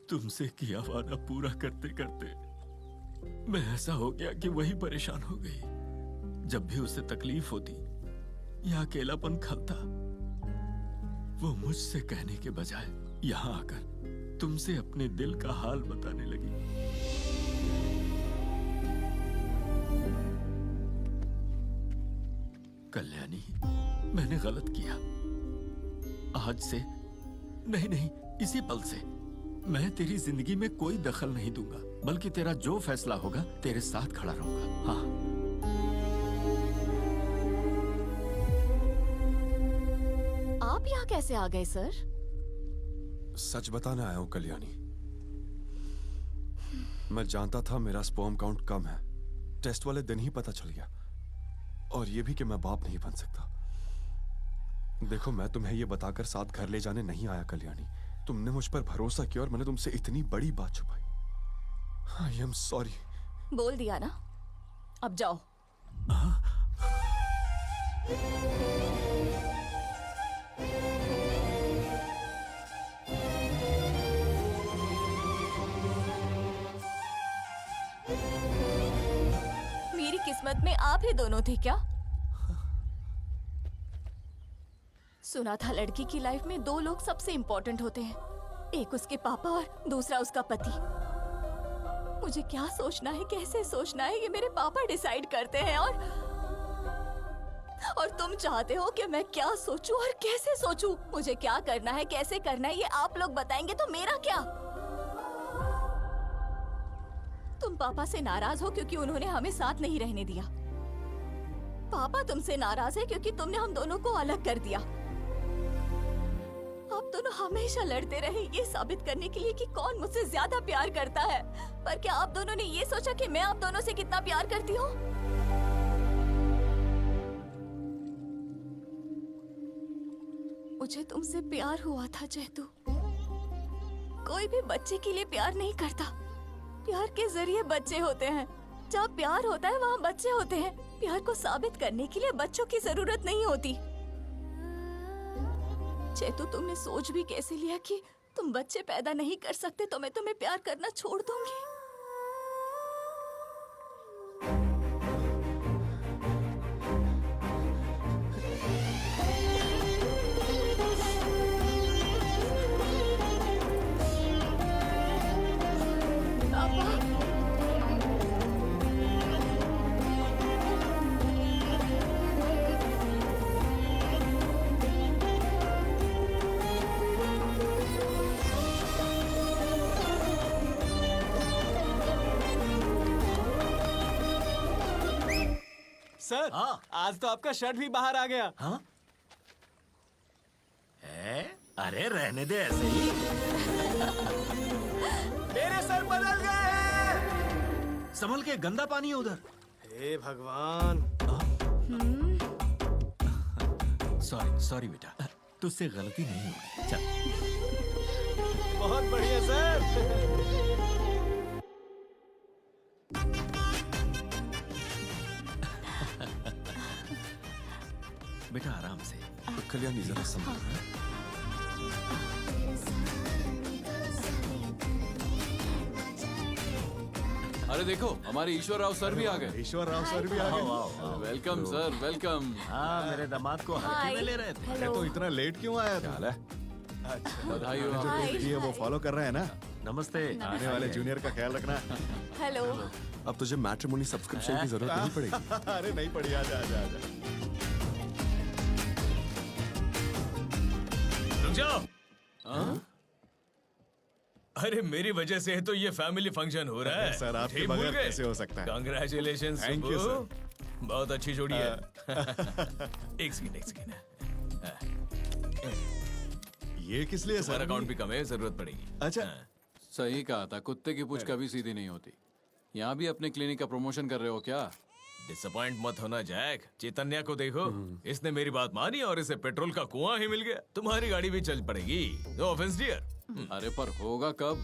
तुमसे किया वादा पूरा करते करते मैं ऐसा हो गया कि वही परेशान हो गई। जब भी उसे तकलीफ होती या अकेलापन खलता, वो मुझसे कहने के बजाय यहाँ आकर तुमसे अपने दिल का हाल बताने लगी। कल्याणी, मैंने गलत किया। आज से नहीं, इसी पल से मैं तेरी जिंदगी में कोई दखल नहीं दूंगा, बल्कि तेरा जो फैसला होगा तेरे साथ खड़ा रहूंगा। हाँ। आप यहाँ कैसे आ गए सर? सच बताने आया हूँ कल्याणी। मैं जानता था मेरा स्पर्म काउंट कम है, टेस्ट वाले दिन ही पता चल गया, और ये भी कि मैं बाप नहीं बन सकता। देखो, मैं तुम्हें ये बताकर साथ घर ले जाने नहीं आया कल्याणी। तुमने मुझ पर भरोसा किया और मैंने तुमसे इतनी बड़ी बात छुपाई। आई एम सॉरी। बोल दिया ना, अब जाओ। मेरी किस्मत में आप ही दोनों थे क्या? सुना था लड़की की लाइफ में दो लोग सबसे इम्पोर्टेंट होते हैं, एक उसके पापा और दूसरा उसका पति। मुझे क्या सोचना है, कैसे सोचना है, ये मेरे पापा डिसाइड करते हैं। और तुम चाहते हो कि मैं क्या सोचूं और कैसे सोचूं? मुझे क्या करना है, कैसे करना है, ये आप लोग बताएंगे तो मेरा क्या? तुम पापा से नाराज हो क्योंकि उन्होंने हमें साथ नहीं रहने दिया। पापा तुमसे नाराज है क्योंकि तुमने हम दोनों को अलग कर दिया। आप दोनों हमेशा लड़ते रहे ये साबित करने के लिए कि कौन मुझसे ज्यादा प्यार करता है। पर क्या आप दोनों ने ये सोचा कि मैं आप दोनों से कितना प्यार करती हूँ? मुझे तुमसे प्यार हुआ था जैतू। कोई भी बच्चे के लिए प्यार नहीं करता, प्यार के जरिए बच्चे होते हैं। जहाँ प्यार होता है वहाँ बच्चे होते हैं। प्यार को साबित करने के लिए बच्चों की जरूरत नहीं होती। चेतु, तुमने सोच भी कैसे लिया कि तुम बच्चे पैदा नहीं कर सकते तो मैं तुम्हें प्यार करना छोड़ दूंगी? सर, आज तो आपका शर्ट भी बाहर आ गया। हाँ? अरे रहने दे ऐसे ही। मेरे सर बदल गए। संभल के, गंदा पानी है उधर। हे भगवान। सॉरी बेटा, तुझसे गलती नहीं होगी। चल। बहुत बढ़िया सर। बेटा आराम से। कल्याणी जरा संभल। अरे देखो, हमारे ईश्वर राव सर भी आ गए। ईश्वर राव सर भी आ गए। Welcome sir, welcome. हाँ, मेरे दामाद को हल्के में ले रहे थे। अरे तो इतना लेट क्यों आया था? अच्छा, बधाई हो। जो बेटी है वो फॉलो कर रहा है ना? नमस्ते। आने वाले जूनियर का ख्याल रखना। हेलो। अब तुझे मैट्रिमोनी सब्सक्रिप्शन की जरूरत नहीं पड़ेगी। अरे नहीं पड़ी, आजा आजा आजा। रुक जाओ। अरे मेरी वजह से तो ये फैमिली फंक्शन हो रहा है। सर, आपके ठीक भूल बगैर गए? कैसे हो सकता है? Congratulations, Thank you, Subbu. बहुत अच्छी जोड़ी है। एक सेकंड। ये किस लिए सर? अकाउंट भी कम है, जरूरत पड़ेगी। अच्छा। सही कहा था, कुत्ते की पूंछ कभी सीधी नहीं होती। यहाँ भी अपने क्लिनिक का प्रमोशन कर रहे हो क्या? डिसअपॉइंट मत होना जैक। चैतन्या को देखो, इसने मेरी बात मानी और इसे पेट्रोल का कुआं ही मिल गया। तुम्हारी गाड़ी भी चल पड़ेगी। No offence dear. अरे पर होगा कब?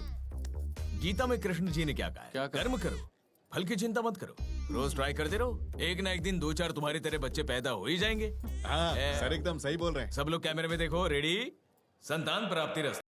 गीता में कृष्ण जी ने क्या कहा है? क्या कहा? कर्म करो, फल की चिंता मत करो, रोज ट्राई करते रहो। एक ना एक दिन 2-4 तुम्हारे तेरे बच्चे पैदा हो ही जाएंगे। हाँ सर एकदम सही बोल रहे हैं। सब लोग कैमरे में देखो। रेडी? संतान प्राप्ति रस्तु।